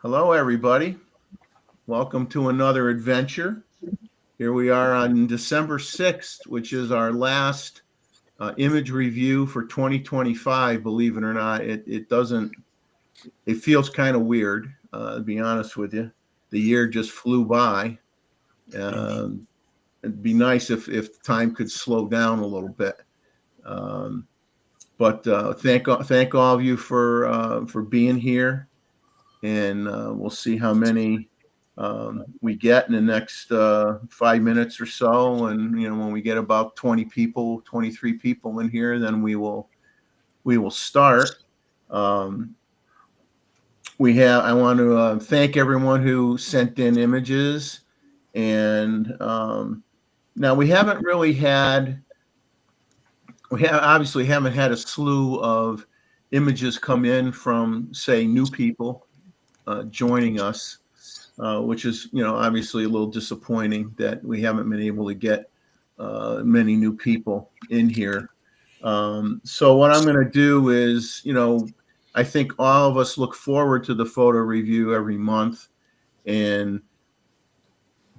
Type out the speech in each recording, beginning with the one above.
Hello, everybody. Welcome to another adventure. Here we are on December 6th, which is our last image review for 2025. Believe it or not, it doesn't, it feels kind of weird, to be honest with you. The year just flew by. It'd be nice if time could slow down a little bit. Um, but thank all of you for being here, and we'll see how many we get in the next 5 minutes or so. And when we get about 20 people, 23 people in here, then we will start. Um, I want to thank everyone who sent in images, and now we haven't really had obviously haven't had a slew of images come in from, say, new people joining us, which is, obviously a little disappointing that we haven't been able to get many new people in here. So what I'm going to do is, I think all of us look forward to the photo review every month, and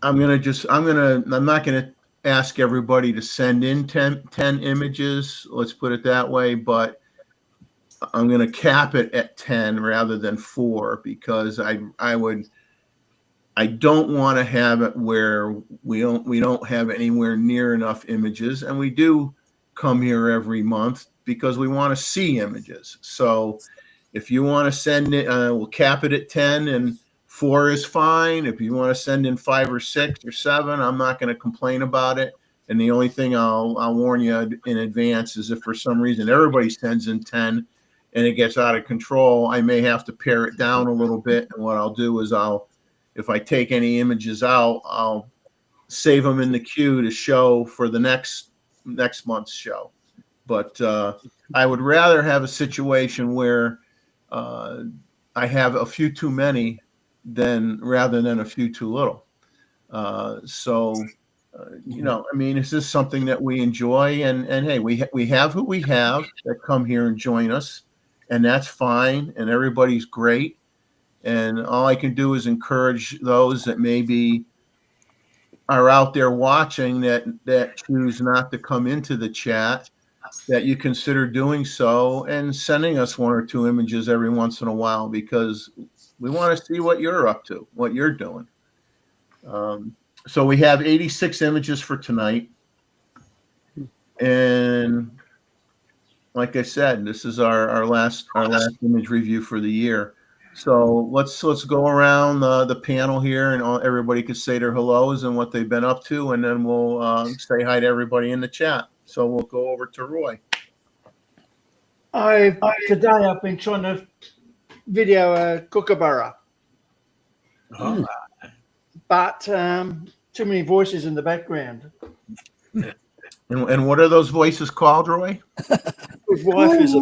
I'm not going to ask everybody to send in 10 images. Let's put it that way. But I'm going to cap it at 10 rather than 4, because I don't want to have it where we don't have anywhere near enough images, and we do come here every month because we want to see images. So if you want to send it, we'll cap it at 10, and 4 is fine. If you want to send in 5 or 6 or 7, I'm not going to complain about it. And the only thing I'll warn you in advance is if for some reason everybody sends in 10 and it gets out of control, I may have to pare it down a little bit. And what I'll do is if I take any images out, I'll save them in the queue to show for the next month's show. But I would rather have a situation where I have a few too many rather than a few too little. I mean, this is something that we enjoy, and hey, we have who we have that come here and join us, and that's fine, and everybody's great. And all I can do is encourage those that maybe are out there watching that choose not to come into the chat, that you consider doing so and sending us 1 or 2 images every once in a while, because we want to see what you're up to, what you're doing. So we have 86 images for tonight. And like I said, this is our last image review for the year. So let's go around the panel here, and everybody can say their hellos and what they've been up to, and then we'll say hi to everybody in the chat. So we'll go over to Roy. Today I've been trying to video a kookaburra, but too many voices in the background. And what are those voices called, Roy? His wife is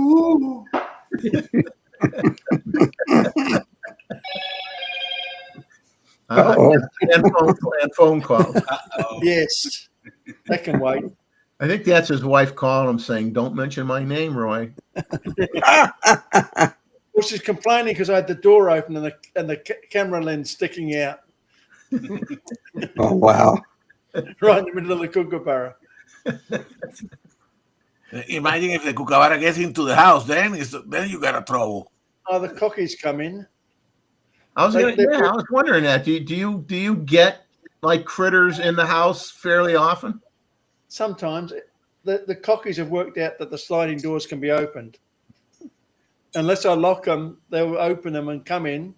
and phone calls. Yes, that can wait. I think that's his wife calling him saying, "Don't mention my name, Roy." Well, she's complaining because I had the door open and the camera lens sticking out. Oh, wow. Right in the middle of the kookaburra. Imagine if the kookaburra gets into the house, then you got a trouble. Oh, the cockies come in. I was wondering that. Do you get like critters in the house fairly often? Sometimes the cockies have worked out that the sliding doors can be opened. Unless I lock them, they'll open them and come in,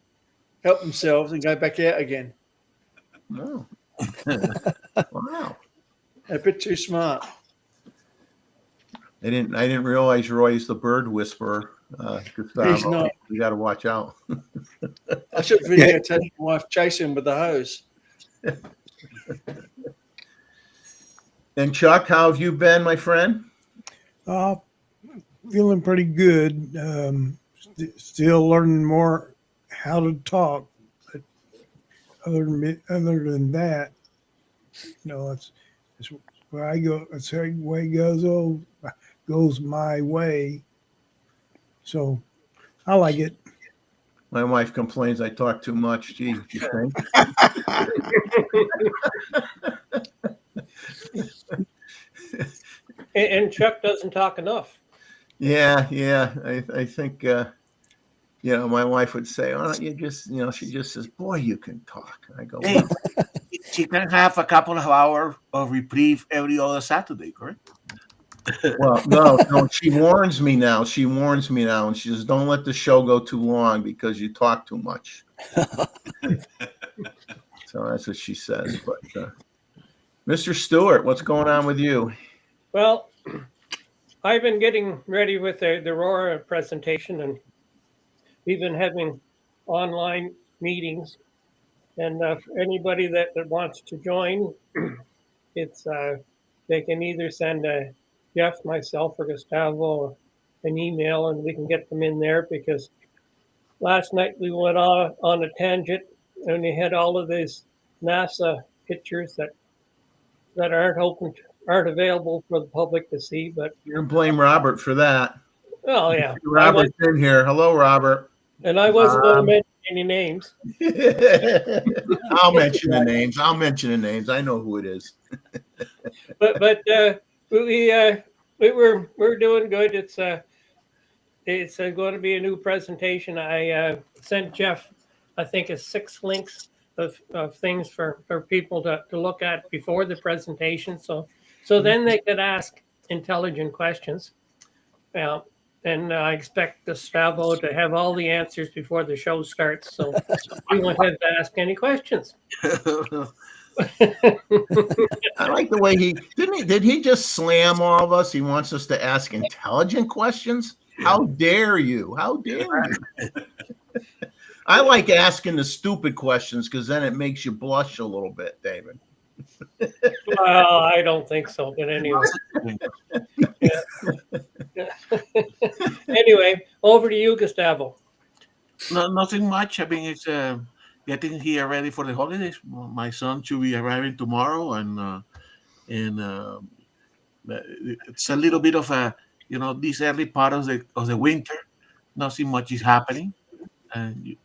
help themselves, and go back out again. Oh. Wow. They're a bit too smart. I didn't realize Roy's the bird whisperer. He's not. You got to watch out. I should videotape my wife chasing him with the hose. And Chuck, how have you been, my friend? Feeling pretty good. Still learning more how to talk. But other than that, it's where I go. It's the way goes my way. So I like it. My wife complains I talk too much. Gee, you think? And Chuck doesn't talk enough. Yeah. I think, my wife would say, "Oh, you just," she just says, "Boy, you can talk." I go, Hey, she can have a couple of hours of reprieve every other Saturday, correct? well, no. She warns me now. And she says, "Don't let the show go too long because you talk too much." So that's what she says. But Mr. Stewart, what's going on with you? Well, I've been getting ready with the Aurora presentation, and we've been having online meetings. And for anybody that wants to join, it's they can either send Jeff, myself, or Gustavo an email, and we can get them in there. Because last night we went on a tangent, and we had all of these NASA pictures that aren't available for the public to see. But You're gonna blame Robert for that. well, yeah, Robert's in here. Hello, Robert. and I wasn't going to mention any names. I'll mention the names. I know who it is. But we're doing good. It's going to be a new presentation. I sent Jeff, I think, 6 links of things for people to look at before the presentation. So then they could ask intelligent questions. And I expect Gustavo to have all the answers before the show starts. So we won't have to ask any questions. I like the way did he just slam all of us? He wants us to ask intelligent questions. How dare you? I like asking the stupid questions because then it makes you blush a little bit, David. Well, I don't think so, but anyway. Anyway, over to you, Gustavo. No, nothing much. I mean, it's getting here ready for the holidays. My son should be arriving tomorrow, and it's a little bit of a this early part of the winter. Nothing much is happening, and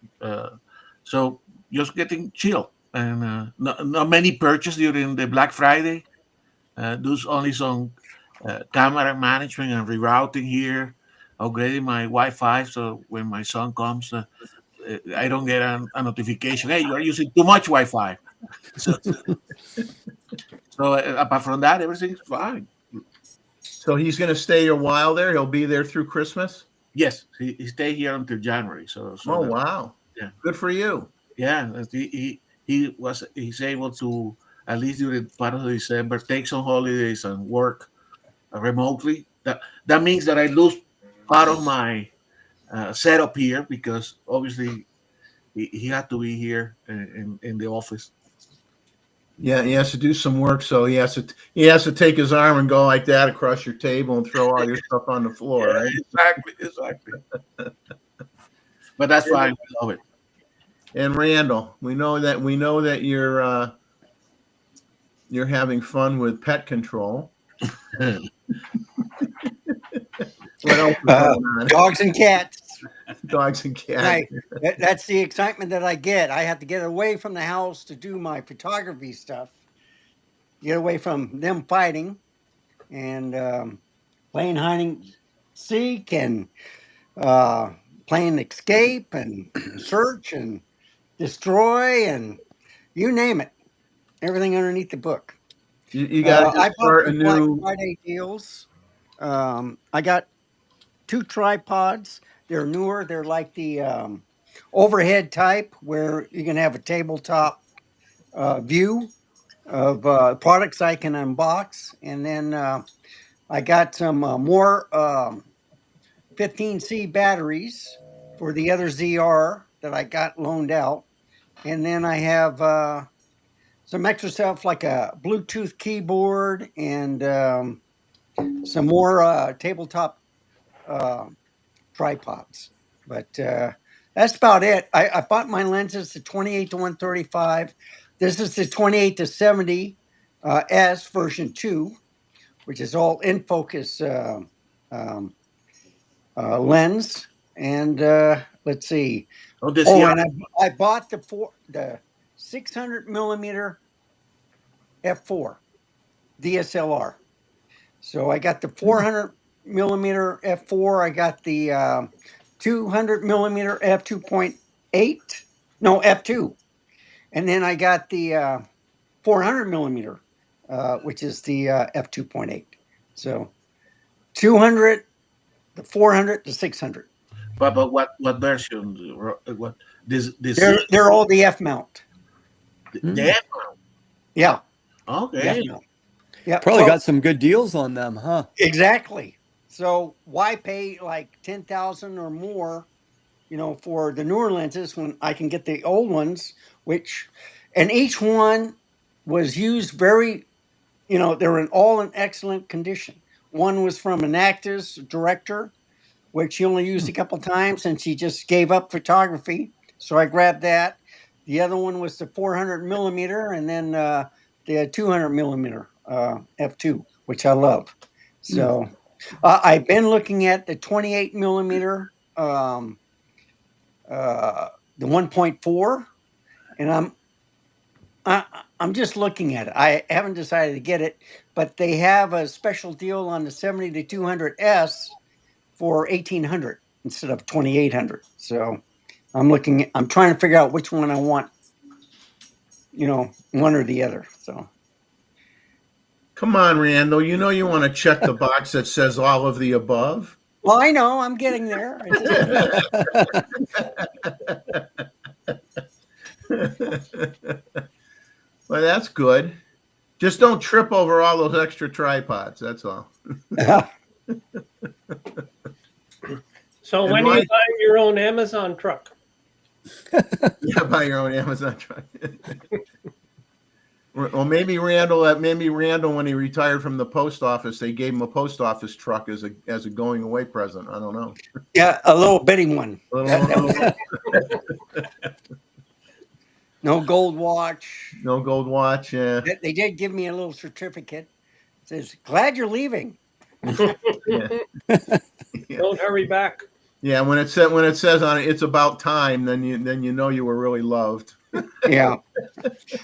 so just getting chill. And not many purchase during the Black Friday. There's only some camera management and rerouting here, upgrading my Wi-Fi, so when my son comes, I don't get a notification. Hey, you are using too much Wi-Fi. So apart from that, everything's fine. So he's going to stay a while there. He'll be there through Christmas. Yes, he stay here until January. So wow, yeah, good for you. Yeah, he's able to, at least during part of December, take some holidays and work remotely. That means that I lose part of my setup here because obviously he had to be here in the office. Yeah, he has to do some work, so he has to take his arm and go like that across your table and throw all your stuff on the floor, right? Exactly. But that's fine. I love it. And Randall, we know that you're having fun with pet control. What else is going on? Dogs and cats. Dogs and cats. Right. That's the excitement that I get. I have to get away from the house to do my photography stuff. Get away from them fighting and playing hide and seek and playing escape and search and destroy and you name it. Everything underneath the book. You got to start a new Black Friday deals. I got 2 tripods. They're newer. They're like the overhead type where you can have a tabletop view of products I can unbox. And then I got some more 15C batteries for the other ZR that I got loaned out. And then I have some extra stuff like a Bluetooth keyboard and some more tabletop tripods. But that's about it. I bought my lenses to 28 to 135. This is the 28 to 70 S version 2, which is all in focus lens. And let's see. Oh, the Oh, CR and I bought the 600 millimeter f4 DSLR. So I got the 400 millimeter f4. I got the 200 millimeter f2.8. No, f2. And then I got the 400 millimeter, which is the f2.8. So 200, the 400, the 600. but what version? What this They're all the F mount. the F? Yeah. The Okay. F mount. Yeah. Probably well, got some good deals on them, huh? Exactly. So why pay like 10,000 or more, for the newer lenses when I can get the old ones, and each one was used very, they were all in excellent condition. One was from an actor's director, which she only used a couple times and she just gave up photography. So I grabbed that. The other one was the 400 millimeter and then the 200 millimeter f2, which I love. So I've been looking at the 28 millimeter, the 1.4, and I'm just looking at it. I haven't decided to get it, but they have a special deal on the 70 to 200S for 1,800 instead of 2,800. So I'm trying to figure out which one I want, one or the other. So Come on, Randall. You know you want to check the box that says all of the above. well, I know I'm getting there. Well, that's good. Just don't trip over all those extra tripods. That's all. So And when are you Mike- buying your own Amazon truck? Yeah, buy your own Amazon truck. Or maybe Randall, when he retired from the post office, they gave him a post office truck as a going away present. I don't know. Yeah, a little bitty one. A little- No gold watch. no gold watch. Yeah. They did give me a little certificate. It says, glad you're leaving. Yeah. Don't hurry back. Yeah, when it says on it, it's about time. Then you know you were really loved. Yeah.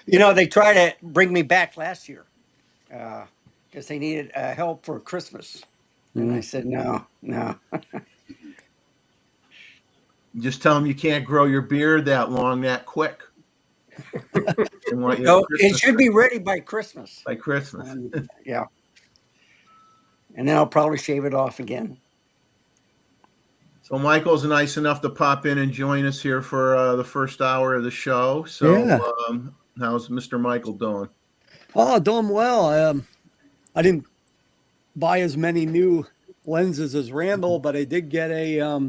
They tried to bring me back last year because they needed help for Christmas. And I said, no. Just tell them you can't grow your beard that long, that quick. They want you No, at it Christmas- should be ready by Christmas. by Christmas. Yeah. And then I'll probably shave it off again. So Michael's nice enough to pop in and join us here for the first hour of the show. So Yeah. how's Mr. Michael doing? Oh, doing well. I didn't buy as many new lenses as Randall, but I did get a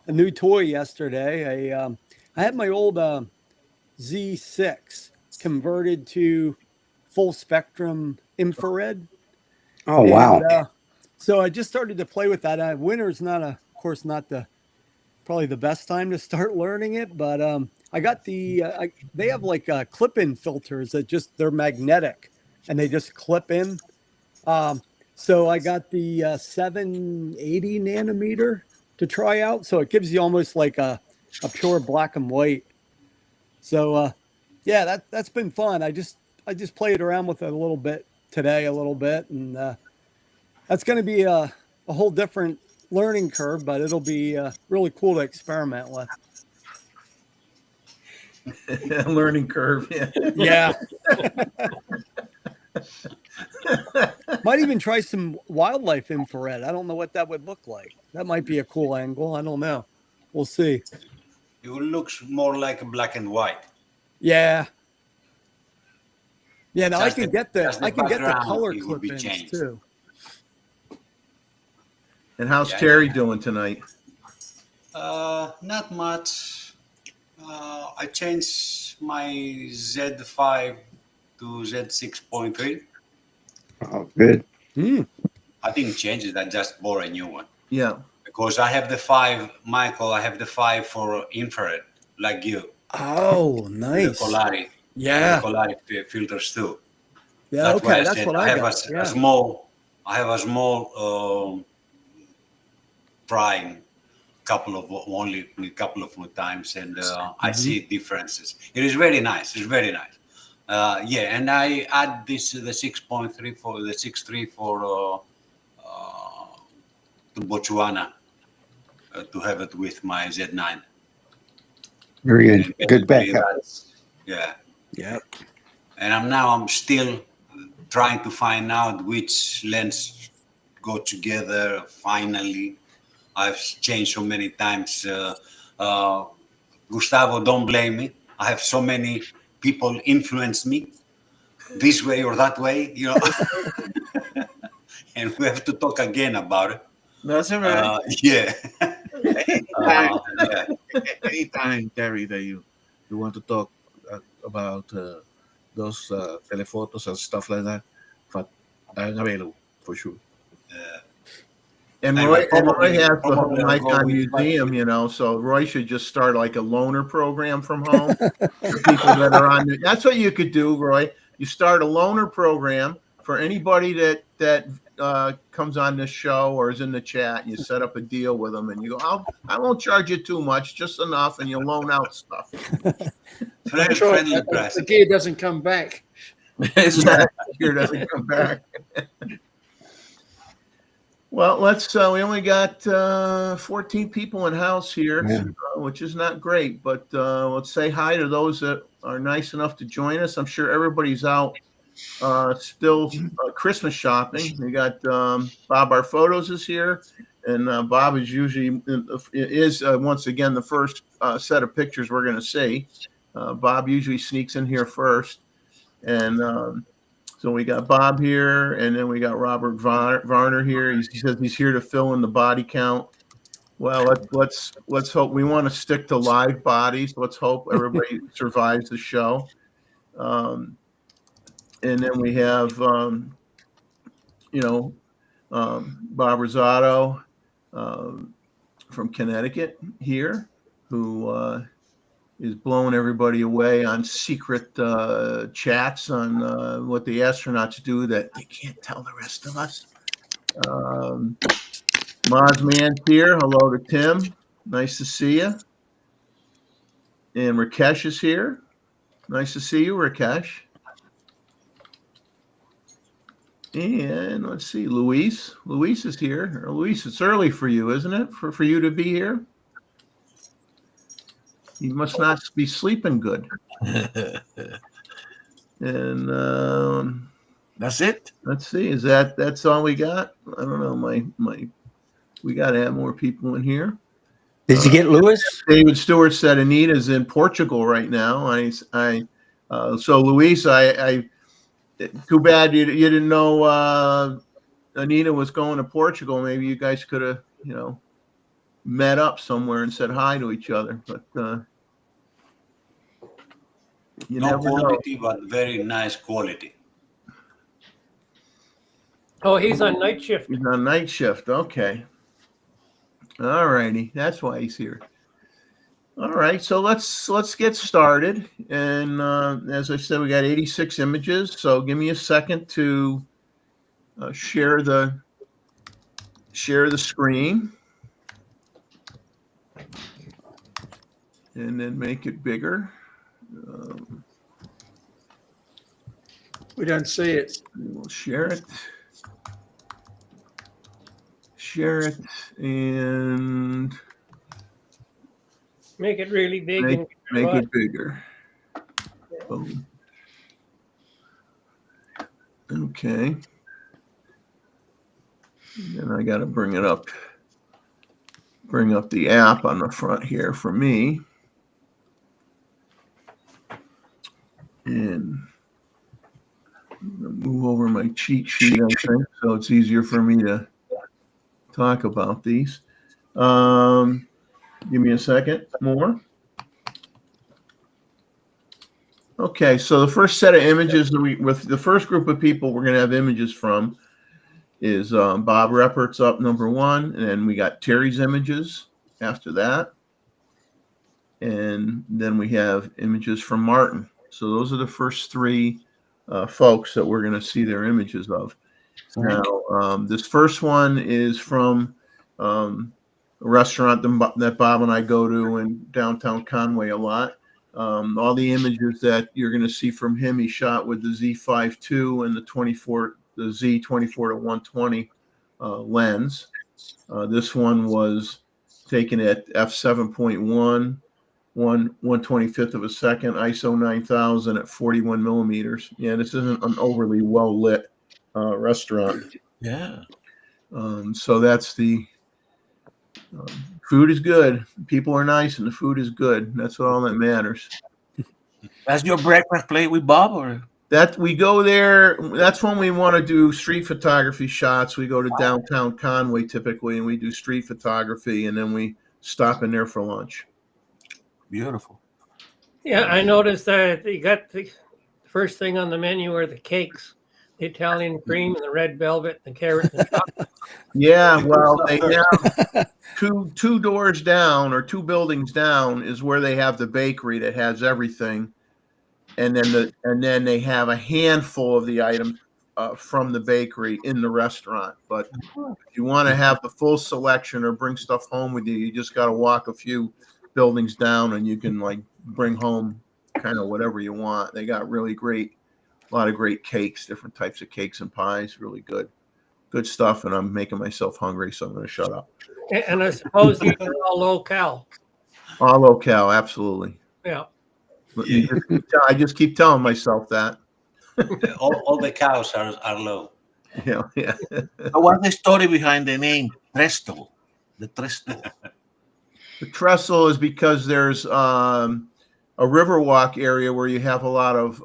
new toy yesterday. I had my old Z6 converted to full spectrum infrared. Oh, wow. And, so I just started to play with that. Winter's not probably the best time to start learning it, but I got they have like clip-in filters that they're magnetic and they just clip in. So I got the 780 nanometer to try out. So it gives you almost like a pure black and white. So yeah, that's been fun. I just played around with it a little bit today, and that's going to be a whole different learning curve, but it'll be really cool to experiment with. Learning curve. Yeah. Yeah. Might even try some wildlife infrared. I don't know what that would look like. That might be a cool angle. I don't know. We'll see. It looks more like a black and white. Yeah. Yeah, now I Just can the- get the just the color background, it would be clip-ins changed. too. And how's Yeah, Terry yeah. doing tonight? Not much. I changed my Z5 to Z6.3. Oh, good. I didn't change it. I just bought a new one Yeah. because I have the 5, Michael. I have the 5 for infrared, like you. Oh, The nice. Colari. Yeah. The Colari filters too. Yeah. That's why Okay. I That's said what I I have got. a Yeah. small. I have a small prime only a couple of more times, and I see differences. It is very nice. It's very nice. Yeah, and I add the 6.3 for the 6.3 for to Botswana to have it with my Z9. Very And good. Good basically backup. yeah. Yep. And I'm still trying to find out which lens go together. Finally, I've changed so many times. Gustavo, don't blame me. I have so many people influence me this way or that way, and we have to talk again about it. That's all right. Yeah. Anytime, Yeah. anytime, Terry, that you want to talk about those telephotos and stuff like that, but I'm available for sure. And And Roy, I probably- has the whole probably I'll go Nikon with museum, so Roy should just start like a loaner program from home for people that are on. That's what you could do, Roy. You start a loaner program for anybody that comes on this show or is in the chat. And you set up a deal with them, and you go, I won't charge you too much, just enough, and you loan out stuff. That's right. Friendly The price. gear doesn't come back. Here doesn't come back. Well, let's. We only got 14 people in house here, Yeah. which is not great. But let's say hi to those that are nice enough to join us. I'm sure everybody's out still Christmas shopping. We got Bob Our Photos is here, and Bob is usually once again the first set of pictures we're going to see. Bob usually sneaks in here first, and so we got Bob here, and then we got Robert Varner here. He says he's here to fill in the body count. Well, let's hope. We want to stick to live bodies. Let's hope everybody survives the show. And then we have, Bob Rosado from Connecticut here, who is blowing everybody away on secret chats on what the astronauts do that they can't tell the rest of us. Mozman's here. Hello to Tim. Nice to see you. And Rakesh is here. Nice to see you, Rakesh. And let's see, Luis. Luis is here. Luis, it's early for you, isn't it? For you to be here? You must not be sleeping good. And That's it. let's see, that's all we got? I don't know. We got to have more people in here. Did you get Lewis? David Stewart said Anita's in Portugal right now. So Luis, too bad you didn't know Anita was going to Portugal. Maybe you guys could have, met up somewhere and said hi to each other. But you No never know. quantity, but very nice quality. Oh, he's on night shift. He's on night shift. Okay. All righty. That's why he's here. All right. So let's get started. And as I said, we got 86 images. So give me a second to share the screen. And then make it bigger. We don't see it. We'll share it. Share it and Make it really big. make it bigger. Boom. Okay. Then I got to bring up the app on the front here for me. And I'm gonna move over my cheat sheet, I think, so it's easier for me to talk about these. Give me a second more. Okay, so the first set of images with the first group of people we're going to have images from is Bob Reppert's up number one, and then we got Terry's images after that. And then we have images from Martin. So those are the first three folks that we're going to see their images of. Now, this first one is from a restaurant that Bob and I go to in downtown Conway a lot. All the images that you're going to see from him, he shot with the Z5 II and the Z24 to 120 lens. This one was taken at f7.1, 1/25th of a second, ISO 9000 at 41 millimeters. Yeah, this isn't an overly well lit restaurant. Yeah. So that's the food is good. People are nice, and the food is good. That's all that matters. That's your breakfast plate with Bob, or? That we go there. That's when we want to do street photography shots. We go to downtown Conway typically, and we do street photography, and then we stop in there for lunch. Beautiful. Yeah, I noticed that you got the first thing on the menu are the cakes, the Italian cream and the red velvet, the carrot and chocolate. Yeah, well, they have two doors down or two buildings down is where they have the bakery that has everything, and then they have a handful of the items from the bakery in the restaurant. But if you want to have the full selection or bring stuff home with you, you just got to walk a few buildings down, and you can like bring home kind of whatever you want. They got really a lot of great cakes, different types of cakes and pies, really good stuff. And I'm making myself hungry, so I'm going to shut up. And I suppose these are all local. All locale, absolutely. Yeah. I just keep telling myself that. All the cows are low. Yeah. So what's the story behind the name Trestle? The Trestle. The trestle is because there's a riverwalk area where you have a lot of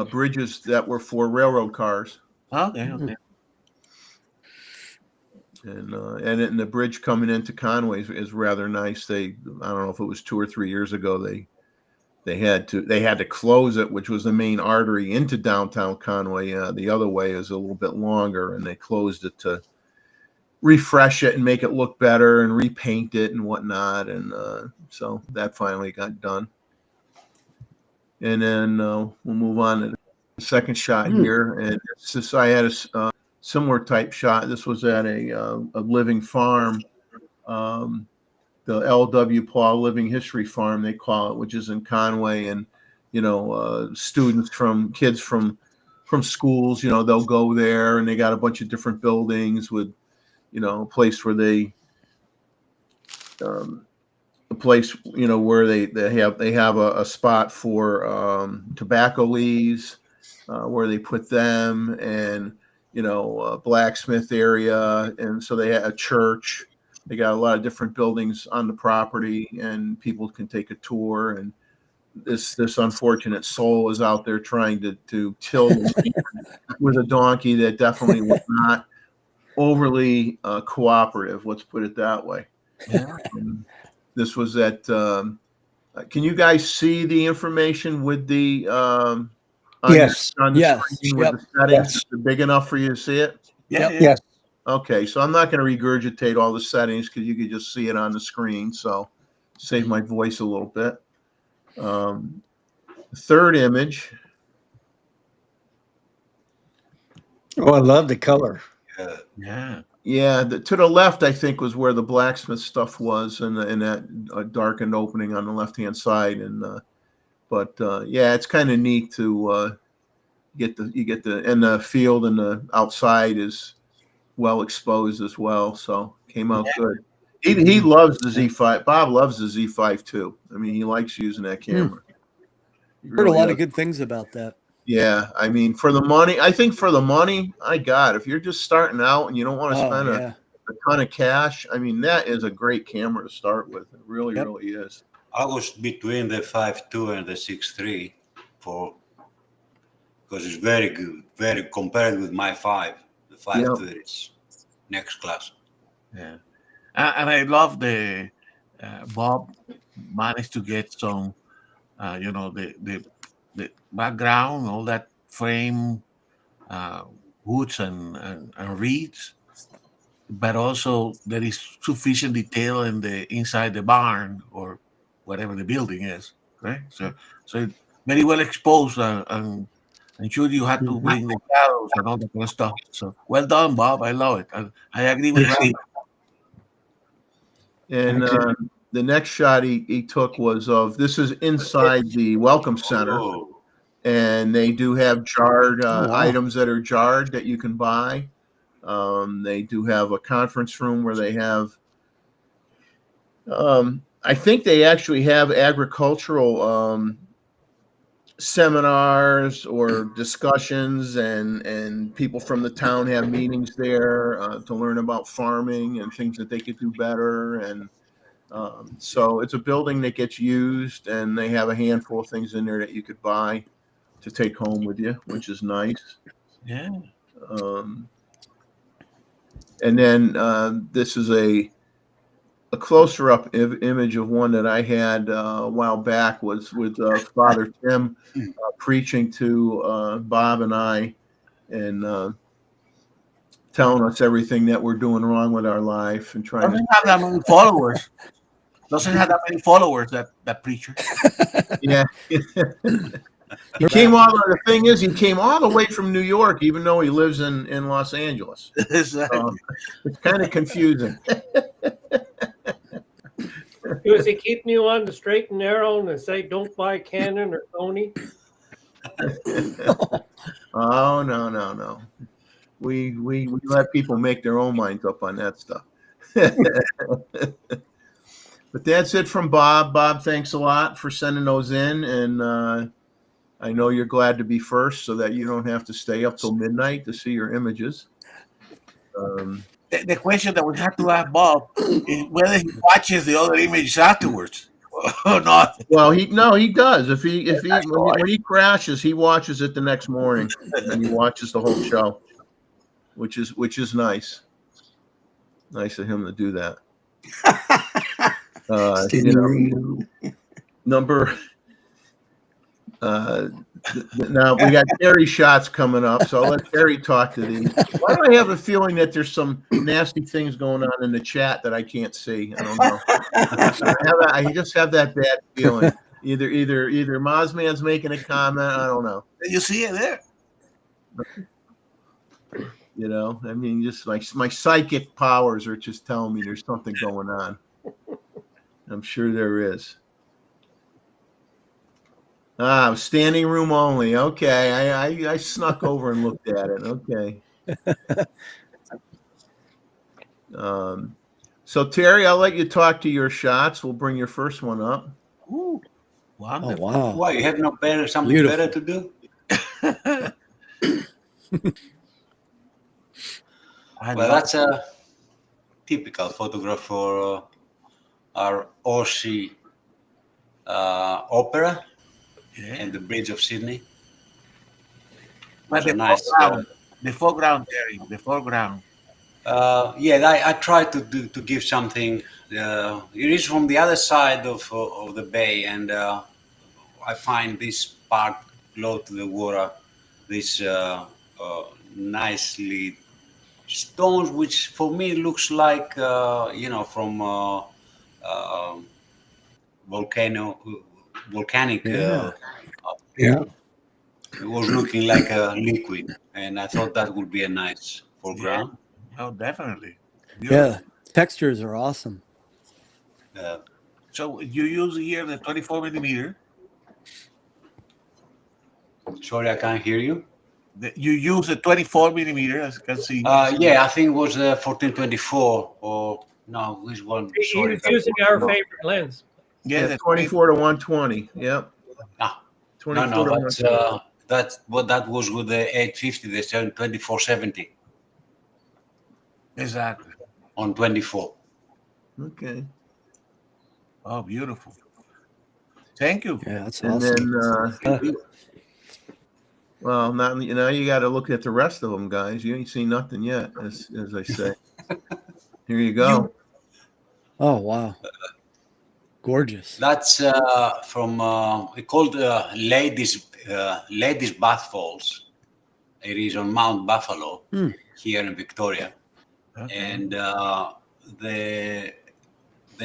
bridges that were for railroad cars. Okay. And the bridge coming into Conway is rather nice. I don't know if it was 2 or 3 years ago, they had to close it, which was the main artery into downtown Conway. The other way is a little bit longer, and they closed it to refresh it and make it look better and repaint it and whatnot. And so that finally got done. And then we'll move on to the second shot here. And I had a similar type shot. This was at a living farm, the L.W. Paul Living History Farm, they call it, which is in Conway. And, kids from schools, they'll go there, and they got a bunch of different buildings with, a place where where they have a spot for tobacco leaves, where they put them, and a blacksmith area, and so they had a church. They got a lot of different buildings on the property, and people can take a tour. And this unfortunate soul is out there trying to till with a donkey that definitely was not overly cooperative. Let's put it that way. Yeah. This was at. Can you guys see the information with the? Yes. On the Yes. screen with Yep. the settings? Yes. Is it big enough for you to see it? Yeah. Yes. Okay, so I'm not going to regurgitate all the settings because you could just see it on the screen. So save my voice a little bit. Third image. Oh, I love the color. Yeah. Yeah, to the left, I think, was where the blacksmith stuff was, in that darkened opening on the left-hand side. And yeah, it's kind of neat to get the field and the outside is well exposed as well. So came out good. He loves the Z5. Bob loves the Z5 too. I mean, he likes using that camera. He Heard a really lot does. of good things about that. Yeah, I mean, for the money, if you're just starting out and you don't want to spend a ton of cash, I mean, that is a great camera to start with. It really, Yep. really is. I was between the 5.2 and the 6.3 because it's very good, very compared with my 5. The 5.2 is next class. Yeah. And I love the Bob managed to get some, the background, all that frame, woods and reeds, but also there is sufficient detail in the inside the barn or whatever the building is, right? So it's very well exposed, and I'm sure you had to bring the shadows and all that kind of stuff. So well done, Bob. I love it. I agree with you. And the next shot he took was of, this is inside the Welcome Center. Oh, And they do have jarred Oh, wow. items that are jarred that you can buy. They do have a conference room where they have, I think they actually have agricultural seminars or discussions, and people from the town have meetings there to learn about farming and things that they could do better. And so it's a building that gets used, and they have a handful of things in there that you could buy to take home with you, which is nice. Yeah. And then this is a closer up image of one that I had a while back, was with Father Tim preaching to Bob and I, and telling us everything that we're doing wrong with our life and trying Doesn't have that many followers. Doesn't have that many followers, that preacher. yeah. He came all the thing is, he came all the way from New York, even though he lives in Los Angeles. Exactly. It's kind of confusing. Was he keeping you on the straight and narrow and say, don't buy Canon or Sony? Oh, no. We let people make their own minds up on that stuff. But that's it from Bob. Bob, thanks a lot for sending those in. And I know you're glad to be first so that you don't have to stay up till midnight to see your images. The question that we have to ask Bob is whether he watches the other images afterwards or not. Well, he does. If when he crashes, he watches it the next morning, and he watches the whole show, which is nice. Nice of him to do that. Number. Now we got Terry shots coming up, so I'll let Terry talk to these. Why do I have a feeling that there's some nasty things going on in the chat that I can't see? I don't know. I just have that bad feeling. Either Mozman's making a comment. I don't know. You see it there. You know, I mean, just my psychic powers are just telling me there's something going on. I'm sure there is. Standing room only. Okay, I snuck over and looked at it. Okay. So Terry, I'll let you talk to your shots. We'll bring your first one up. Ooh, Oh, wonderful. wow. why, you have something Beautiful. better to do? Well, that's a typical photograph for our Aussie opera Yeah. and the Bridge of Sydney. But It's a nice. the foreground, Terry, the foreground. I try to give something. It is from the other side of the bay, and I find this part close to the water, this nicely stones, which for me looks like from volcanic. Yeah. It was looking like a liquid, and I thought that would be a nice foreground. Oh, definitely. Yeah. Textures are awesome. So you use here the 24 millimeter. Sorry, I can't hear you. You use a 24 millimeter, as you can see. I think it was 1424 or no, which one? He Sorry. was using our favorite lens. Yeah, the 24 to 120. Yep. Ah, 24 no, to that was with the 850, the 2470 exactly. on 24. Okay. Oh, beautiful. Thank you. Yeah, that's And awesome. then, well, now you got to look at the rest of them, guys. You ain't seen nothing yet, as I say. Here you go. Oh, wow. Gorgeous. That's from it's called Ladies Bath Falls. It is on Mount Buffalo here in Victoria. Okay. And the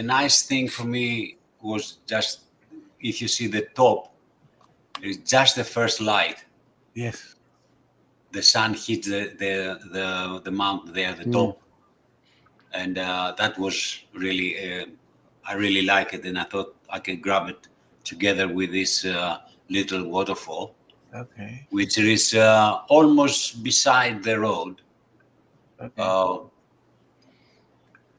nice thing for me was just if you see the top, it's just the first light. Yes. The sun hits the mountain there, the top, and that was really I really like it, and I thought I could grab it together with this little waterfall, Okay. which is almost beside the road. Okay.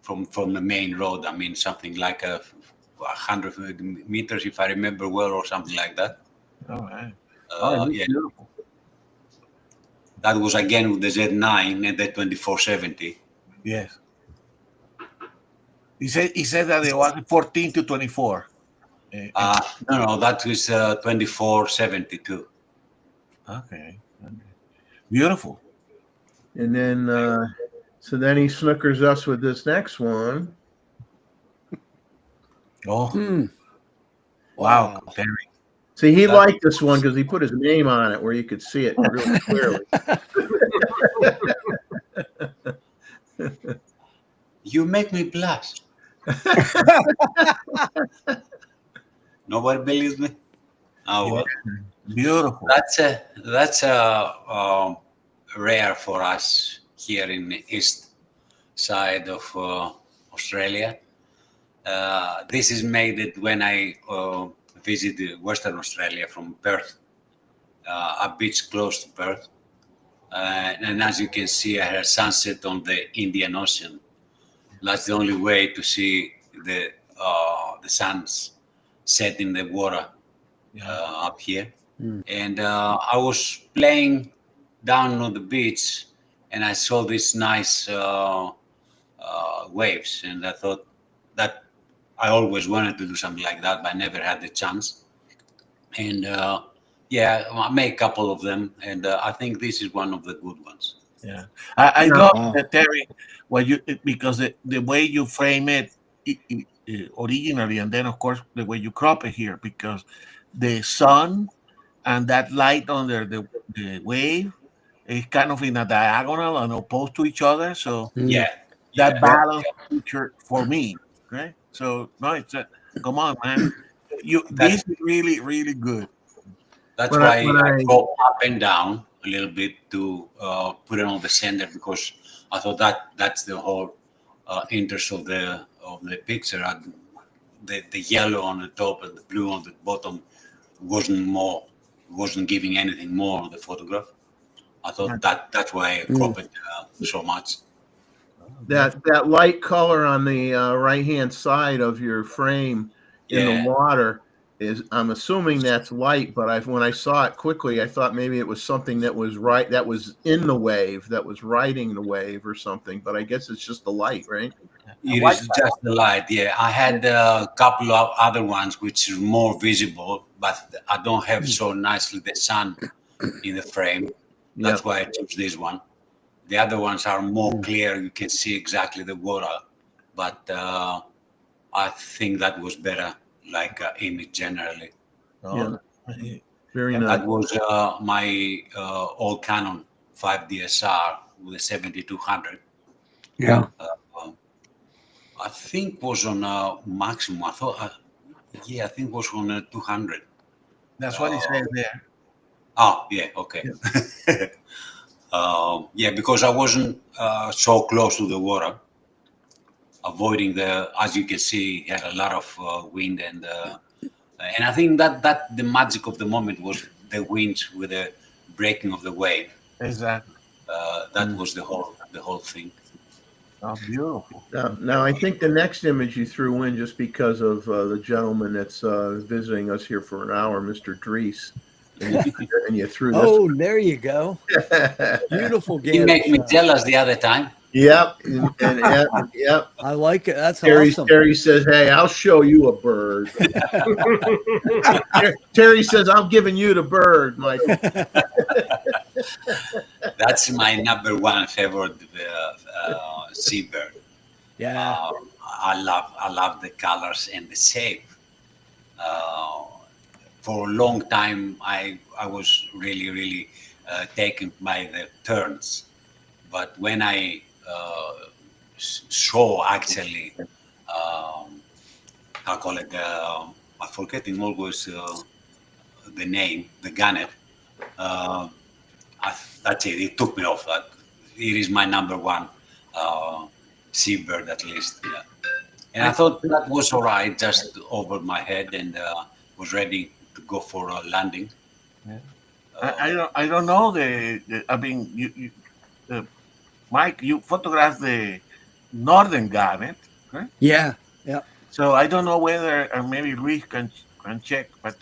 From the main road. I mean, something like 100 meters, if I remember well, or something like that. All right. Oh, it Yeah, looks beautiful. that was again with the Z9 and the 2470. Yes. He said that it was 14 to 24. No, that was 2472. Okay. Beautiful. And then, so then he snookers us with this next one. Oh, Hmm. wow. Terry. See, he liked this one because he put his name on it where you could see it really clearly. You make me blush. Nobody believes me. Oh well, Beautiful. that's rare for us here in the east side of Australia. This is made it when I visited Western Australia from Perth, a beach close to Perth. And as you can see, I had a sunset on the Indian Ocean. That's the only way to see the suns set in the water up here. And I was playing down on the beach, and I saw these nice waves, and I thought that I always wanted to do something like that, but I never had the chance. And yeah, I made a couple of them, and I think this is one of the good ones. Yeah. I Yeah. love Wow. that, Terry, because the way you frame it, originally, and then of course the way you crop it here, because the sun and that light under the wave is kind of in a diagonal and opposed to each other. So Yeah, that yeah. balance feature for me, right? So no, it's come on, man. This is really, really good. That's When why I- I go up and down a little bit to put it on the center, because I thought that's the whole interest of the picture. The yellow on the top and the blue on the bottom wasn't giving anything more on the photograph. I thought that's why I crop it so much. That light color on the right-hand side of your frame in Yeah. the water is, I'm assuming that's light, but when I saw it quickly, I thought maybe it was something that was that was in the wave, that was riding the wave or something, but I guess it's just the light, right? It is just the light, yeah. I had a couple of other ones which are more visible, but I don't have so nicely the sun in the frame. That's why I chose this one. The other ones are more clear. You can see exactly the water, but I think that was better, like image generally. Oh, Very nice. That was my old Canon 5 DSR with a 7200. Yeah. I think was on maximum. I thought, I think was on 200. that's what it says there. Oh, yeah, okay. Yeah, because I wasn't so close to the water, avoiding as you can see, had a lot of wind, and I think that the magic of the moment was the wind with the breaking of the wave. Exactly. That was the whole thing. Oh, beautiful. Now, I think the next image you threw in just because of the gentleman that's visiting us here for an hour, Mr. Dries, and you threw this. Oh, there you go. Beautiful You game. make me jealous the other time. Yep, yep. I like it. That's Terry awesome. says, "Hey, I'll show you a bird." Terry says, "I'm giving you the bird, Michael." That's my number one favorite seabird. Yeah. I love the colors and the shape. For a long time, I was really taken by the turns, but when I saw actually, I call it, I'm forgetting always the name, the gannet. That's it. It took me off. It is my number one seabird at least. Yeah. And I thought that was all right, just over my head, and was ready to go for a landing. Yeah. I don't know I mean, Mike, you photographed the northern garnet, right? Yeah. Yeah. So I don't know whether, and maybe Luis can check, but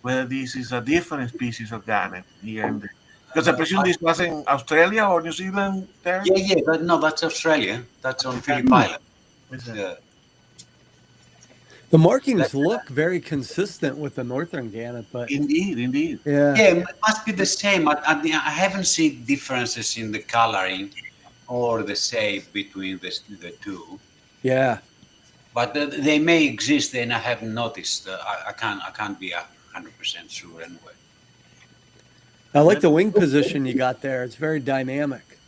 whether this is a different species of garnet here, because I presume this was in Australia or New Zealand. There, Yeah, but no, that's Australia. That's on Phillip Island. Yeah. The markings That- look very consistent with the northern gannet, but Indeed. yeah. Yeah, it must be the same. I haven't seen differences in the coloring or the shape between the two, Yeah. but they may exist, and I haven't noticed. I can't be 100% sure anyway. I like the wing position you got there. It's very dynamic.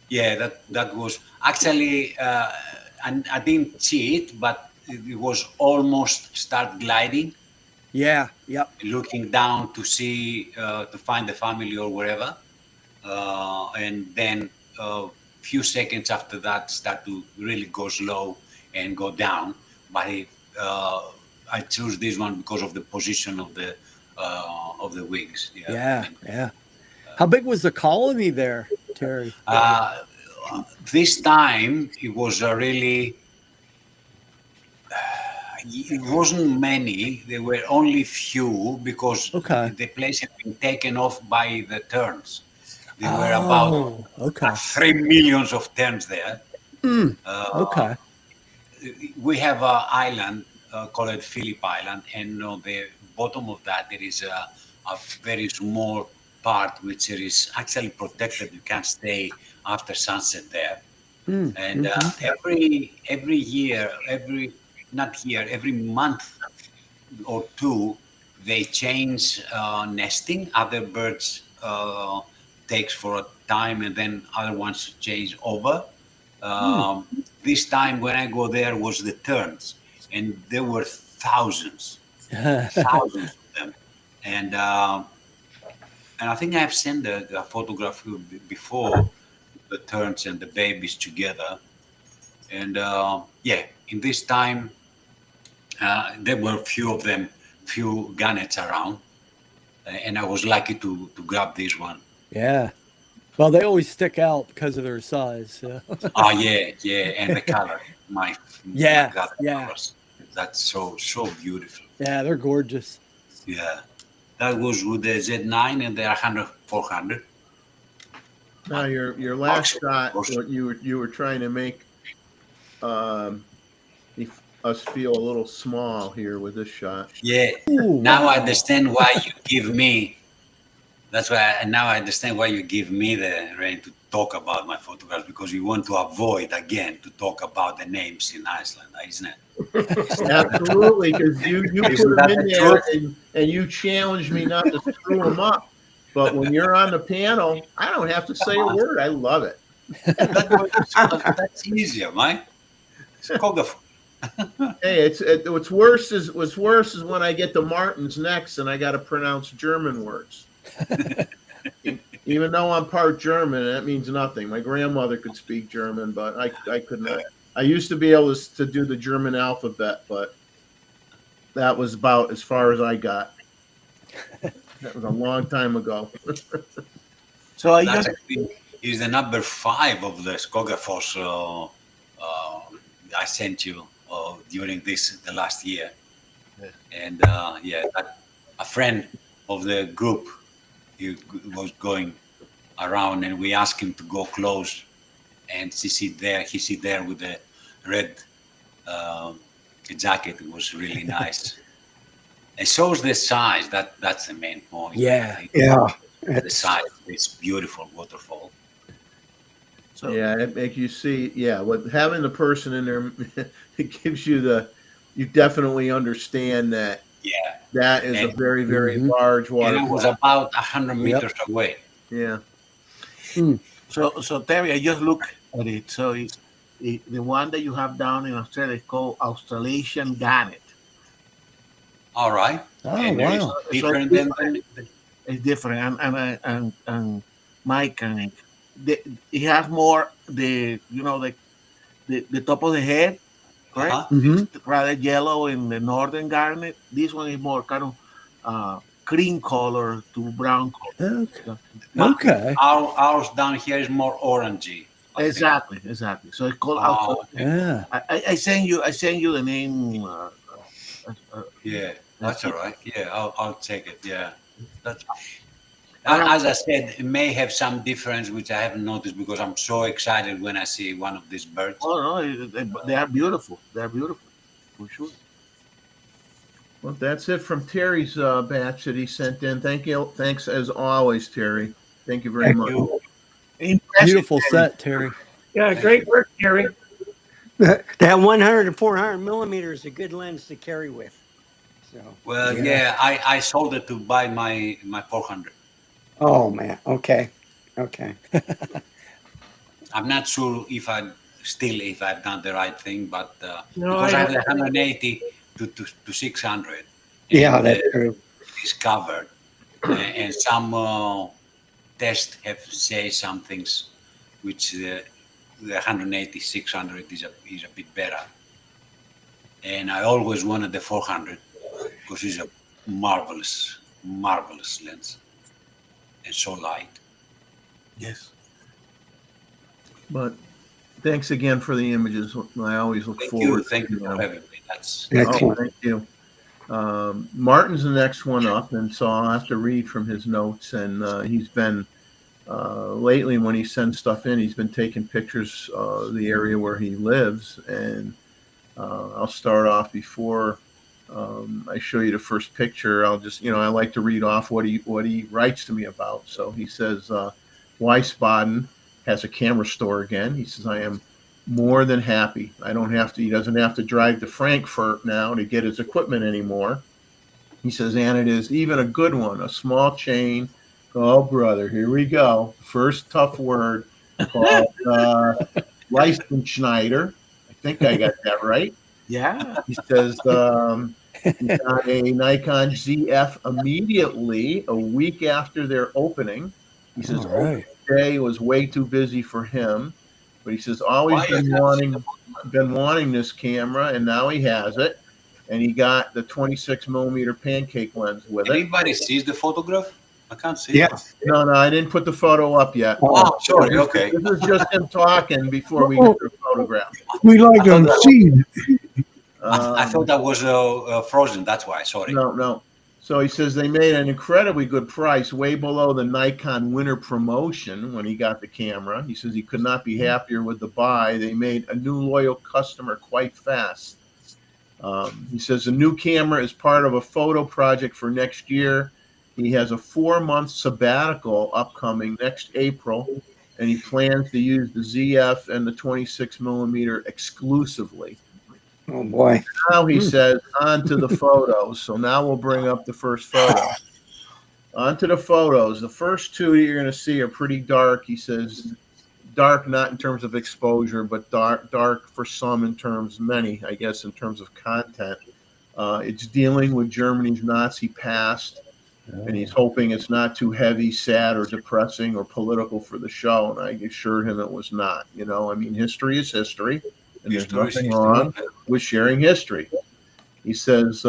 Yeah, that was actually, I didn't see it, but it was almost start gliding, Yeah. Yep. looking down to see, to find the family or wherever. And then a few seconds after that, start to really go slow and go down. But I chose this one because of the position of the wings. Yeah. How big was the colony there, Terry? This time it was a really. It wasn't many. There were only few because Okay. the place had been taken off by the terns. There were about okay. 3 million of terns there. Okay. We have an island called Phillip Island, and on the bottom of that there is a very small part which is actually protected. You can't stay after sunset there. And every year, every month or two, they change nesting. Other birds takes for a time, and then other ones change over. This time when I go there was the terns, and there were thousands of them. And I think I have sent a photograph before, the terns and the babies together. And in this time, there were few gannets around, and I was lucky to grab this one. Yeah. Well, they always stick out because of their size. Yeah. Oh yeah, and the color, my Yeah, God, the yeah. colors. That's so beautiful. Yeah, they're gorgeous. Yeah, that was with the Z9 and the 400. Now your last Awesome. shot, what you were trying to make us feel a little small here with this shot. Yeah. Ooh, Now wow. I understand why you give me. That's why now I understand why you give me the rein to talk about my photographs, because you want to avoid again to talk about the names in Iceland, isn't it? Absolutely, because you put Isn't them that in the there truth? and you challenge me not to screw them up. But when you're on the panel, I don't have to say a word. I love it. That's easier, Mike. It's colorful. Hey, what's worse is when I get to Martin's next and I got to pronounce German words. Even though I'm part German, that means nothing. My grandmother could speak German, but I could not. I used to be able to do the German alphabet, but that was about as far as I got. That was a long time ago. So I That just actually is the number 5 of the Skogafoss I sent you during the last year. Yeah. And a friend of the group, he was going around, and we asked him to go close, and he sit there with the red jacket. It was really nice. It shows the size. That's the main point. Yeah. The size of this beautiful waterfall. so Yeah, it makes you see. Yeah, what having the person in there, it gives you you definitely understand that Yeah. that is a very, very large And it was waterfall. about 100 meters away. Yeah. So Terry, I just look at it. So the one that you have down in Australia is called Australasian gannet. All right. Oh, And there is wow. different than It's different, and Mike, and it has more the the top of the head, correct? Uh-huh. Mhm. It's rather yellow in the northern garnet. This one is more kind of cream color to brown color. Okay. So- Okay. Ours down here is more orangey. I think. exactly. So it's called. Oh, okay. Yeah. I send you the name. Yeah, that's all right. Yeah, I'll take it. Yeah, that's. Uh, As I said, it may have some difference, which I haven't noticed because I'm so excited when I see one of these birds. Oh no, they are beautiful. They are beautiful, for sure. Well, that's it from Terry's batch that he sent in. Thanks as always, Terry. Thank you very Thank much. you. Impressive, Beautiful Terry. set, Terry. Yeah, great work, Gary. That 100 and 400 millimeter is a good lens to carry with. So, Well, Yeah. yeah, I sold it to buy my 400. oh man, okay. I'm not sure if I've done the right thing, but No, because I I have the 180 to 600. Yeah, and, that's true. it's covered, and some tests have say some things, which the 180 600 is a bit better. And I always wanted the 400 because it's a marvelous lens and so light. Yes. But thanks again for the images. I always look forward. Thank you to for them. having me. That's Oh, Excellent. thank you. Martin's the next one up, and so I'll have to read from his notes. And he's been lately, when he sends stuff in, he's been taking pictures of the area where he lives. And I'll start off before I show you the first picture. I'll just, I like to read off what he writes to me about. So he says, Wiesbaden has a camera store again. He says, I am more than happy. He doesn't have to drive to Frankfurt now to get his equipment anymore. He says, and it is even a good one, a small chain. Oh, brother, here we go. First tough word called Leistenschneider. I think I got that right. Yeah. He says, he got a Nikon ZF immediately a week after their opening. He says, All right. day was way too busy for him, but he says always Why been wanting this camera, and now he has it, and he got the 26 millimeter pancake lens with it. Anybody sees the photograph? I can't see. Yeah. it. No, I didn't put the photo up yet. Oh, sorry. Okay. This is just him talking before we get the photograph. We like I thought them that- seed. I thought that was frozen. That's why. Sorry. No. So he says they made an incredibly good price, way below the Nikon winter promotion when he got the camera. He says he could not be happier with the buy. They made a new loyal customer quite fast. He says the new camera is part of a photo project for next year. He has a 4-month sabbatical upcoming next April, and he plans to use the ZF and the 26 millimeter exclusively. Oh boy. Now he says, on to the photos. So now we'll bring up the first photo. On to the photos. The first two that you're going to see are pretty dark. He says, dark not in terms of exposure, but dark for some in terms, many, I guess, in terms of content. It's dealing with Germany's Nazi past, and he's hoping it's not too heavy, sad, or depressing or political for the show. And I assured him it was not. History is history, and there's History is nothing history. wrong with sharing history. He says,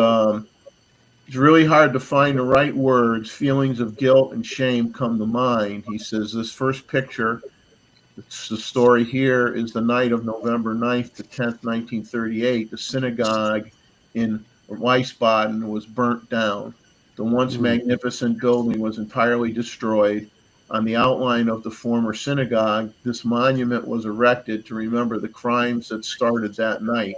it's really hard to find the right words. Feelings of guilt and shame come to mind. He says this first picture, the story here, is the night of November 9th to 10th, 1938. The synagogue in Wiesbaden was burnt down. The once magnificent building was entirely destroyed. On the outline of the former synagogue, this monument was erected to remember the crimes that started that night.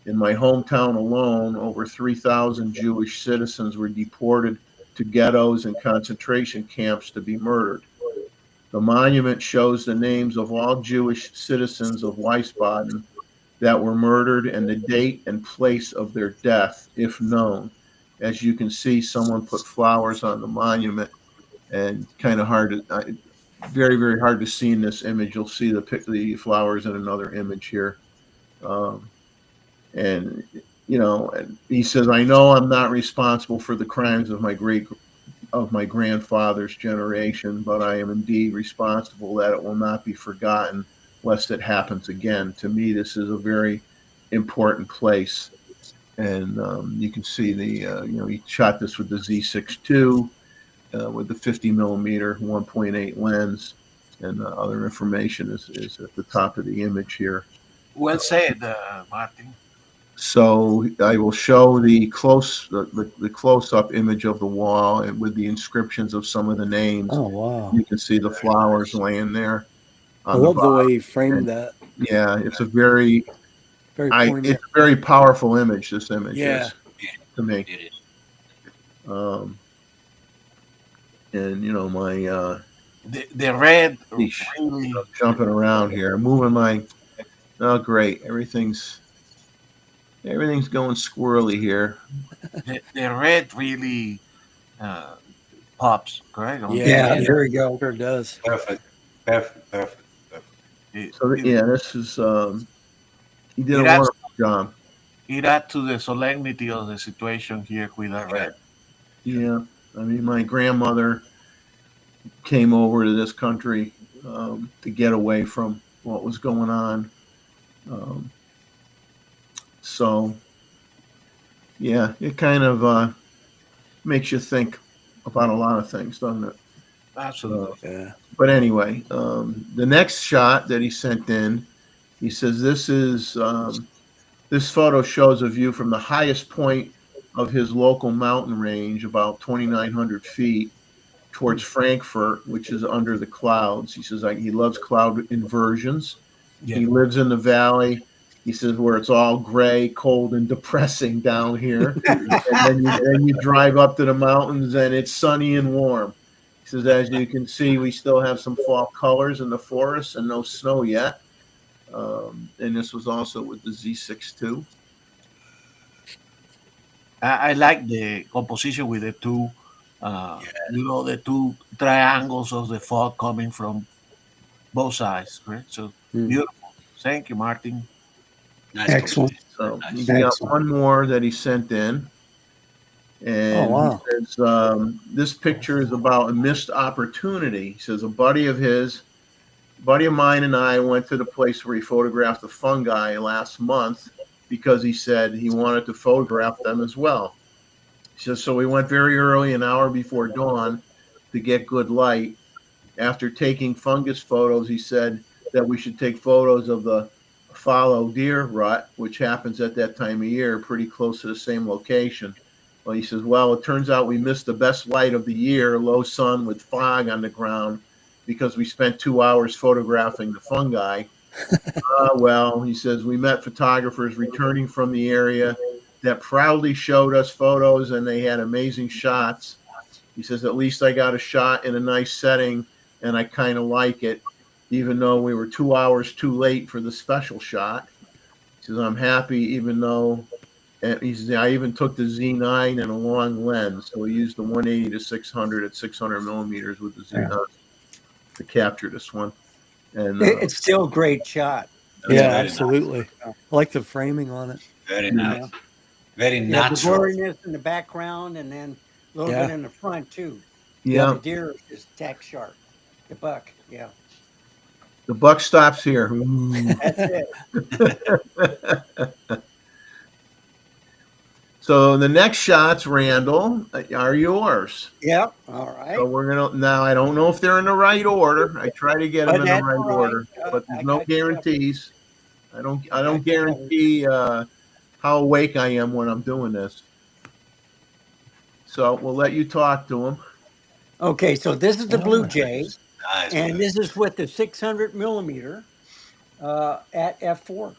In my hometown alone, over 3,000 Jewish citizens were deported to ghettos and concentration camps to be murdered. The monument shows the names of all Jewish citizens of Wiesbaden that were murdered and the date and place of their death, if known. As you can see, someone put flowers on the monument, and kind of hard to, very, very hard to see in this image. You'll see the flowers in another image here. And he says, I know I'm not responsible for the crimes of my grandfather's generation, but I am indeed responsible that it will not be forgotten lest it happens again. To me, this is a very important place. And you can see he shot this with the Z6 II with the 50 millimeter 1.8 lens, and other information is at the top of the image here. Well said, Martin. So I will show the close up image of the wall and with the inscriptions of some of the names. Oh wow! You can see the flowers laying there. I love the way you framed that. Yeah, it's a very Very poignant. it's a very powerful image. This image Yeah. is to me. It is. And my The red Eesh. really, jumping around here, moving my. Oh, great! Everything's going squirrely here. the red really pops, correct? Yeah, there we go. sure does. Perfect. Perfect. So yeah, this is he did a That's- wonderful job. It adds to the solemnity of the situation here with the red. Yeah, I mean, my grandmother came over to this country to get away from what was going on. So, yeah, it kind of makes you think about a lot of things, doesn't it? Absolutely. Yeah. But anyway, the next shot that he sent in, he says this photo shows a view from the highest point of his local mountain range, about 2,900 feet, towards Frankfurt, which is under the clouds. He says he loves cloud inversions. Yeah. He lives in the valley. He says where it's all gray, cold, and depressing down here. And then you drive up to the mountains and it's sunny and warm. He says, as you can see, we still have some fall colors in the forest and no snow yet. And this was also with the Z6 II. I like the composition with the two, the two triangles of the fog coming from both sides, correct? So beautiful. Thank you, Martin. Nice. Excellent. So Nice. he's got Excellent. one more that he sent in. And Oh, wow. he says, this picture is about a missed opportunity. He says, a buddy of mine and I went to the place where he photographed the fungi last month because he said he wanted to photograph them as well. He says, so we went very early, an hour before dawn, to get good light. After taking fungus photos, he said that we should take photos of the fallow deer rut, which happens at that time of year, pretty close to the same location. Well, he says, well, it turns out we missed the best light of the year, low sun with fog on the ground, because we spent 2 hours photographing the fungi. Well, he says, we met photographers returning from the area that proudly showed us photos, and they had amazing shots. He says, at least I got a shot in a nice setting, and I kind of like it, even though we were 2 hours too late for the special shot. He says, I'm happy, even though, and he says, I even took the Z9 and a long lens. So we used the 180 to 600 at 600 millimeters with the Z9 to capture this one. And It's still a great shot. Yeah, Very absolutely. I like the framing on it. Very nice. Very Yeah, the natural. blurriness in the background and then a little Yeah. bit in the front too. yeah, The deer is tack sharp. The buck, yeah. the buck stops here. That's it. So the next shots, Randall, are yours. Yep. All right. So we're gonna now. I don't know if they're in the right order. I try to get them But in the that's right all right. order, but I there's no got you covered. guarantees. I don't got you guarantee how awake I am when I'm doing this. So we'll let you talk to him. Okay, so this is the Blue Oh. Jay, Nice. and this is with the 600 millimeter at f4.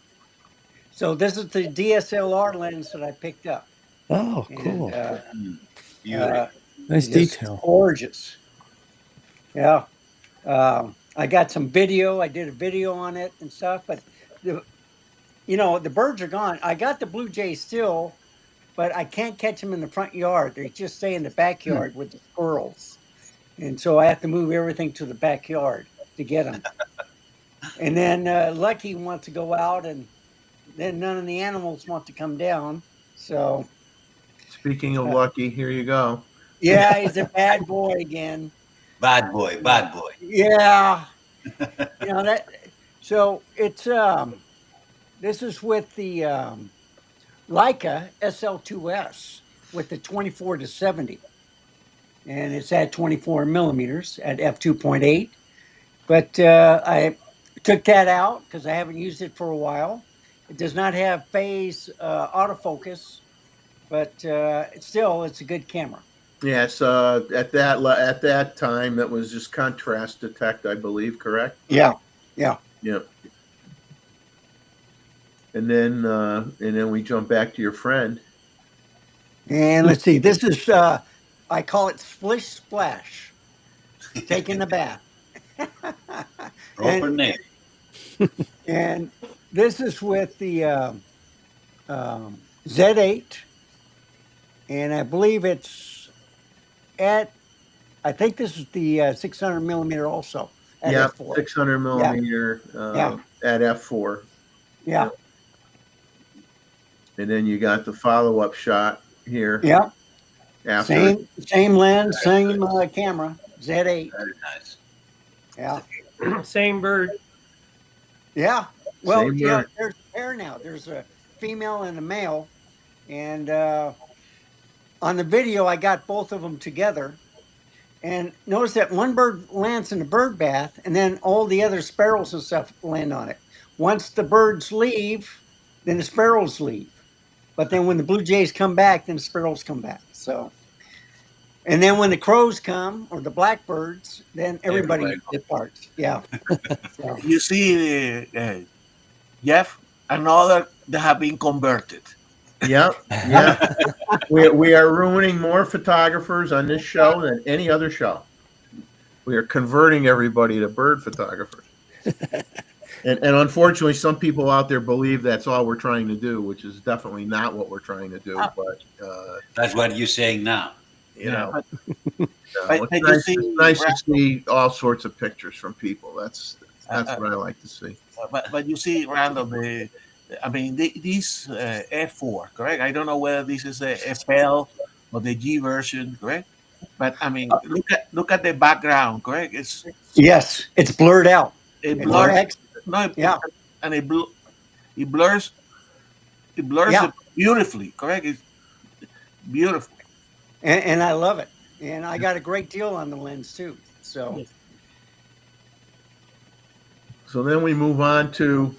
So this is the DSLR lens that I picked up. Oh, And, cool. Beautiful. Nice it's detail. gorgeous. Yeah. I got some video. I did a video on it and stuff, but the birds are gone. I got the Blue Jay still, but I can't catch them in the front yard. They just stay in the backyard with the squirrels. And so I have to move everything to the backyard to get them. And then Lucky wants to go out, and then none of the animals want to come down. So, Speaking of Lucky, here you go. yeah, he's a bad boy again. Bad boy. Bad boy. Yeah. That So it's this is with the Leica SL2S with the 24 to 70, and it's at 24 millimeters at f2.8. But I took that out because I haven't used it for a while. It does not have phase autofocus, but it's a good camera. Yes, at that time, that was just contrast detect, I believe, correct? Yeah, yeah. Yep. And then we jump back to your friend. And let's see, this is I call it Splish Splash, taking a bath. Proper name. And this is with the Z8, and I believe it's at. I think this is the 600 millimeter also at Yeah, f4. 600 millimeter Yeah. at f4. Yeah, And then you got the follow-up shot here yeah. after. Same lens, same camera. Z8. Very nice. Yeah, Same bird. yeah. Well, Same yeah. bird. There's a pair now. There's a female and a male, and on the video I got both of them together. And notice that one bird lands in the bird bath, and then all the other sparrows and stuff land on it. Once the birds leave, then the sparrows leave. But then when the blue jays come back, then the sparrows come back. So, and then when the crows come or the blackbirds, then everybody Everybody. departs. Yeah. So, You see, Jeff, another that have been converted. Yep. Yeah. we are ruining more photographers on this show than any other show. We are converting everybody to bird photographers. And unfortunately, some people out there believe that's all we're trying to do, which is definitely not what we're trying to do. But That's what you're saying now. you know, But it's you nice, see, it's nice to see all sorts of pictures from people. That's what I like to see. but you see, Randall, this F4, correct? I don't know whether this is a FL or the G version, correct? But I mean, look at the background, correct? yes, it's blurred out. It It's blurs. ex- Yeah. And it blurs Yeah. it beautifully, correct? It's beautiful. and I love it. And I got a great deal on the lens too. So, So then we move on to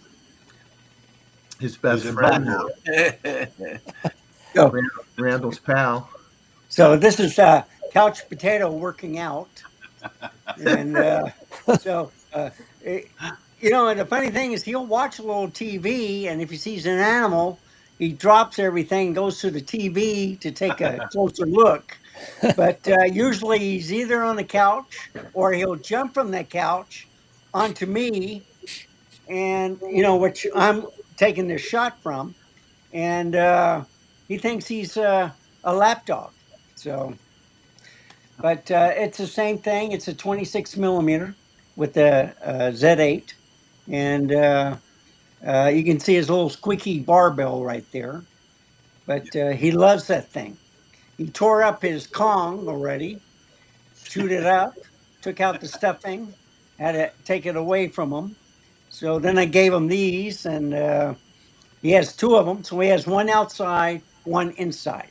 his best Who's a friend, bad so, Randall's pal. so this is Couch Potato working out. And and the funny thing is he'll watch a little TV, and if he sees an animal, he drops everything and goes to the TV to take a closer look. But usually he's either on the couch or he'll jump from the couch onto me, and which I'm taking this shot from, and he thinks he's a lapdog. So, but it's the same thing. It's a 26 millimeter with the Z8, and you can see his little squeaky barbell right there. But he loves that thing. He tore up his Kong already, chewed it up, took out the stuffing, had to take it away from him. So then I gave him these, and he has two of them. So he has one outside, one inside,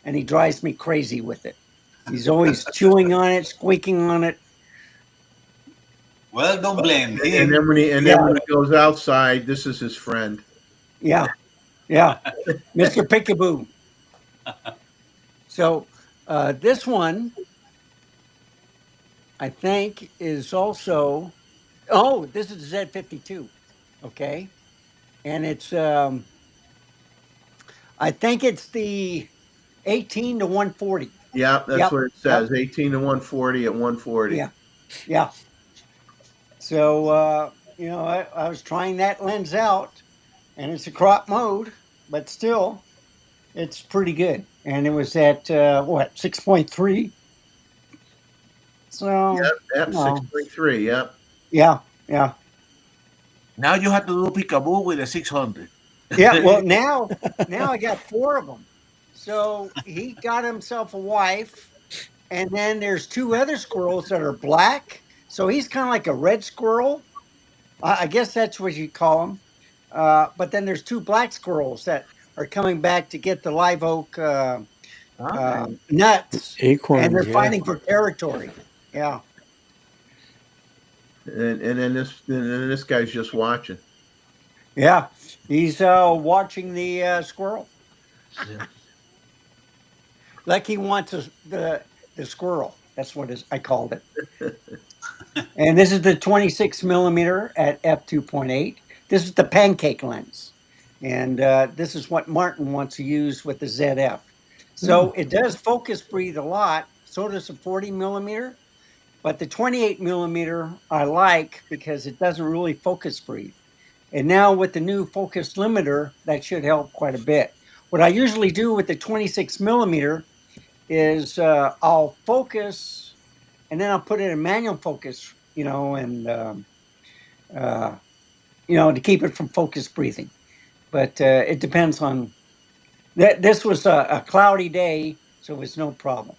and he drives me crazy with it. He's always chewing on it, squeaking on it. Well, don't blame And him. then when he goes outside, this is his friend. Yeah, yeah, Mr. Pickaboo. So this one, I think, is also. Oh, this is the Z52. Okay, and it's. I think it's the 18 to 140. Yeah, that's Yep. what it says. 18 to 140 at 140. Yeah. Yeah. So, I was trying that lens out, and it's a crop mode, but still, it's pretty good. And it was at 6.3. So, Yep, No. 6.3. Yep. yeah. Now you have to do peekaboo with a 600. Yeah. Well, now I got four of them. So he got himself a wife, and then there's two other squirrels that are black. So he's kind of like a red squirrel, I guess that's what you call them. But then there's two black squirrels that are coming back to get the live oak nuts, and Acorns, they're yeah. fighting for territory. Yeah. And then this guy's just watching. Yeah. He's watching the squirrel. Yeah. Like he wants the squirrel. That's what I called it. And this is the 26 millimeter at f2.8. This is the pancake lens. And this is what Martin wants to use with the ZF. So it does focus breathe a lot. So does the 40 millimeter. But the 28 millimeter I like because it doesn't really focus breathe. And now with the new focus limiter, that should help quite a bit. What I usually do with the 26 millimeter is I'll focus and then I'll put it in manual focus, and to keep it from focus breathing. But it depends on that. This was a cloudy day, so it was no problem.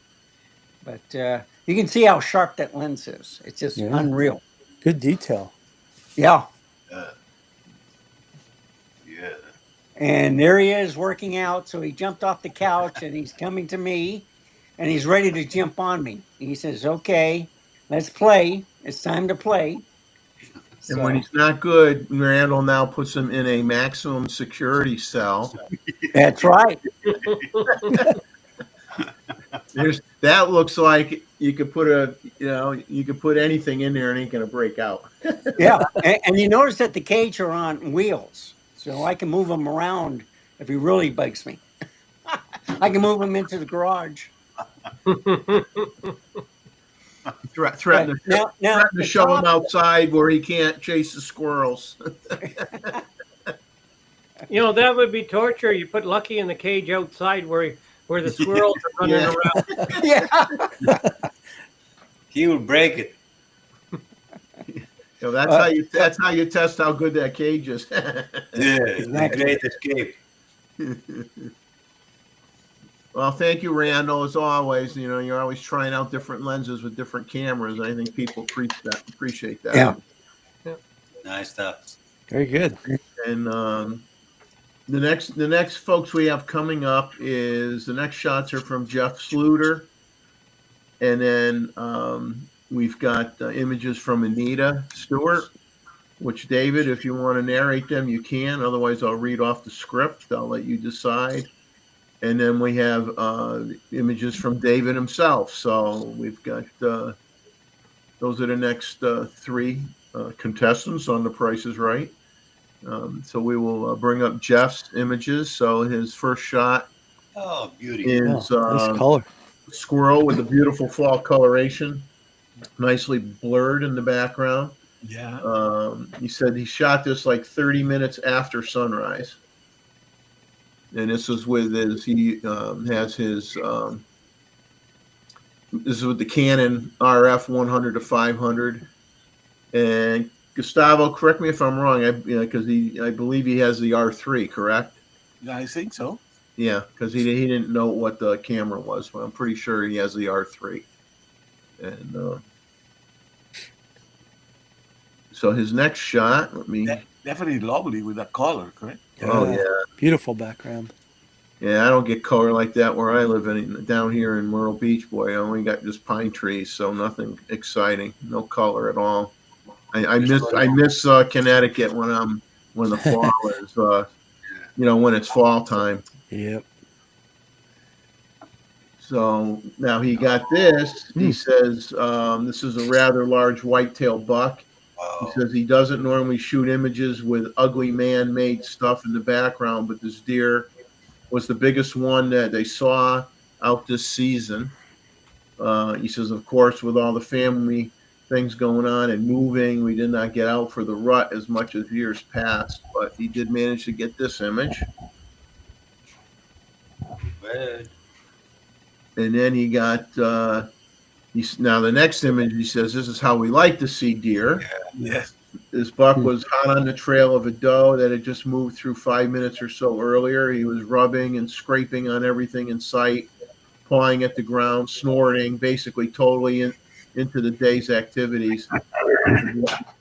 But you can see how sharp that lens is. It's just Yeah. unreal. Good detail. Yeah. Yeah. And there he is working out. So he jumped off the couch and he's coming to me and he's ready to jump on me. And he says, okay, let's play. It's time to play. And when he's not good, Randall now puts him in a maximum security cell. That's right. That looks like you could put anything in there and it ain't gonna break out. Yeah. And you notice that the cage are on wheels. So I can move him around if he really bugs me. I can move him into the garage. Threaten Now, to shove him outside where he can't chase the squirrels. That would be torture. You put Lucky in the cage outside where the squirrels are running around. Yeah. He will break it. That's how you test how good that cage is. Yeah, it's a great escape. Well, thank you, Randall. As always, you're always trying out different lenses with different cameras. I think people appreciate that. Yeah. Nice stuff. Very good. And the next folks we have coming up is the next shots are from Jeff Sluter, and then we've got images from Anita Stewart. Which, David, if you want to narrate them, you can. Otherwise, I'll read off the script. I'll let you decide. And then we have images from David himself. So we've got those are the next three contestants on The Price is Right. So we will bring up Jeff's images. So his first shot Oh, beauty. is Nice color. squirrel with a beautiful fall coloration, nicely blurred in the background. Yeah. He said he shot this like 30 minutes after sunrise. And this is with he has his, this is with the Canon RF 100 to 500. And Gustavo, correct me if I'm wrong, because I believe he has the R3, correct? I think so. Yeah, because he didn't know what the camera was, but I'm pretty sure he has the R3. And so his next shot, Definitely lovely with that color, correct? Oh yeah, Beautiful background. yeah. I don't get color like that where I live. Down here in Myrtle Beach, boy, I only got just pine trees, so nothing exciting, no color at all. I miss Connecticut when the fall is, when it's fall time. Yep. So now he got this. He says this is a rather large whitetail buck. He says he doesn't normally shoot images with ugly man-made stuff in the background, but this deer was the biggest one that they saw out this season. He says, of course, with all the family things going on and moving, we did not get out for the rut as much as years past, but he did manage to get this image. Good. And then he got now the next image, he says, this is how we like to see deer. Yes. This buck was hot on the trail of a doe that had just moved through 5 minutes or so earlier. He was rubbing and scraping on everything in sight, pawing at the ground, snorting, basically totally into the day's activities.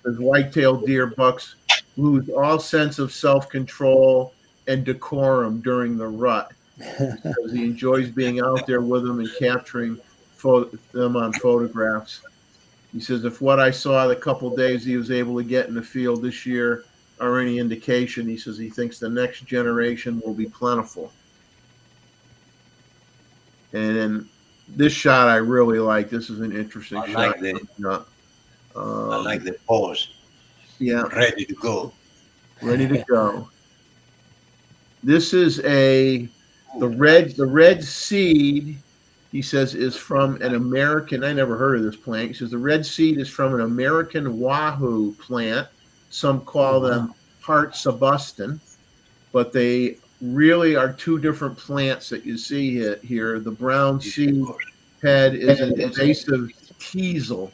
As white-tailed deer bucks lose all sense of self-control and decorum during the rut, because he enjoys being out there with them and capturing them on photographs. He says, if what I saw the couple days he was able to get in the field this year are any indication, he says he thinks the next generation will be plentiful. And then this shot I really like. This is an interesting I shot. I like the pose. Yeah, Ready to go. ready to go. This is the red seed, he says, is from an American, I never heard of this plant. He says the red seed is from an American wahoo plant. Some call them heart subustan, but they really are two different plants that you see here. The brown seed head is an invasive teasel,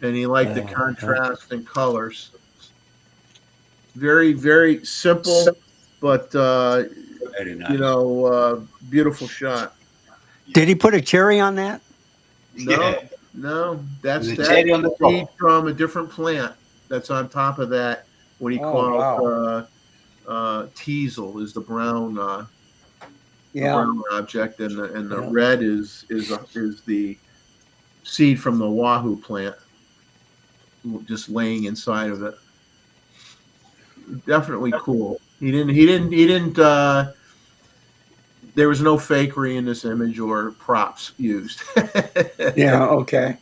and he liked the contrast and colors. Very, very simple, but Very nice. beautiful shot. Did he put a cherry on that? No, that's The that cherry on the seed top. from a different plant that's on top of that. What he calls teasel is the brown brown object, and the red is the seed from the wahoo plant, just laying inside of it. Definitely cool. He didn't. There was no fakery in this image or props used. Yeah. Okay.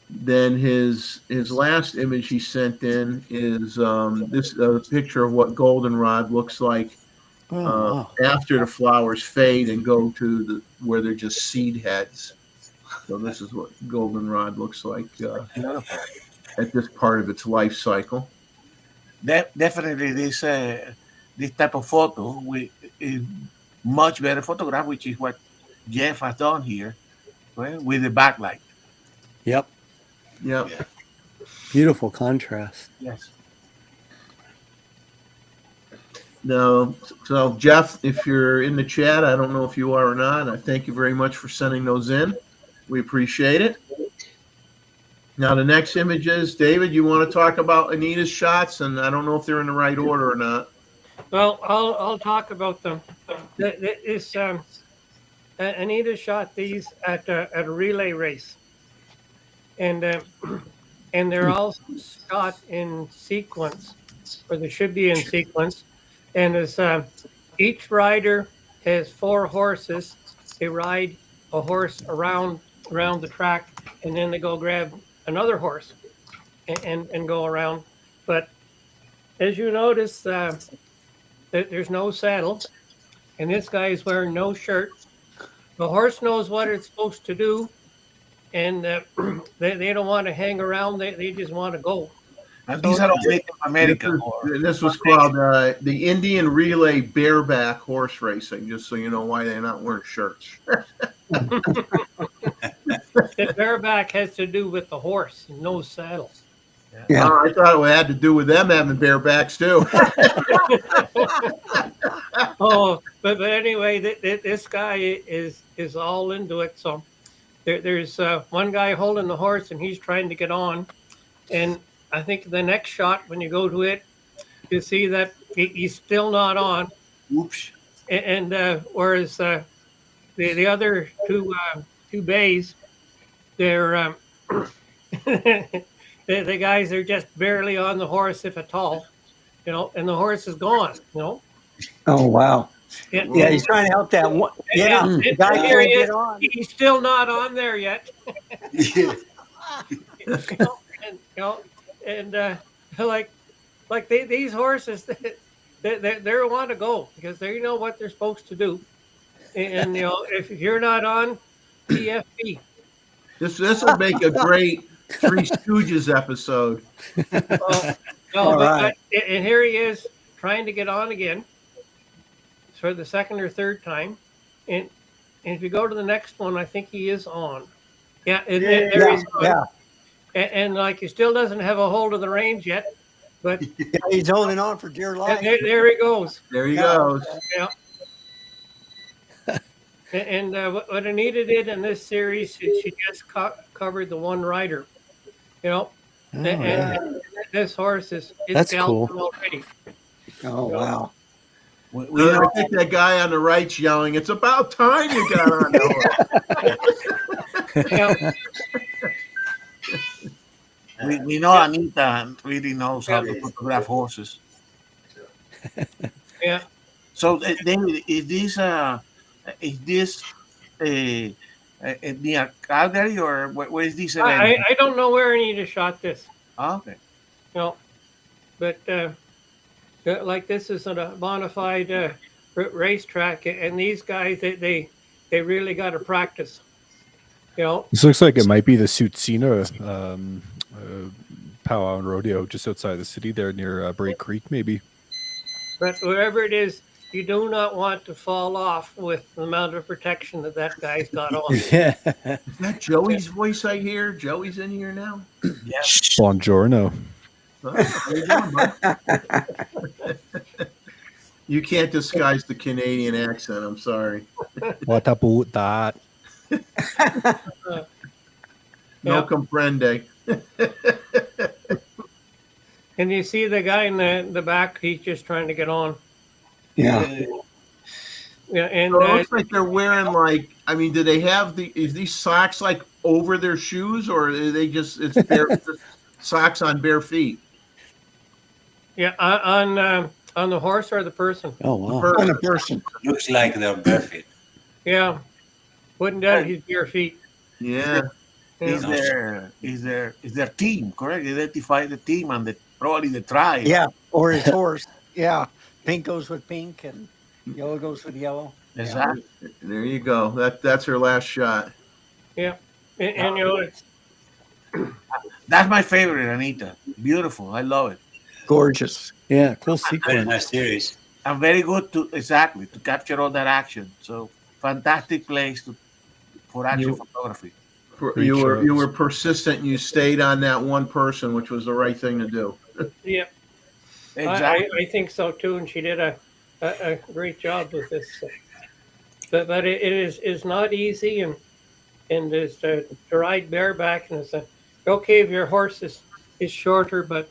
Then his last image he sent in is this picture of what goldenrod looks like after the flowers fade and go to where they're just seed heads. So this is what goldenrod looks like at this part of its life cycle. Definitely, this type of photo is much better photograph, which is what Jeff has done here, right, with the backlight. Yep. Yep. Yeah. Beautiful contrast. Yes. No, so Jeff, if you're in the chat, I don't know if you are or not. I thank you very much for sending those in. We appreciate it. Now the next image is, David, you want to talk about Anita's shots, and I don't know if they're in the right order or not. Well, I'll talk about them. Anita shot these at a relay race, and they're all shot in sequence, or they should be in sequence. And as each rider has 4 horses, they ride a horse around the track, and then they go grab another horse and go around. But as you notice, there's no saddle, and this guy is wearing no shirt. The horse knows what it's supposed to do, and they don't want to hang around. They just want to go. And these are all Native American. This was called the Indian Relay Bareback Horse Racing, just so you know why they're not wearing shirts. The bareback has to do with the horse, no saddle. Yeah. I thought it had to do with them having barebacks too. Oh, but anyway, this guy is all into it. So there's one guy holding the horse, and he's trying to get on. And I think the next shot, when you go to it, you see that he's still not on. Oops. And whereas the other two bays, they're the guys are just barely on the horse, if at all, and the horse is gone, Oh wow. Yeah, Yeah, he's trying to help that one. Yeah, And the guy here can't he is. get on. He's still not on there yet. And like these horses, they want to go because they know what they're supposed to do. And if you're not on, TFP. This will make a great Three Stooges episode. All right. And here he is trying to get on again for the second or third time. And if you go to the next one, I think he is on. Yeah, there he's on. Yeah. And like he still doesn't have a hold of the reins yet, but Yeah, he's holding on for dear life. there he goes. There he goes. Yeah. And what Anita did in this series is she just covered the one rider, you know. Oh, And, yeah. and this horse is That's galloping cool. already. Oh, wow. We I know think that guy on the right's yelling, "It's about time you got on the horse." Yeah, we know Anita really knows how to photograph horses. yeah. So, David, is this near Calgary or where is this event? I don't know where Anita shot this, Oh, okay. you know, but like this is a bona fide racetrack, and these guys they really got to practice, you know. This looks like it might be the Sutsina powwow and rodeo just outside the city there near Bray Creek, maybe. But wherever it is, you do not want to fall off with the amount of protection that guy's got on. Yeah. Is that Joey's voice I hear? Joey's in here now. Buongiorno. Huh? How you doing, bud? You can't disguise the Canadian accent. I'm sorry. What about that? No Yeah. comprende. And you see the guy in the back, he's just trying to get on. Yeah. Yeah, and So it looks like they're wearing I mean, do they have is these socks like over their shoes, or are they just it's bare just socks on bare feet? yeah, on the horse or the person. Oh, wow. On a person. Looks like they're barefoot. Yeah, wouldn't doubt his bare feet. Yeah. Is their team correct? Identify the team and probably the tribe. Yeah. Or his horse. Yeah. Pink goes with pink and yellow goes with yellow. Exactly. There you go. That's her last shot. And you know, it's That's my favorite, Anita. Beautiful. I love it. Gorgeous. Yeah. Cool Very sequence. nice series. And very good to capture all that action. So fantastic place for action photography. Great You shots. were persistent. And you stayed on that one person, which was the right thing to do. yeah. Exactly. I think so too, and she did a great job with this. But it is not easy, and is to ride bareback, and it's okay if your horse is shorter. But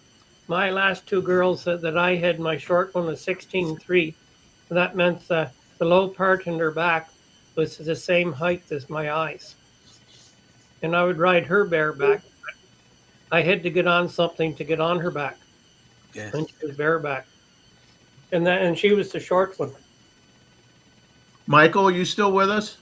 my last two girls that I had, my short one was 16.3. That meant the low part in her back was the same height as my eyes, and I would ride her bareback. I had to get on something to get on her back. Yes. And she was bareback, and she was the short one. Michael, are you still with us?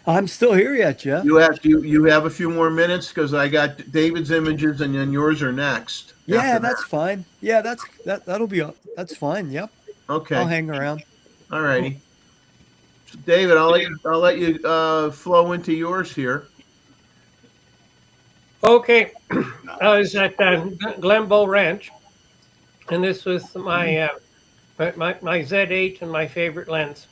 I'm still here yet, Jeff. You have a few more minutes because I got David's images and then yours are next. Yeah, after that's fine. Yeah, that'll be that's fine. Yep. that. Okay. I'll hang around. All righty. So David, I'll let you flow into yours here. Okay, I was at Glenbow Ranch, and this was my Z8 and my favorite lens,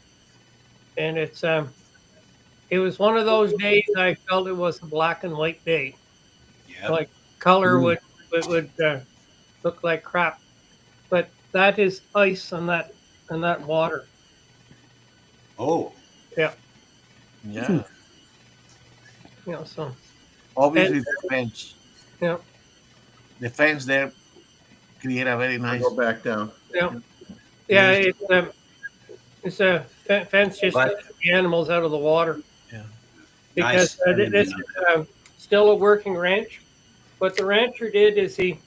and it was one of those days I felt it was a black and white day. Yeah. Like color would look like crap, but that is ice on that water. Oh, Yeah. You know, so Obviously, the fence. yeah, The fence there create a very I'll nice. go back down. yeah. It's a fence just to But- keep the animals out of the water. Yeah. Because Nice. this is still a working ranch. What the rancher did is he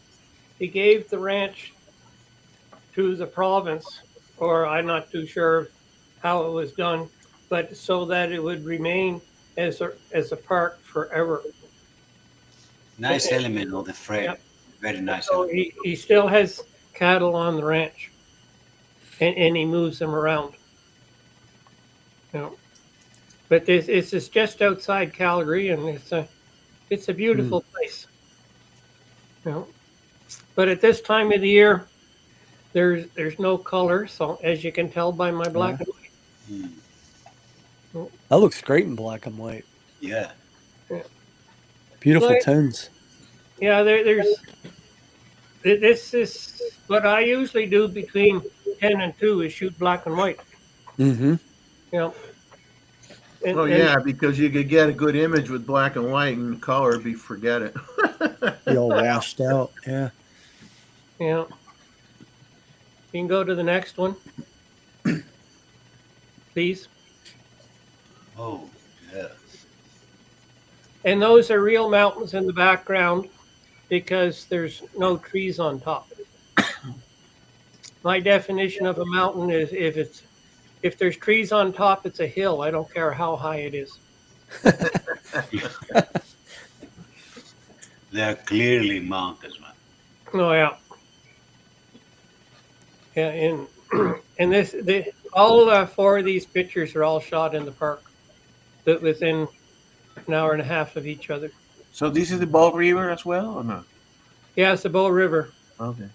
gave the ranch to the province, or I'm not too sure how it was done, but so that it would remain as a park forever. nice element of the frame. Yep. Very nice. So he still has cattle on the ranch, and he moves them around. You know, but it's just outside Calgary, and it's a beautiful place. You know, but at this time of the year, there's no color, so as you can tell by my black and white. Hmm. That looks great in black and white. Yeah. Beautiful Like- tones. Yeah, this is what I usually do between 10 and 2 is shoot black and white. Mm-hmm. You know, And, Oh and- yeah, because you could get a good image with black and white, and color, forget it. Be all washed out. Yeah. Yeah. You can go to the next one, please. Oh, yeah. And those are real mountains in the background because there's no trees on top. My definition of a mountain is if there's trees on top, it's a hill. I don't care how high it is. They're clearly mountains, man. Oh yeah. Yeah, and all four of these pictures are all shot in the park, but within an hour and a half of each other. So this is the Bow River as well, or not? Yeah, it's the Bow River. Okay.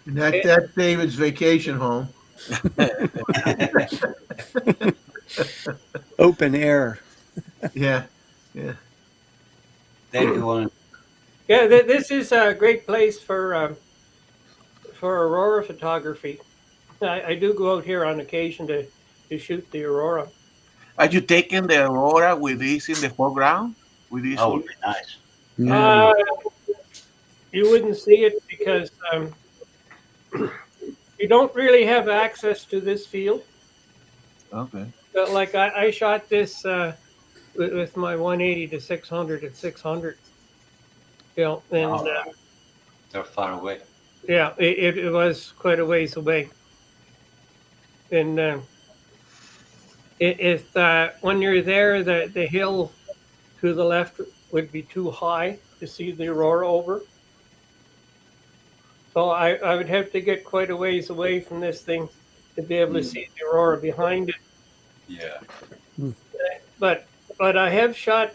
And that's David's vacation home. Open air. Yeah, yeah. Thank you, Warren. Yeah, this is a great place for aurora photography. I do go out here on occasion to shoot the aurora. Are you taking the aurora with this in the foreground? With this? That would be nice. Uh, you wouldn't see it because you don't really have access to this field. Okay. But like I shot this with my 180 to 600 at 600. You know, and Oh. They're far away. yeah, it was quite a ways away. And when you're there, the hill to the left would be too high to see the aurora over. So I would have to get quite a ways away from this thing to be able to see the aurora behind it. Yeah. But I have shot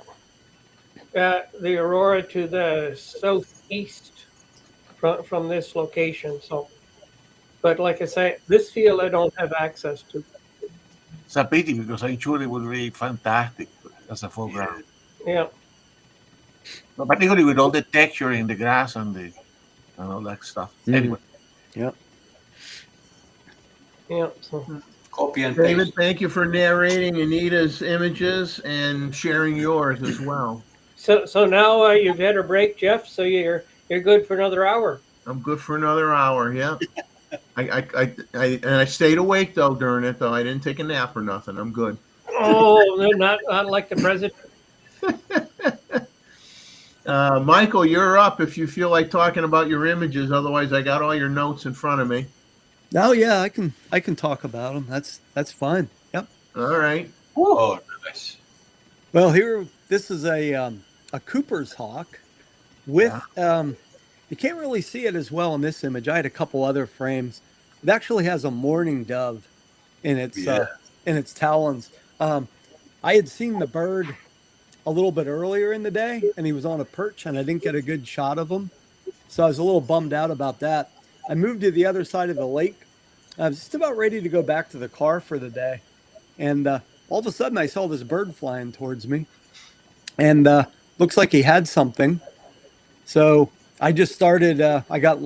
the aurora to the southeast from this location. So, but like I say, this field I don't have access to. It's a pity because I'm sure it would be fantastic as a foreground. Yeah, But particularly with all the texture in the grass and all that stuff. Mhm. Anyway, yeah. So Copy and David, paste. thank you for narrating Anita's images and sharing yours as well. so now you've had a break, Jeff. So you're good for another hour. I'm good for another hour. Yeah. I stayed awake though during it though. I didn't take a nap or nothing. I'm good. Oh, not like the president. Michael, you're up if you feel like talking about your images. Otherwise, I got all your notes in front of me. Oh yeah, I can talk about them. That's fine. Yep. All right. Oh, nice. Well, this is a Cooper's hawk with you can't really see it as well in this image. I had a couple other frames. It actually has a mourning dove in its talons. I had seen the bird a little bit earlier in the day, and he was on a perch, and I didn't get a good shot of him, so I was a little bummed out about that. I moved to the other side of the lake. I was just about ready to go back to the car for the day, and all of a sudden I saw this bird flying towards me, and looks like he had something. So I just started. I got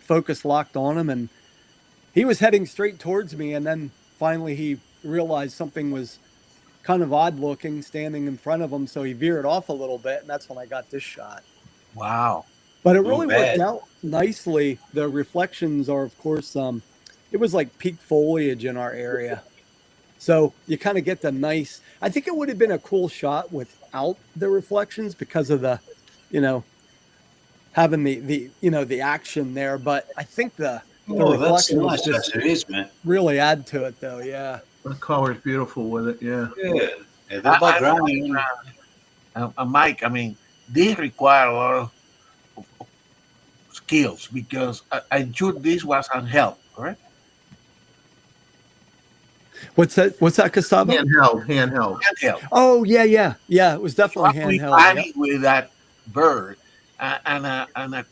focus locked on him, and he was heading straight towards me. And then finally he realized something was kind of odd looking standing in front of him, so he veered off a little bit, and that's when I got this shot. wow. But it really bad. worked out nicely. The reflections are, of course, it was like peak foliage in our area. So you kind of get the nice, I think it would have been a cool shot without the reflections because of the, having the action there. But I think the Oh, that's reflections nice. just As it is, man. really add to it though. Yeah. The color's beautiful with it. Yeah. Yeah. The background. Mike, I mean, these require a lot of skills because I'm sure this was handheld, correct? What's that, Gustavo? Handheld. Handheld. Oh yeah. It was definitely What we handheld. planning Yep. with that bird and a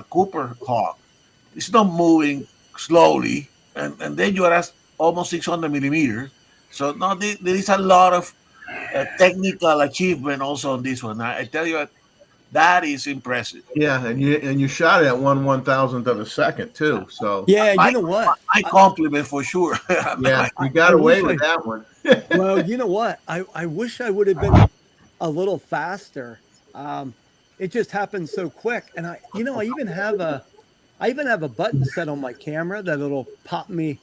Cooper hawk, it's not moving slowly, and then you are at almost 600 millimeters. So no, there is a lot of technical achievement also on this one. I tell you, That is impressive. Yeah, and you shot it at 1/1000th of a second too. So Yeah, you know what? My compliment for sure. yeah, you I got away wish with that one. Well, you know what? I wish I would have been a little faster. It just happened so quick, and I I even have a button set on my camera that it'll pop me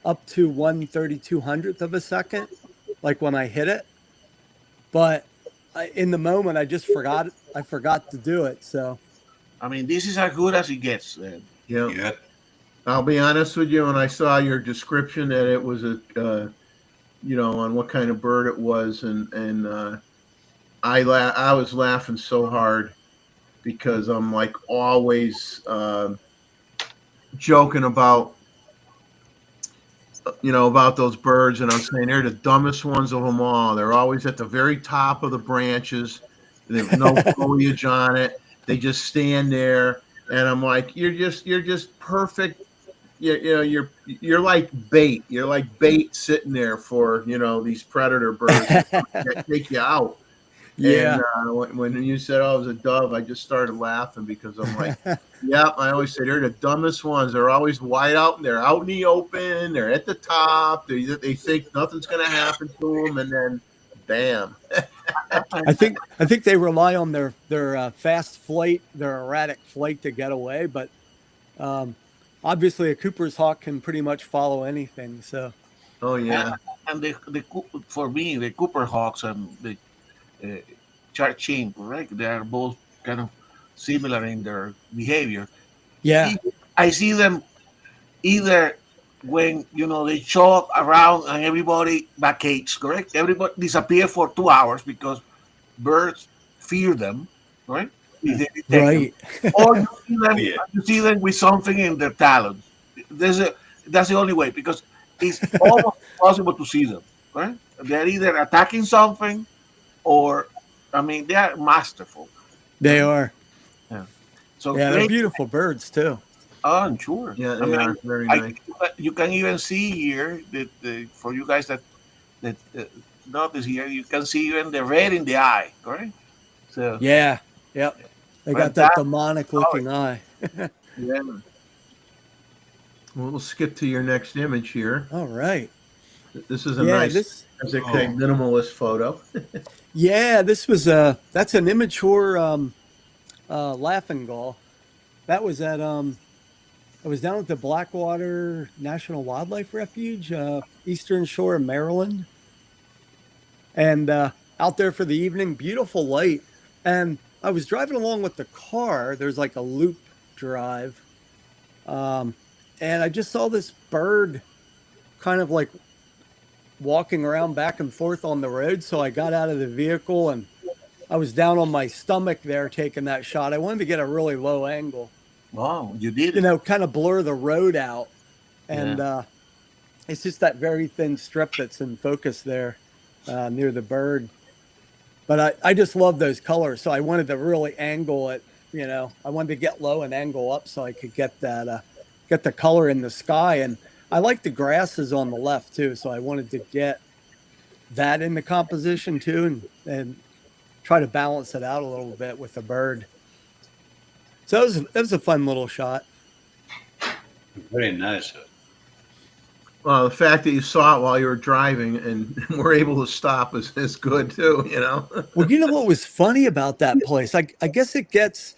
up to 1/3200th of a second, like when I hit it. But in the moment, I just forgot. I forgot to do it. So I mean, this is as good as it gets. Yeah. Yeah. I'll be honest with you. When I saw your description that it was on what kind of bird it was, and I was laughing so hard because I'm like always joking about about those birds, and I'm saying they're the dumbest ones of them all. They're always at the very top of the branches. There's no foliage on it. They just stand there, and I'm like, you're just perfect. You're like bait. You're like bait sitting there for these predator birds that take you out. yeah, And when you said, "Oh, it was a dove," I just started laughing because I'm like, "Yeah." I always say they're the dumbest ones. They're always wide out, and they're out in the open. They're at the top. They think nothing's going to happen to them, and then, bam. I think they rely on their fast flight, their erratic flight to get away. But obviously, a Cooper's hawk can pretty much follow anything. So Oh yeah, And for me, the Cooper Hawks and the Char Chimp, right? They are both kind of similar in their behavior. yeah, I see them either when they show up around and everybody vacates, correct? Everybody disappear for 2 hours because birds fear them, right? If they detect them. right. Or Yeah. you see them with something in their talons. That's the only way because it's almost impossible to see them, right? They're either attacking something or, I mean, they are masterful. They are. So Yeah, they're great. beautiful birds too. Oh, I'm sure. yeah, I they mean, are very nice. you can even see here that for you guys that notice here, you can see even the red in the eye, correct? So Yeah, yep. They got that Fantastic. demonic looking eye. Yeah. Well, we'll skip to your next image here. All right. This is a Yeah, nice, this. as they say, minimalist photo. Yeah, this was that's an immature laughing gull. That was at I was down at the Blackwater National Wildlife Refuge, Eastern Shore of Maryland, and out there for the evening. Beautiful light, and I was driving along with the car. There's like a loop drive, and I just saw this bird, kind of like walking around back and forth on the road. So I got out of the vehicle and I was down on my stomach there taking that shot. I wanted to get a really low angle, wow, you did it. kind of blur the road out. And it's just that very thin strip that's in focus there near the bird. But I just love those colors. So I wanted to really angle it, I wanted to get low and angle up so I could get that, get the color in the sky. And I like the grasses on the left too. So I wanted to get that in the composition too and try to balance it out a little bit with the bird. So it was a fun little shot. Very nice. Well, the fact that you saw it while you were driving and were able to stop is good too. Well, you know what was funny about that place? I guess it gets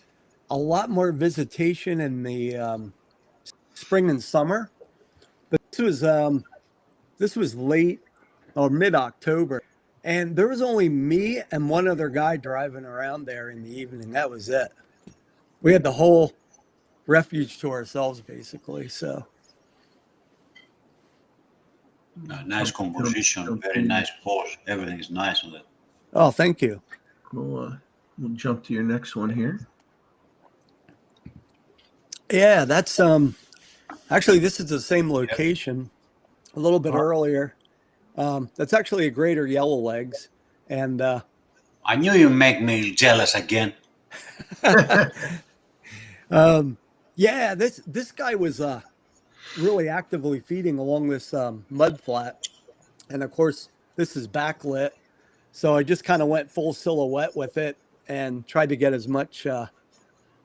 a lot more visitation in the spring and summer, but this was late or mid-October, and there was only me and one other guy driving around there in the evening. That was it. We had the whole refuge to ourselves, basically. So Nice composition. Very nice pose. Everything is nice on it. oh, thank you. We'll jump to your next one here. Yeah, that's actually this is the same location, a little bit earlier. That's actually a greater yellow legs, and I knew you make me jealous again. yeah, this guy was really actively feeding along this mud flat, and of course this is backlit, so I just kind of went full silhouette with it, and tried to get as much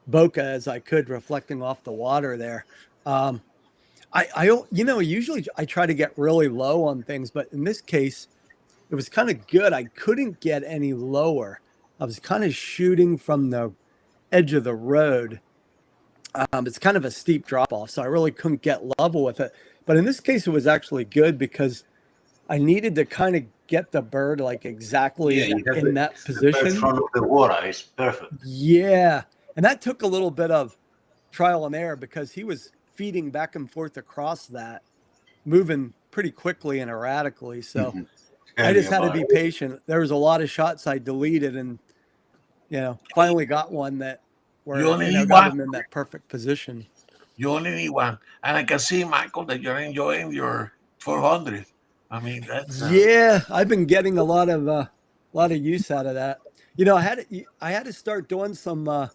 bokeh as I could reflecting off the water there. Usually I try to get really low on things, but in this case, it was kind of good. I couldn't get any lower. I was kind of shooting from the edge of the road. It's kind of a steep drop off, so I really couldn't get level with it. But in this case, it was actually good because I needed to kind of get the bird like exactly in that position. In front of the water, it's perfect. Yeah. And that took a little bit of trial and error because he was feeding back and forth across that, moving pretty quickly and erratically. So I just had to be patient. There was a lot of shots I deleted and, finally got one that where got him in that perfect position. You only need one. And I can see, Michael, that you're enjoying your 400. I mean, that's yeah, I've been getting a lot of use out of that. I had to start doing some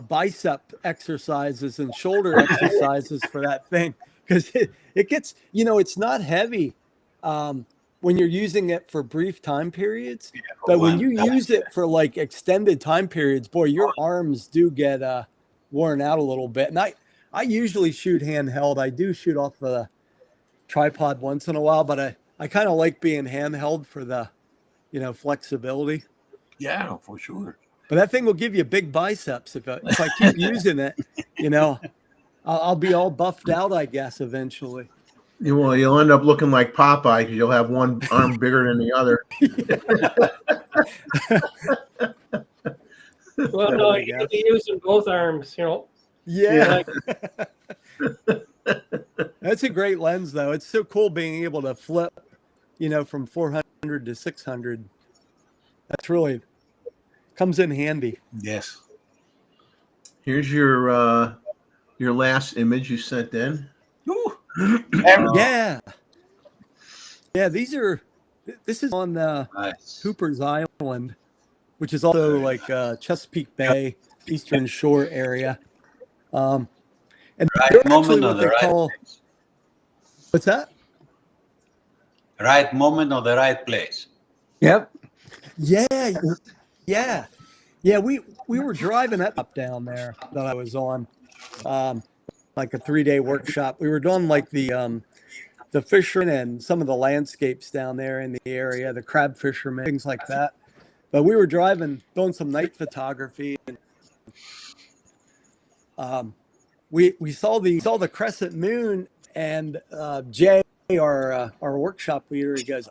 bicep exercises and shoulder exercises for that thing because it gets, it's not heavy when you're using it for brief time periods, but when you use it for like extended time periods, boy, your arms do get worn out a little bit. And I usually shoot handheld. I do shoot off the tripod once in a while, but I kind of like being handheld for the, flexibility. Yeah, for sure. But that thing will give you big biceps if I keep using it. I'll be all buffed out, I guess, eventually. You'll end up looking like Popeye because you'll have one arm bigger than the other. Well, no, you can be using both arms, Yeah. That's a great lens, though. It's so cool being able to flip, from 400 to 600. That's really comes in handy. Yes. Here's your last image you sent in. Yeah. This is on Hooper's Island, which is also like Chesapeake Bay, Eastern Shore area. And Right moment of the right place. What's that? Right moment of the right place. Yep. Yeah. We were driving up down there that I was on, like a 3-day workshop. We were doing like the fishermen and some of the landscapes down there in the area, the crab fishermen, things like that. But we were driving, doing some night photography, and we saw the crescent moon. And Jay, our workshop leader, he goes,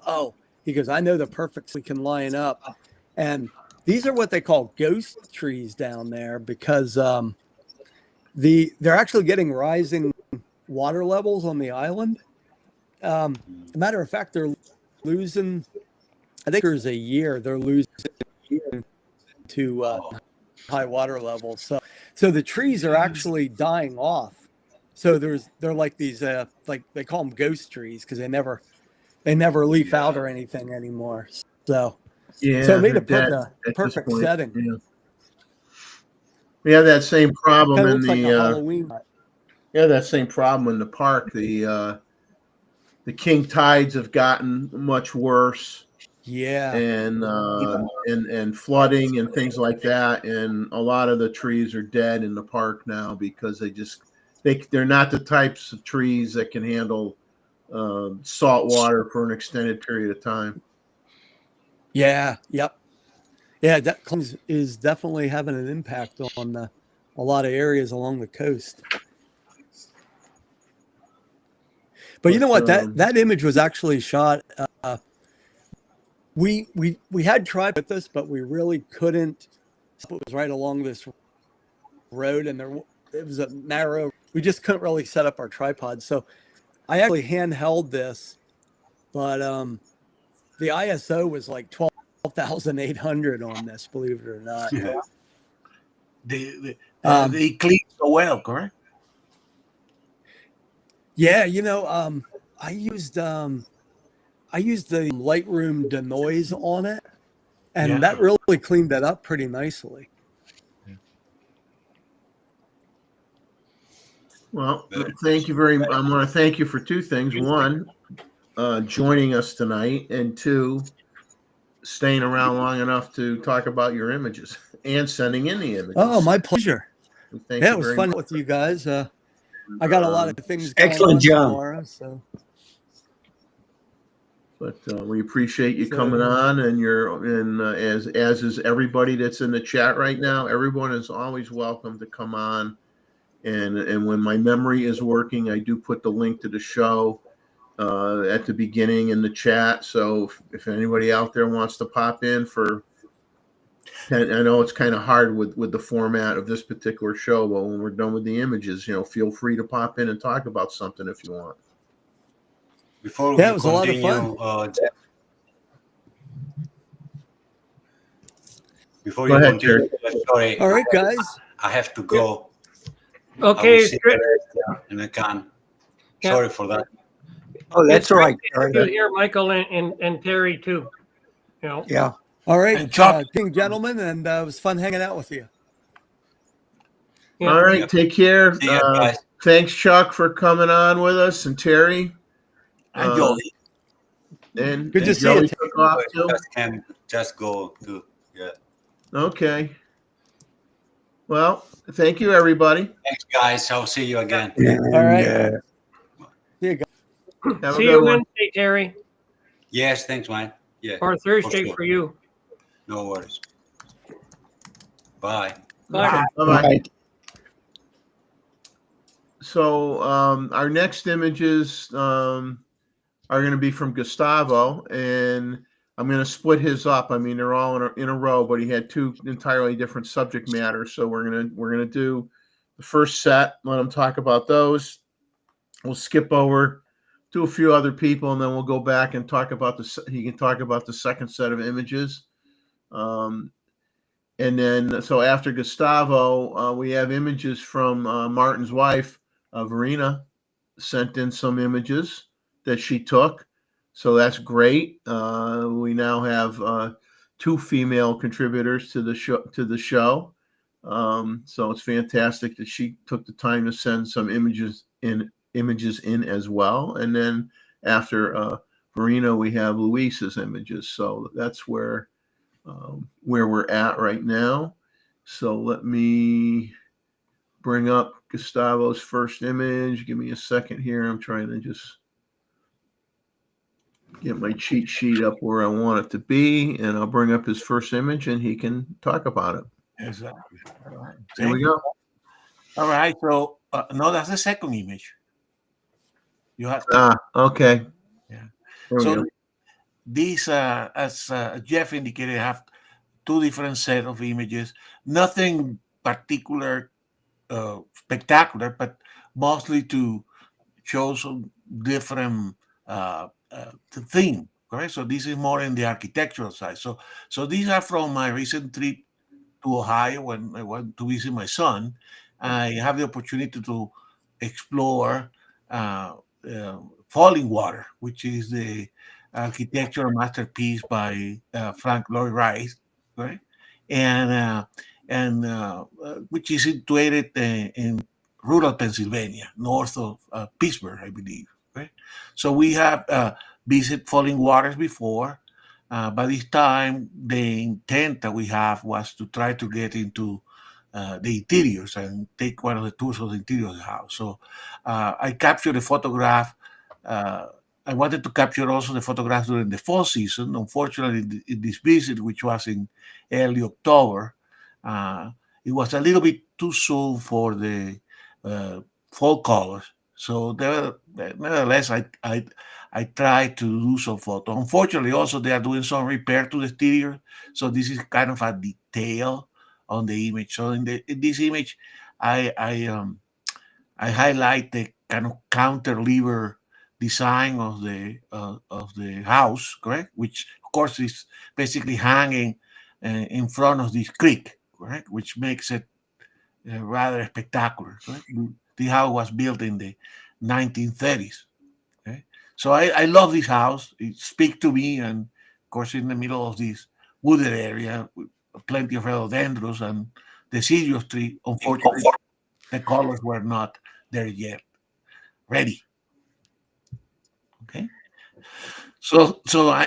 I know the perfects we can line up. And these are what they call ghost trees down there because they're actually getting rising water levels on the island. As a matter of fact, they're losing, I think there's a year they're losing to high water levels. So the trees are actually dying off. So they're like these like they call them ghost trees because they never leaf out or anything anymore. So it made a perfect setting. Yeah. We have that same problem in the Halloween. that same problem in the park. The king tides have gotten much worse. Yeah. And flooding and things like that, and a lot of the trees are dead in the park now because they're not the types of trees that can handle salt water for an extended period of time. Yeah. Yep. Yeah, that is definitely having an impact on a lot of areas along the coast. But you know what? That image was actually shot. We had tried with this, but we really couldn't. It was right along this road, and it was a narrow. We just couldn't really set up our tripod. So I actually handheld this, but the ISO was like 12,800 on this. Believe it or not. Yeah. They clean so well, correct? Yeah, I used the Lightroom denoise on it, and that really cleaned that up pretty nicely. Well, thank you very much. I want to thank you for two things. One, joining us tonight, and two, staying around long enough to talk about your images and sending in the images. Oh, my pleasure. Thank Yeah, you it was very fun much. with you guys. I got a lot of things going Excellent on job. tomorrow, so But we appreciate you So- coming on, and as is everybody that's in the chat right now. Everyone is always welcome to come on, and when my memory is working, I do put the link to the show at the beginning in the chat. So if anybody out there wants to pop in for, I know it's kind of hard with the format of this particular show, but when we're done with the images, feel free to pop in and talk about something if you want. Before Yeah, we it was a lot of continue, Jeff, before Go you ahead, continue, sorry, all right, guys. I have to go. I Okay, will see the rest in a can. Yeah. Sorry for that. Oh, that's it's all great right. to have you here, Michael and Terry too. Yeah. All right, And Chuck. gentlemen, and it was fun hanging out with you. Yeah. All right, Yep. take care. See you guys. Thanks, Chuck, for coming on with us, and Terry. And Jody. And Good to and see you, Joey Terry. took off too. Just go to, yeah. Okay. Well, thank you, everybody. Thanks, guys. I'll see you again. All right. Have a See good you one. Wednesday, Terry, Yes, thanks, man. Yeah, or Thursday sure. for you. no worries. Bye. Bye. Bye-bye. Right. So our next images are going to be from Gustavo, and I'm going to split his up. I mean, they're all in a row, but he had two entirely different subject matters. So we're gonna do the first set. Let him talk about those. We'll skip over to a few other people, and then we'll go back and talk about he can talk about the second set of images. And then, so after Gustavo, we have images from Martin's wife, Verena, sent in some images that she took. So that's great. We now have two female contributors to the show. So it's fantastic that she took the time to send some images in as well. And then after Verena, we have Luis's images. So that's where we're at right now. So let me bring up Gustavo's first image. Give me a second here. I'm trying to just get my cheat sheet up where I want it to be, and I'll bring up his first image and he can talk about it. Exactly. All right. Here we go. All right. So no, that's the second image. You have Okay. Yeah. There we so go. these, as Jeff indicated, have two different set of images. Nothing particular, spectacular, but mostly to show some different theme. Correct. So this is more in the architectural side. So these are from my recent trip to Ohio when I went to visit my son. I have the opportunity to explore Falling Water, which is the architectural masterpiece by Frank Lloyd Wright, right? And which is situated in rural Pennsylvania, north of Pittsburgh, I believe. Right? So we have visited Falling Waters before. By this time, the intent that we have was to try to get into the interiors and take one of the tours of the interior of the house. So I captured a photograph. I wanted to capture also the photographs during the fall season. Unfortunately, in this visit, which was in early October, it was a little bit too soon for the fall colors. So nevertheless, I tried to do some photo. Unfortunately, also they are doing some repair to the exterior, so this is kind of a detail on the image. So in this image, I highlight the kind of cantilever design of the house, correct? Which of course is basically hanging in front of this creek, correct? Which makes it rather spectacular. Correct? The house was built in the 1930s. Okay? So I love this house. It speaks to me, and of course, in the middle of this wooded area with plenty of rhododendrons and deciduous tree. Unfortunately, the colors were not there yet, ready. Okay, So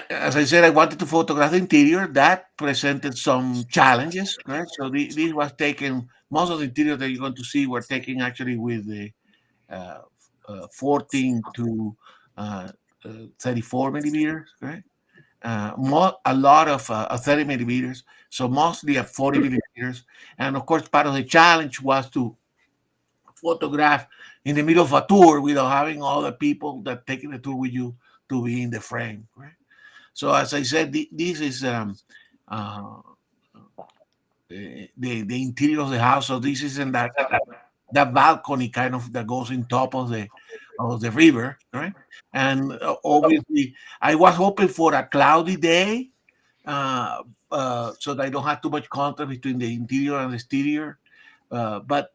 as I said, I wanted to photograph the interior. That presented some challenges, right? So this was taken. Most of the interior that you're going to see were taken actually with the uh, 14 to uh, 34 millimeters, right? A lot of 30 millimeters, so mostly at 40 millimeters. And of course, part of the challenge was to photograph in the middle of a tour without having all the people that taking the tour with you to be in the frame, right? So as I said, this is uh, the interior of the house. So this is in that balcony kind of that goes in top of the river, right? And obviously, I was hoping for a cloudy day, uh, so that I don't have too much contrast between the interior and the exterior. But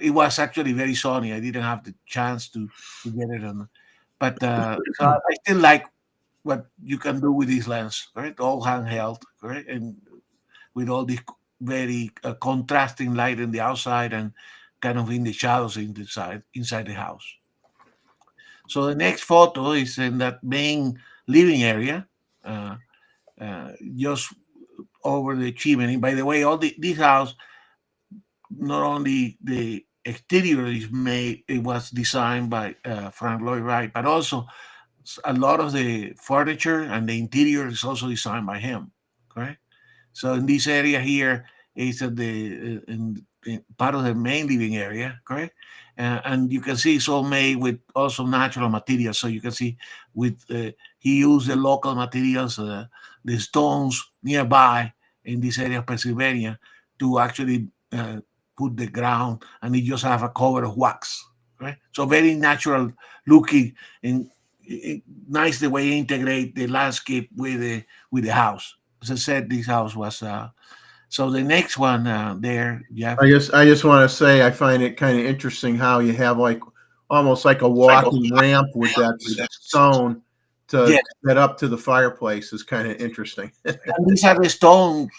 it was actually very sunny. I didn't have the chance to get it on, but so I still like what you can do with this lens, right? All handheld, right? And with all this very contrasting light in the outside and kind of in the shadows inside the house. So the next photo is in that main living area, just over the chimney. By the way, this house, not only the exterior is made, it was designed by Frank Lloyd Wright, but also a lot of the furniture and the interior is also designed by him. Correct. So in this area here is in part of the main living area, correct? And you can see it's all made with also natural materials. So you can see with he used the local materials, the stones nearby in this area of Pennsylvania to actually put the ground, and it just have a cover of wax, right? So very natural looking and nice the way you integrate the landscape with the house. As I said, this house was so the next one there, Jeff. I just want to say I find it kind of interesting how you have like almost like a walking ramp with that stone to Yeah. get up to the fireplace is kind of interesting. And these are the stones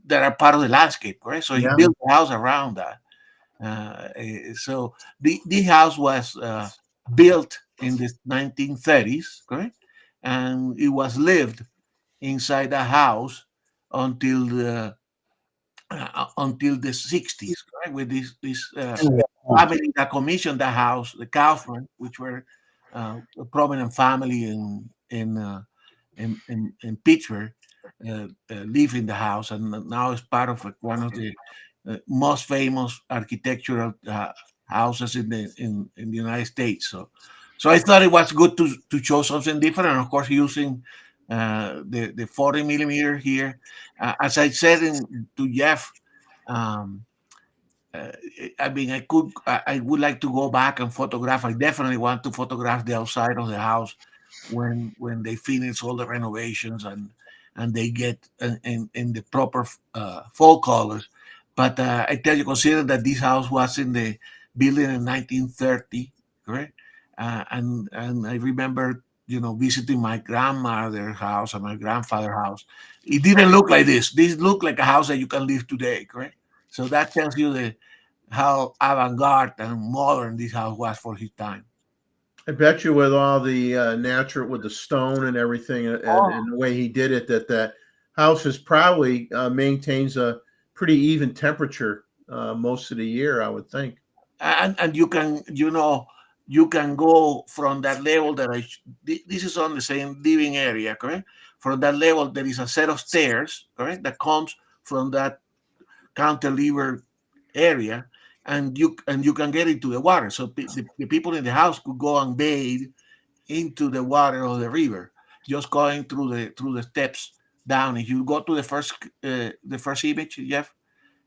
that are part of the landscape, right? So Yeah. you build the house around that. So the house was built in the 1930s, correct? And it was lived inside the house until the 60s, right? With this family that commissioned the house, the Kaufman, which were a prominent family in Pittsburgh, live in the house, and now it's part of one of the most famous architectural houses in the United States. So I thought it was good to show something different, and of course using the 40 millimeter here. As I said to Jeff, um, uh, I mean, I would like to go back and photograph. I definitely want to photograph the outside of the house when they finish all the renovations and they get in the proper fall colors. But I tell you, consider that this house was in the building in 1930, correct? And I remember, visiting my grandmother's house and my grandfather's house. It didn't look like this. This looked like a house that you can live today, correct? So that tells you how avant-garde and modern this house was for his time. I bet you with all the natural, with the stone and everything, and the way he did it, that house is probably maintains a pretty even temperature most of the year, I would think. And you can go from that level this is on the same living area, correct? From that level, there is a set of stairs, correct, that comes from that cantilever area, and you can get into the water. So the people in the house could go and bathe into the water of the river, just going through the steps down. If you go to the first image, Jeff,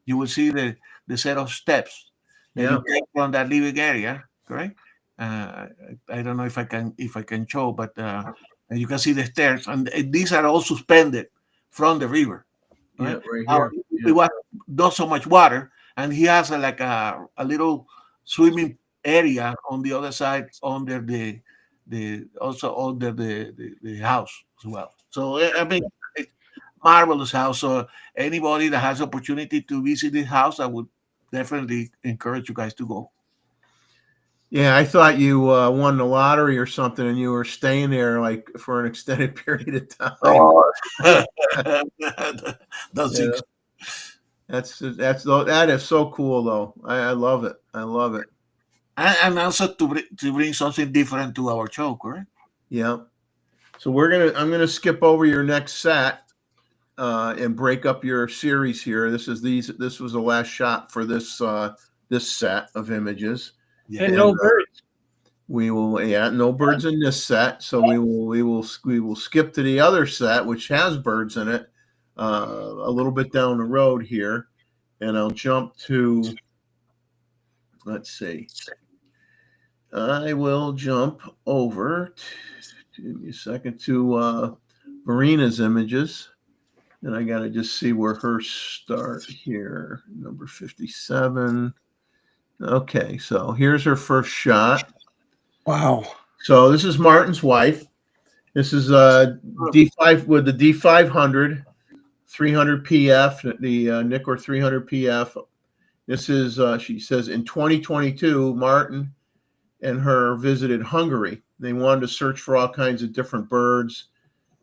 you will see the set of steps that Yeah. you take from that living area, correct? I don't know if I can show, but and you can see the stairs, and these are all suspended from the river. Yeah, Right? right Now, here. it was not so much water, and he has a little swimming area on the other side under also under the house as well. So I mean, it's marvelous house. So anybody that has opportunity to visit this house, I would definitely encourage you guys to go. Yeah, I thought you won the lottery or something, and you were staying there like for an extended period of time. Oh. That's Yeah. it. That is so cool, though. I love it. I love it. And also to bring something different to our show, correct? Yeah. So I'm gonna skip over your next set and break up your series here. This was the last shot for this set of images. Yeah. And no birds. We will, no birds in this set, so we will skip to the other set, which has birds in it, a little bit down the road here, and I'll jump to. Let's see. I will jump over. Give me a second to Marina's images, and I got to just see where hers start here. Number 57. Okay, so here's her first shot. Wow. So this is Martin's wife. This is D5 with the D500, 300 PF, the Nikkor 300 PF. This is, she says, in 2022, Martin and her visited Hungary. They wanted to search for all kinds of different birds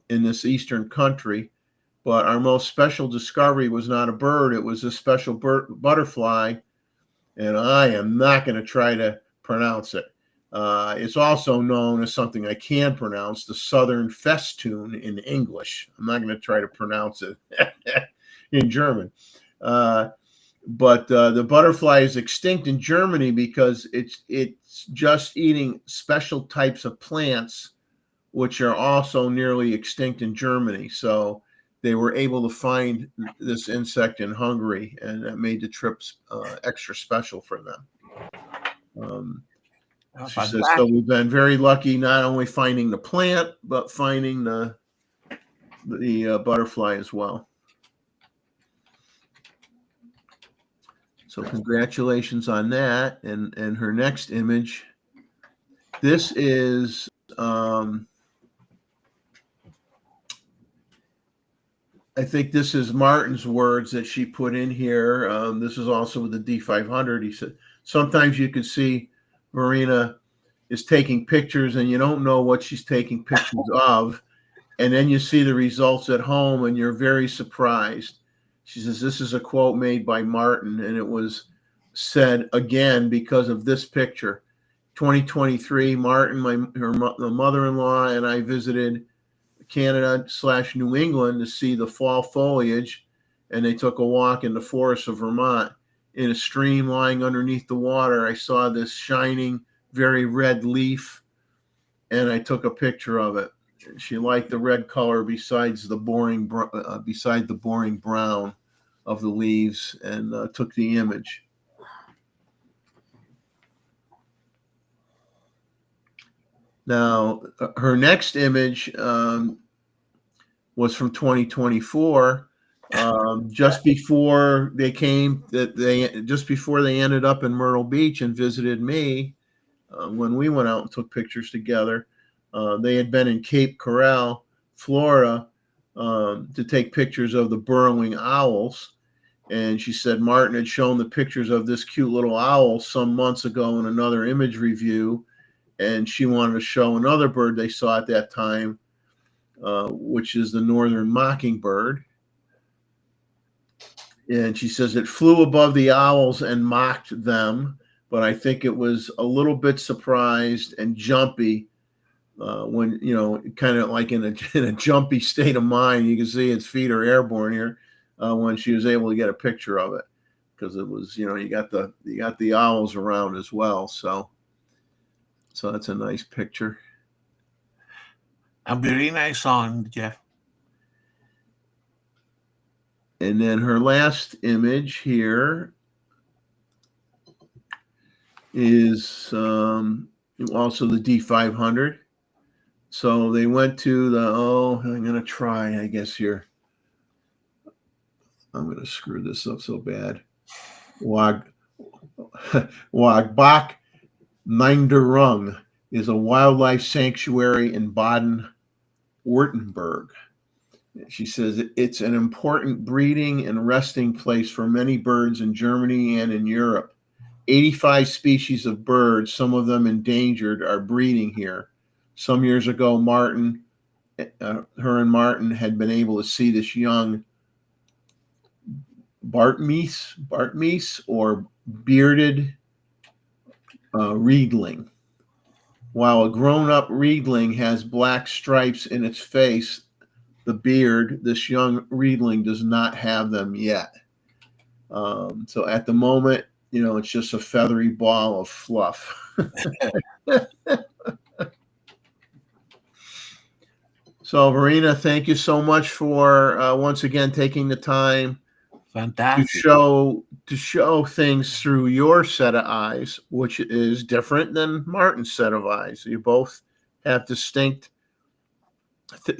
in this eastern country, but our most special discovery was not a bird. It was a special butterfly, and I am not going to try to pronounce it. It's also known as something I can pronounce, the southern festoon in English. I'm not going to try to pronounce it in German. But the butterfly is extinct in Germany because it's just eating special types of plants, which are also nearly extinct in Germany. So they were able to find this insect in Hungary, and that made the trips extra special for them. She says, so we've been very lucky not only finding the plant, but finding the butterfly as well. So congratulations on that. And her next image, this is I think this is Martin's words that she put in here. This is also with the D500. He said, sometimes you can see Marina is taking pictures and you don't know what she's taking pictures of. And then you see the results at home and you're very surprised. She says, this is a quote made by Martin, and it was said again because of this picture. 2023, Martin, the mother-in-law, and I visited Canada/New England to see the fall foliage, and they took a walk in the forests of Vermont. In a stream lying underneath the water, I saw this shining, very red leaf, and I took a picture of it. She liked the red color beside the boring brown of the leaves, and took the image. Now, her next image was from 2024, just before they ended up in Myrtle Beach and visited me. When we went out and took pictures together, they had been in Cape Coral, Florida, to take pictures of the burrowing owls. And she said Martin had shown the pictures of this cute little owl some months ago in another image review, and she wanted to show another bird they saw at that time, which is the northern mockingbird. And she says it flew above the owls and mocked them, but I think it was a little bit surprised and jumpy when, kind of like in a jumpy state of mind. You can see its feet are airborne here when she was able to get a picture of it, because it was, you got the owls around as well. So that's a nice picture. A very nice song, Jeff. And then her last image here is also the D500. So they went to I'm going to try, I guess here. I'm going to screw this up so bad. Wagbach Minderung is a wildlife sanctuary in Baden-Württemberg. She says it's an important breeding and resting place for many birds in Germany and in Europe. 85 species of birds, some of them endangered, are breeding here. Some years ago, Martin, her and Martin had been able to see this young Bartmeese or bearded reedling. While a grown-up reedling has black stripes in its face, the beard, this young reedling does not have them yet. So at the moment, it's just a feathery ball of fluff. So, Verena, thank you so much for once again taking the time Fantastic. to show things through your set of eyes, which is different than Martin's set of eyes. You both have distinct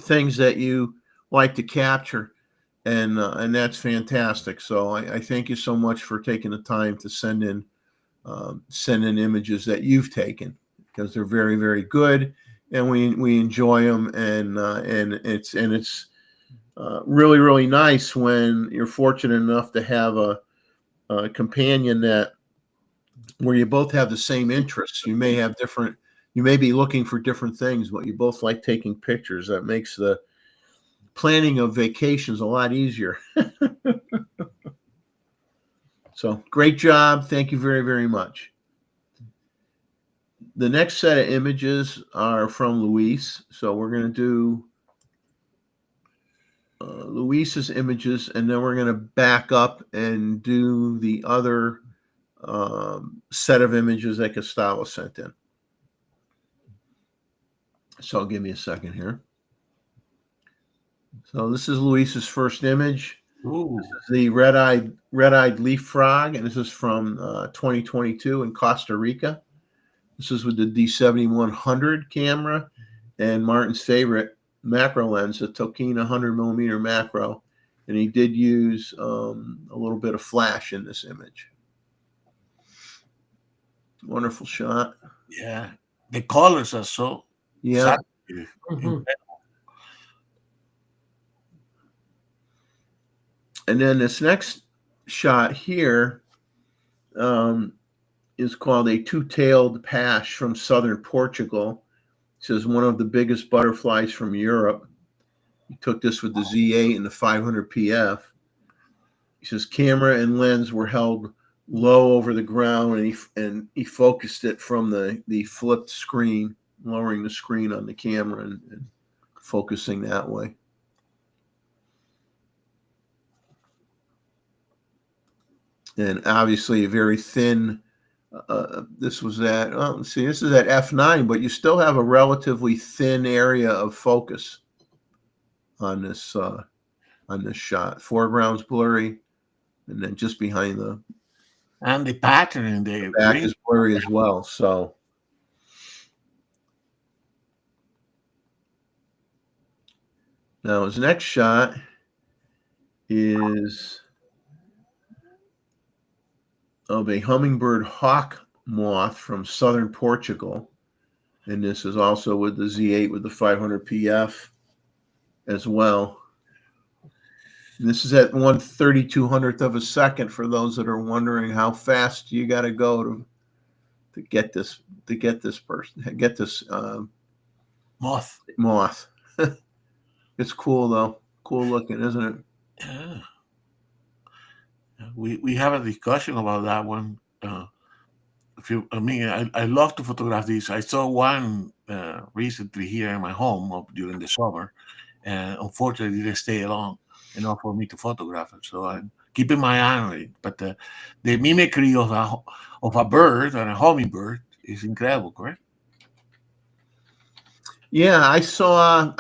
things that you like to capture, and that's fantastic. So I thank you so much for taking the time to send in images that you've taken, because they're very, very good, and we enjoy them, and it's really, really nice when you're fortunate enough to have a companion where you both have the same interests. You may be looking for different things, but you both like taking pictures. That makes the planning of vacations a lot easier. So great job. Thank you very, very much. The next set of images are from Luis. So we're going to do Luis's images, and then we're going to back up and do the other set of images that Gustavo sent in. So give me a second here. So this is Luis's first image. Ooh. This is the red-eyed leaf frog, and this is from 2022 in Costa Rica. This is with the D7100 camera and Martin's favorite macro lens, the Tokina 100 millimeter macro, and he did use a little bit of flash in this image. Wonderful shot. Yeah, the colors are so saturated. Mhm. And then this next shot here is called a two-tailed pash from southern Portugal. It says one of the biggest butterflies from Europe. He took this with the Z8 and the 500 PF. He says camera and lens were held low over the ground, and he focused it from the flipped screen, lowering the screen on the camera and focusing that way. And obviously a very thin, this was at, let's see, this is at f9, but you still have a relatively thin area of focus on this shot. Foreground's blurry, and then just behind the pattern in the back green is blurry as well. So now his next shot is of a hummingbird hawk moth from southern Portugal. And this is also with the Z8 with the 500 PF as well. And this is at 1/3200th of a second for those that are wondering how fast you got to go to get this moth. It's cool though. Cool looking, isn't it? Yeah. We have a discussion about that one. I love to photograph these. I saw one recently here in my home during the summer, and unfortunately didn't stay long enough for me to photograph it. So I'm keeping my eye on it. But the mimicry of a bird and a hummingbird is incredible, correct? Yeah, I saw.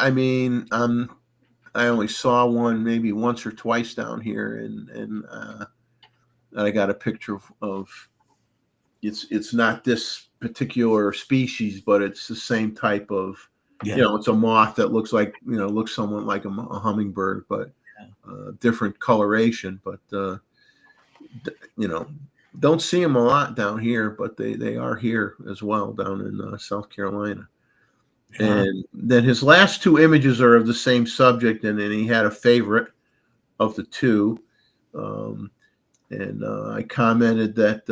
I only saw one maybe once or twice down here, and I got a picture of. It's not this particular species, but it's the same type of. Yeah. It's a moth that looks somewhat like a hummingbird, but different coloration. But don't see them a lot down here, but they are here as well down in South Carolina. Yeah. And then his last two images are of the same subject, and then he had a favorite of the two. And I commented that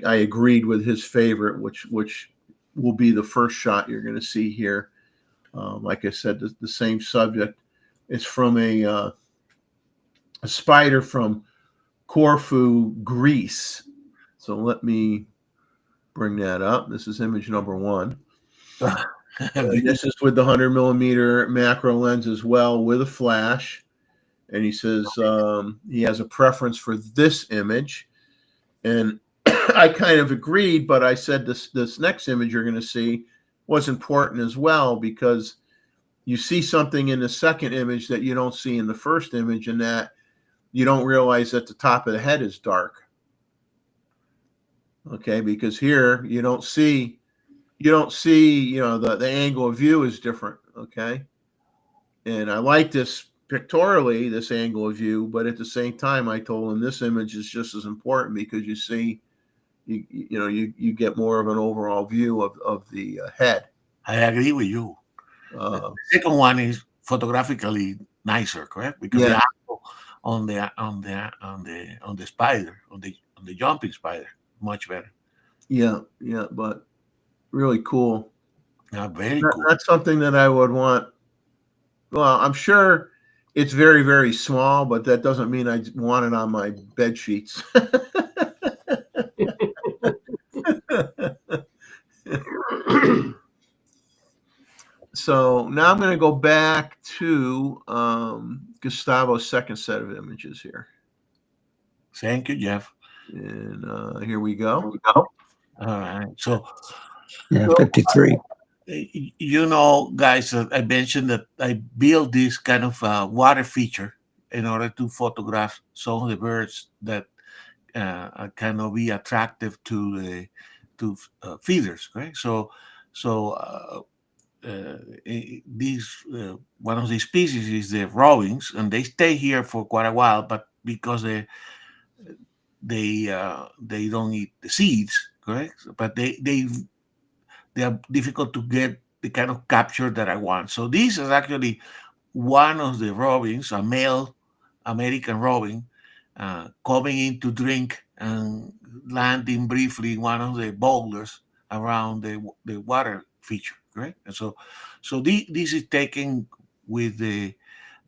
I agreed with his favorite, which will be the first shot you're going to see here. Like I said, the same subject. It's from a spider from Corfu, Greece. So let me bring that up. This is image number 1. This is with the 100 millimeter macro lens as well, with a flash. And he says he has a preference for this image. And I kind of agreed, but I said this next image you're going to see was important as well, because you see something in the second image that you don't see in the first image, and that you don't realize that the top of the head is dark. Okay, because here you don't see, the angle of view is different. Okay. And I like this pictorially, this angle of view, but at the same time, I told him this image is just as important, because you see, you get more of an overall view of the head. I agree with you. The second one is photographically nicer, correct? Because the angle on the spider, on the jumping spider, much better. Yeah, but really cool. Yeah, very cool. That's something that I would want. Well, I'm sure it's very, very small, but that doesn't mean I want it on my bed sheets. So now I'm going to go back to Gustavo's second set of images here. Thank you, Jeff. And here we go. All right. So, Yeah, 53. Guys, I mentioned that I built this kind of water feature in order to photograph some of the birds that cannot be attractive to feeders, right? So these one of the species is the robins, and they stay here for quite a while, but because they don't eat the seeds, correct? But they are difficult to get the kind of capture that I want. So this is actually one of the robins, a male American robin, coming in to drink and landing briefly in one of the boulders around the water feature, correct? And so this is taken with the,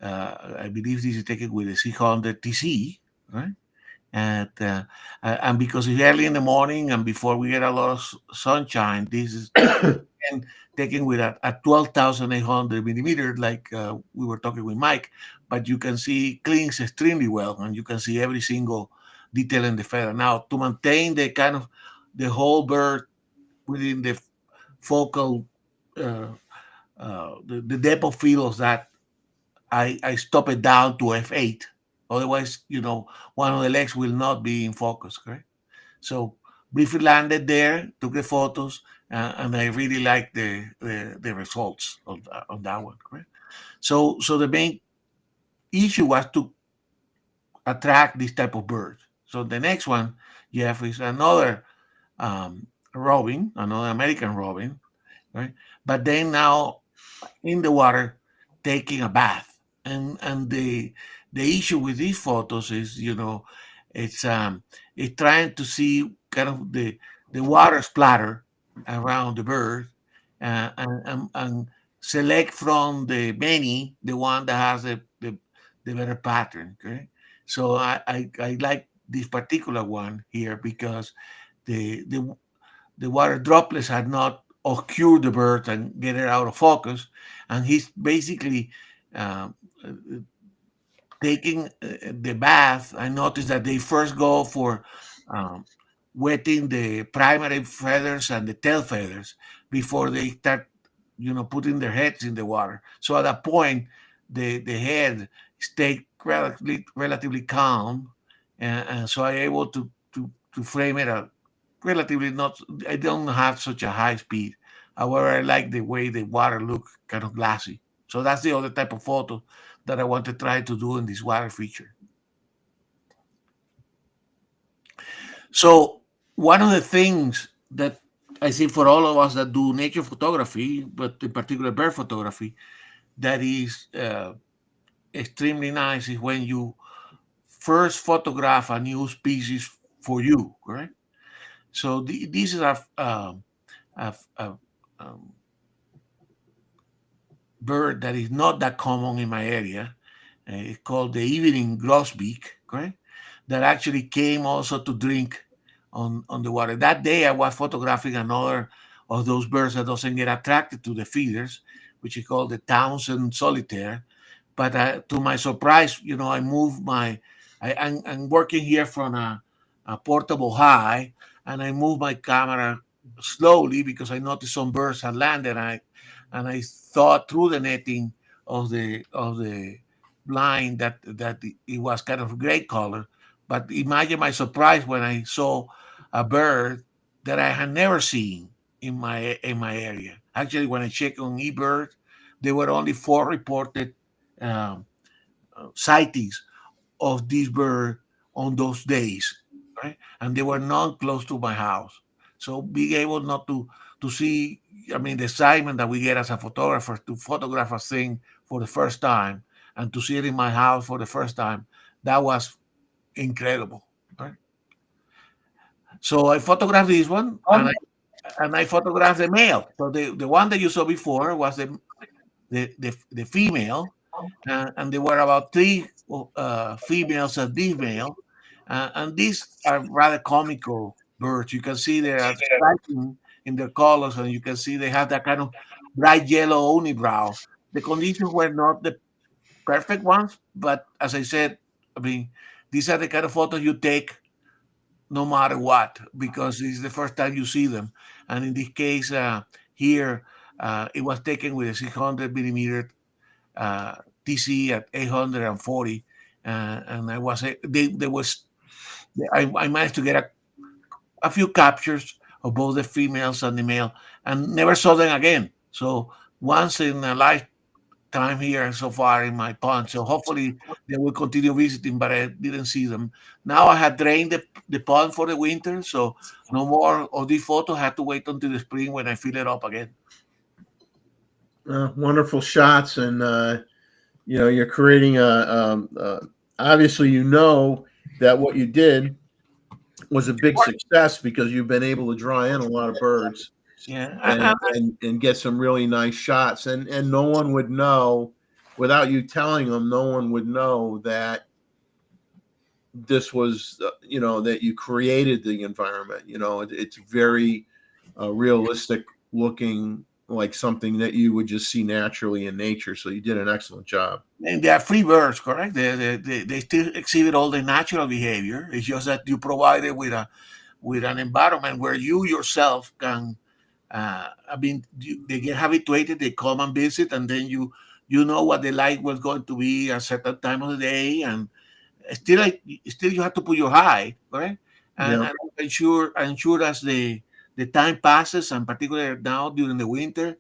I believe this is taken with the C100 TC, right? And because it's early in the morning and before we get a lot of sunshine, this is taken with a 12,800 millimeter, like we were talking with Mike, but you can see cleans extremely well, and you can see every single detail in the feather. Now, to maintain the kind of the whole bird within the focal, the depth of field of that, I stop it down to f8. Otherwise, one of the legs will not be in focus, correct? So briefly landed there, took the photos, and I really like the results on that one, correct? So the main issue was to attract this type of bird. So the next one, Jeff, is another robin, another American robin, right? But then now in the water taking a bath, and the issue with these photos is, it's trying to see kind of the water splatter around the bird, and select from the many the one that has the better pattern. Okay, so I like this particular one here because the water droplets had not obscured the bird and get it out of focus, and he's basically taking the bath. I noticed that they first go for wetting the primary feathers and the tail feathers before they start, putting their heads in the water. So at that point, the head stayed relatively calm, and so I'm able to frame it at relatively not. I don't have such a high speed. However, I like the way the water looks kind of glassy. So that's the other type of photo that I want to try to do in this water feature. So one of the things that I think for all of us that do nature photography, but in particular bird photography, that is extremely nice is when you first photograph a new species for you, correct? So this is a bird that is not that common in my area. It's called the evening grosbeak, correct? That actually came also to drink on the water. That day I was photographing another of those birds that doesn't get attracted to the feeders, which is called the Townsend solitaire. But to my surprise, I moved I'm working here from a portable high, and I moved my camera slowly because I noticed some birds had landed. And I thought through the netting of the blind that it was kind of gray color. But imagine my surprise when I saw a bird that I had never seen in my area. Actually, when I checked on eBird, there were only 4 reported um, sightings of this bird on those days, right? And they were not close to my house. So being able not to see, I mean, the excitement that we get as a photographer to photograph a thing for the first time and to see it in my house for the first time, that was incredible, right? So I photographed this one, and I photographed the male. So the one that you saw before was the female, and there were about 3 females and this male, and these are rather comical birds. You can see they are striking in their colors, and you can see they have that kind of bright yellow unibrow. The conditions were not the perfect ones, but as I said, I mean, these are the kind of photos you take no matter what, because it's the first time you see them. And in this case, here, it was taken with a 600 millimeter TC at 840, and I managed to get a few captures of both the females and the male, and never saw them again. So once in a lifetime here so far in my pond. So hopefully they will continue visiting, but I didn't see them. Now I had drained the pond for the winter, so no more of these photos. I had to wait until the spring when I fill it up again. Wonderful shots, and you're creating obviously that what you did was a big success because you've been able to draw in a lot of birds, Yeah, and get some really nice shots, and no one would know without you telling them. No one would know that this was that you created the environment. It's very realistic looking, like something that you would just see naturally in nature. So you did an excellent job. and they are free birds, correct? They still exhibit all the natural behavior. It's just that you provide it with an environment where you yourself can. They get habituated. They come and visit, and then you know what the light was going to be at a certain time of the day, and still you have to put your eye, correct? And, Yeah. and ensure as the time passes, and particularly now during the winter,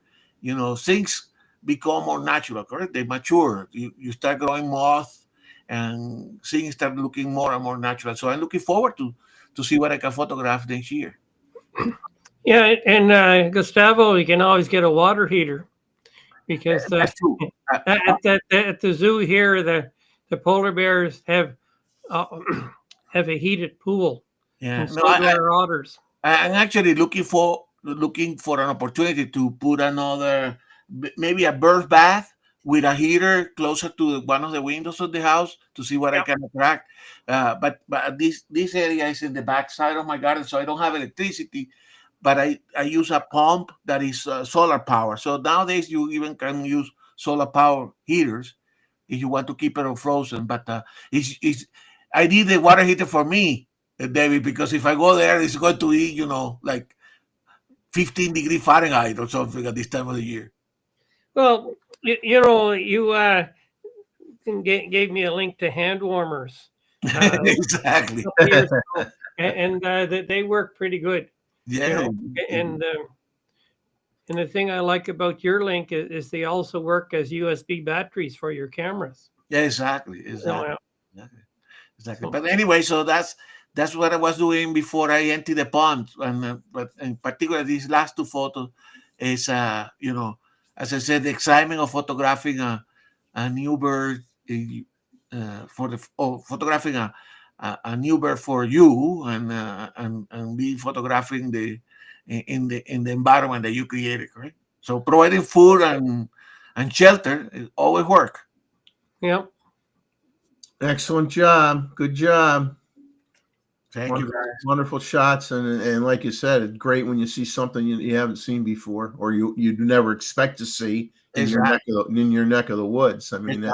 things become more natural, correct? They mature. You start growing moth, and things start looking more and more natural. So I'm looking forward to see what I can photograph next year. Yeah, and Gustavo, you can always get a water heater because That's true. at the zoo here, the polar bears have have a heated pool, Yeah, and so no, do our otters. I'm actually looking for an opportunity to put maybe a bird bath with a heater closer to one of the windows of the house to see what I can attract. But this area is in the back side of my garden, so I don't have electricity. But I use a pump that is solar power. So nowadays you even can use solar power heaters if you want to keep it unfrozen. But I need the water heater for me, David, because if I go there, it's going to be, like 15-degree Fahrenheit or something at this time of the year. Well, you gave me a link to hand warmers Exactly. couple years ago, and they work pretty good. Yeah. And the thing I like about your link is they also work as USB batteries for your cameras. Yeah, exactly. So, Exactly. But anyway, so that's what I was doing before I emptied the pond. And but in particular, these last 2 photos is as I said, the excitement of photographing a new bird photographing a new bird for you, and be photographing in the environment that you created, correct? So providing food and shelter it always work. Yep. Excellent job. Good job. Thank you. Wonderful shots, and like you said, it's great when you see something you haven't seen before, or you never expect to see in your neck of the woods. I mean,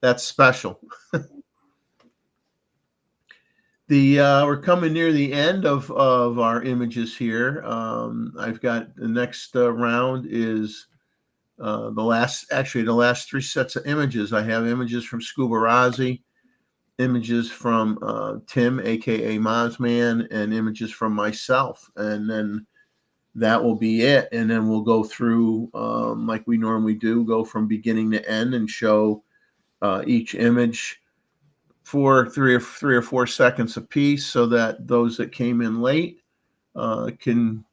that's special. We're coming near the end of our images here. I've got the next round is the last 3 sets of images. I have images from Scuba Rozzy, images from Tim, aka Mozman, and images from myself, and then that will be it. And then we'll go through like we normally do, go from beginning to end and show each image for 3 or 4 seconds a piece, so that those that came in late can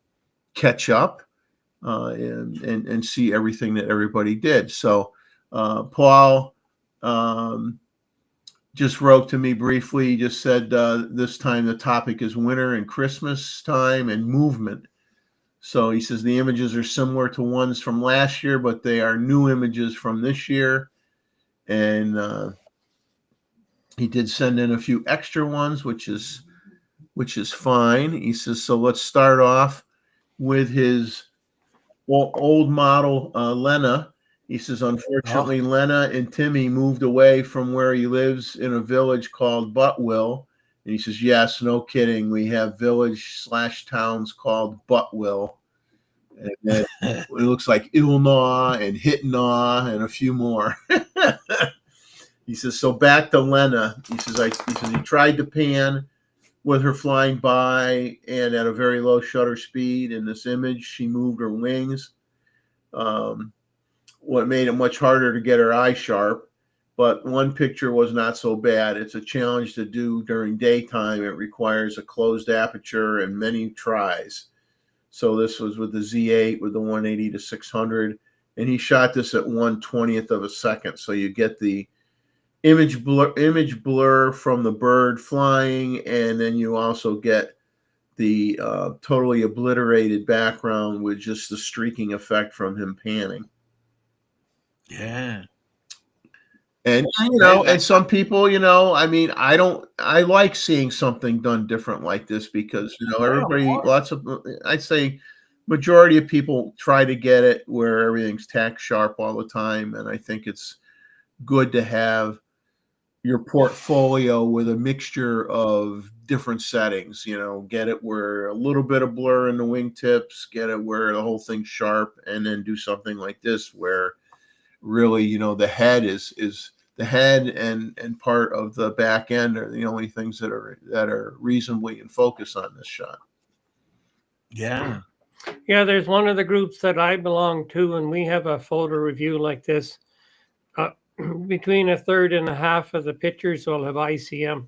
catch up and see everything that everybody did. So Paul just wrote to me briefly. He just said this time the topic is winter and Christmas time and movement. So he says the images are similar to ones from last year, but they are new images from this year. And he did send in a few extra ones, which is fine. He says, so let's start off with his old model, Lena. He says, unfortunately, Lena and Timmy moved away from where he lives in a village called Buttwell. And he says, yes, no kidding. We have village/towns called Buttwell. And then it looks like Ilnaw and Hitnaw and a few more. He says, so back to Lena. He says, he tried to pan with her flying by and at a very low shutter speed. In this image, she moved her wings. What made it much harder to get her eye sharp. But one picture was not so bad. It's a challenge to do during daytime. It requires a closed aperture and many tries. So this was with the Z8 with the 180 to 600. And he shot this at 1/20th of a second. So you get the image blur from the bird flying, and then you also get the totally obliterated background with just the streaking effect from him panning. Yeah. And and some people, I like seeing something done different like this, because everybody, I'd say majority of people try to get it where everything's tack sharp all the time, and I think it's good to have your portfolio with a mixture of different settings. Get it where a little bit of blur in the wingtips, get it where the whole thing's sharp, and then do something like this where really the head is the head and part of the back end are the only things that are reasonably in focus on this shot. Yeah. Yeah, there's one of the groups that I belong to, and we have a photo review like this. Between a third and a half of the pictures will have ICM,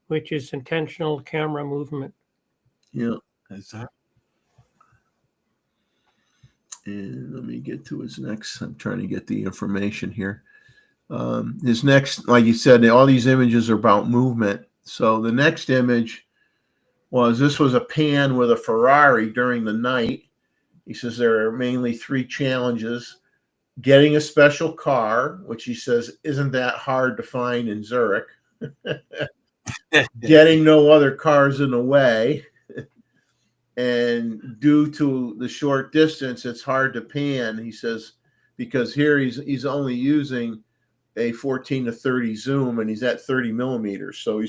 which is intentional camera movement. Yeah. Exactly. And let me get to his next. I'm trying to get the information here. His next, like you said, all these images are about movement. So the next image this was a pan with a Ferrari during the night. He says there are mainly 3 challenges. Getting a special car, which he says isn't that hard to find in Zurich. Getting no other cars in the way. And due to the short distance, it's hard to pan, he says, because here he's only using a 14 to 30 zoom, and he's at 30 millimeters. So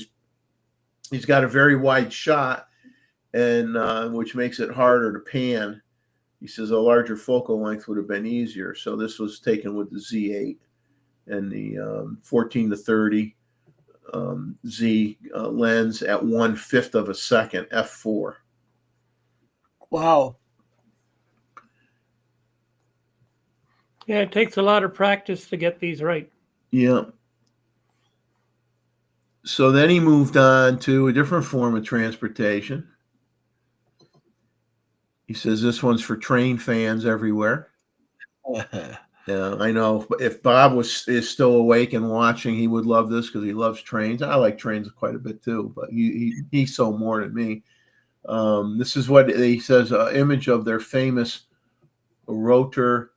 he's got a very wide shot, and which makes it harder to pan. He says a larger focal length would have been easier. So this was taken with the Z8 and the 14 to 30 Z lens at 1/5 of a second, f4. Wow. Yeah, it takes a lot of practice to get these right. Yeah. So then he moved on to a different form of transportation. He says this one's for train fans everywhere. Yeah, I know. If Bob is still awake and watching, he would love this because he loves trains. I like trains quite a bit too, but he sold more than me. This is what he says: image of their famous rotor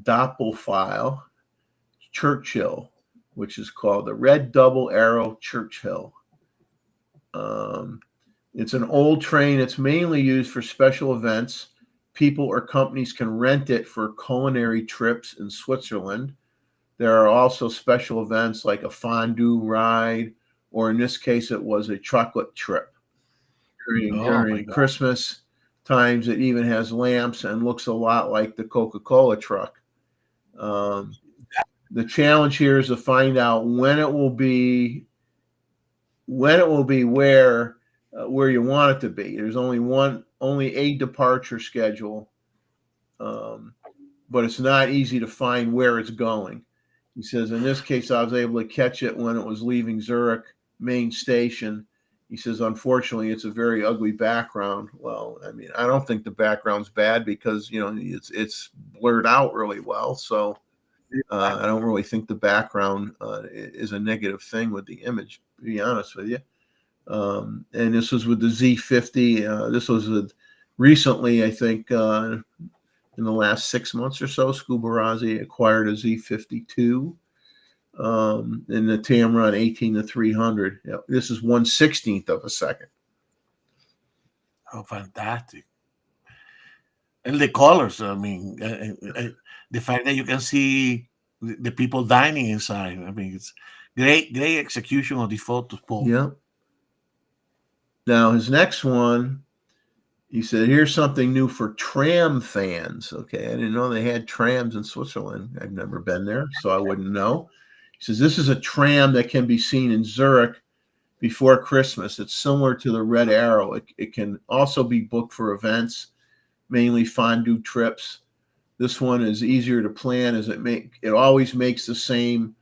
Doppelfile Churchill, which is called the Red Double Arrow Churchill. It's an old train. It's mainly used for special events. People or companies can rent it for culinary trips in Switzerland. There are also special events like a fondue ride, or in this case, it was a chocolate trip. During Christmas times, it even has lamps and looks a lot like the Coca-Cola truck. The challenge here is to find out when it will be where you want it to be. There's only a departure schedule, but it's not easy to find where it's going. He says, in this case, I was able to catch it when it was leaving Zurich main station. He says, unfortunately, it's a very ugly background. Well, I mean, I don't think the background's bad because, it's blurred out really well. So I don't really think the background is a negative thing with the image, to be honest with you. And this was with the Z50. This was recently, I think, in the last 6 months or so, Scubarazzi acquired a Z52 in the Tamron 18-300. Yeah, this is 1/16th of a second. Oh, fantastic. And the colors, I mean, the fact that you can see the people dining inside. I mean, it's great execution of the photos, Paul. Yeah. Now, his next one, he said, here's something new for tram fans. Okay, I didn't know they had trams in Switzerland. I've never been there, so I wouldn't know. He says, this is a tram that can be seen in Zurich before Christmas. It's similar to the Red Arrow. It can also be booked for events, mainly fondue trips. This one is easier to plan as it always makes the same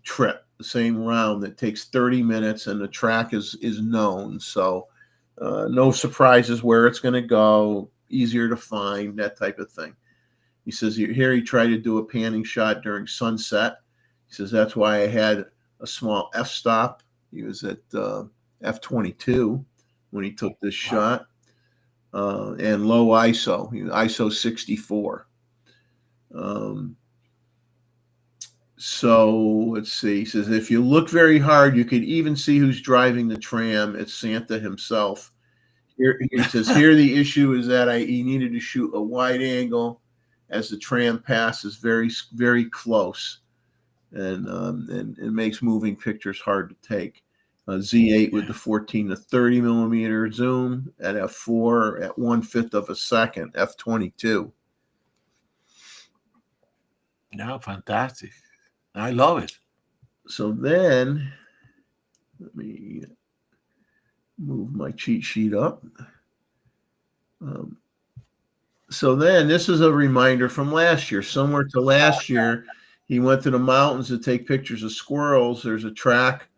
trip, the same round that takes 30 minutes, and the track is known. So no surprises where it's going to go, easier to find, that type of thing. He says here he tried to do a panning shot during sunset. He says that's why I had a small f-stop. He was at f22 when he took this shot. And low ISO, ISO 64. So let's see. He says, if you look very hard, you could even see who's driving the tram. It's Santa himself. Here, he says, here the issue is that he needed to shoot a wide angle as the tram passes very, very close. And it makes moving pictures hard to take. Z8 with the 14-30 millimeter zoom at f4 at 1/5 of a second, f22. Yeah, fantastic. I love it. So then, let me move my cheat sheet up. So then, this is a reminder from last year. Similar to last year, he went to the mountains to take pictures of squirrels. There's a track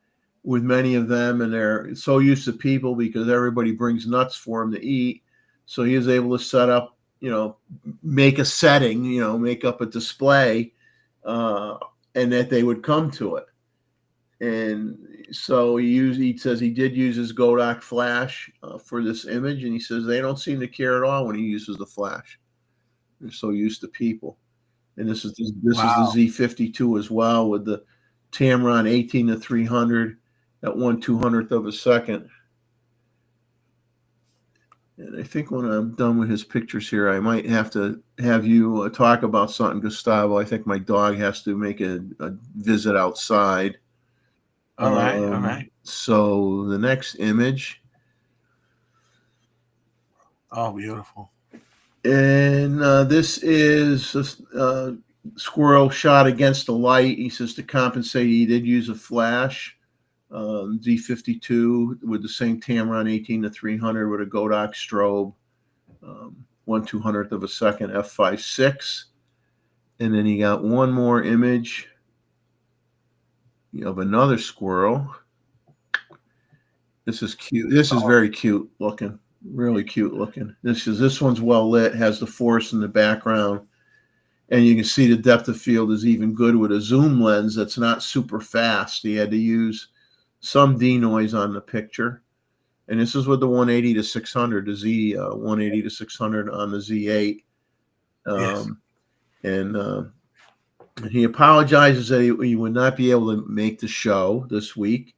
with many of them, and they're so used to people because everybody brings nuts for them to eat. So he was able to set up, make a setting, make up a display, and that they would come to it. And so he says he did use his Kodak flash for this image, and he says they don't seem to care at all when he uses the flash. They're so used to people. And this is the Z52 as well with the Tamron 18-300 at 1/200th of a second. And I think when I'm done with his pictures here, I might have to have you talk about something, Gustavo. I think my dog has to make a visit outside. All right. So the next image. Oh, beautiful. And this is a squirrel shot against the light. He says to compensate, he did use a flash. Z52 with the same Tamron 18-300 with a Kodak strobe, 1/200th of a second, f5.6. And then he got one more image of another squirrel. This is cute. This is very cute looking, really cute looking. This one's well lit, has the forest in the background. and you can see the depth of field is even good with a zoom lens that's not super fast. He had to use some denoise on the picture. And this is with the 180 to 600, the Z 180 to 600 on the Z8. Yes. And he apologizes that he would not be able to make the show this week.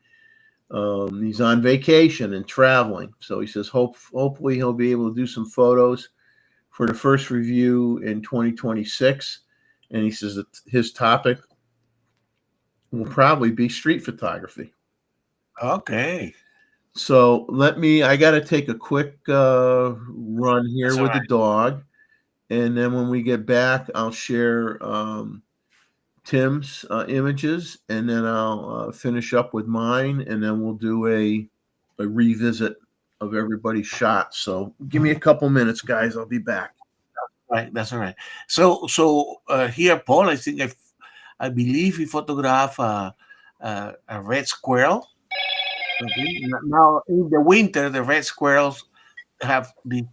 He's on vacation and traveling. So he says hopefully he'll be able to do some photos for the first review in 2026. And he says that his topic will probably be street photography. Okay. So I got to take a quick run here That's with all the dog. And then when we get back, I'll share Tim's images, and then I'll finish up with mine, and then we'll do a revisit of everybody's shots. So give me a couple minutes, guys. I'll be back. Right, that's all right. So here, Paul, I believe he photographed a red squirrel. Okay. Now in the winter, the red squirrels have the,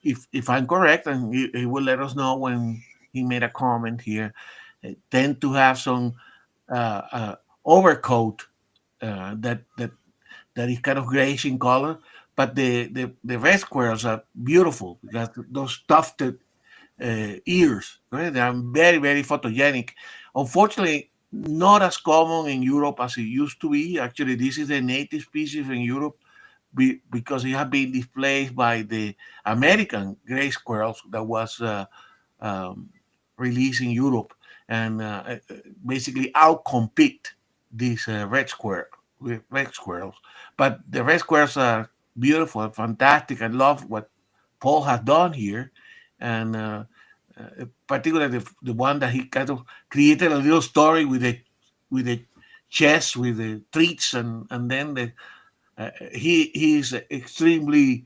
if I'm correct, and he will let us know when he made a comment here, tend to have some overcoat that is kind of grayish in color, but the red squirrels are beautiful because those tufted ears, right? They are very, very photogenic. Unfortunately, not as common in Europe as it used to be. Actually, this is a native species in Europe because it has been displaced by the American gray squirrels that was released in Europe and basically outcompete these red squirrels. But the red squirrels are beautiful and fantastic. I love what Paul has done here, and particularly the one that he kind of created a little story with the chest, with the treats, and then he is extremely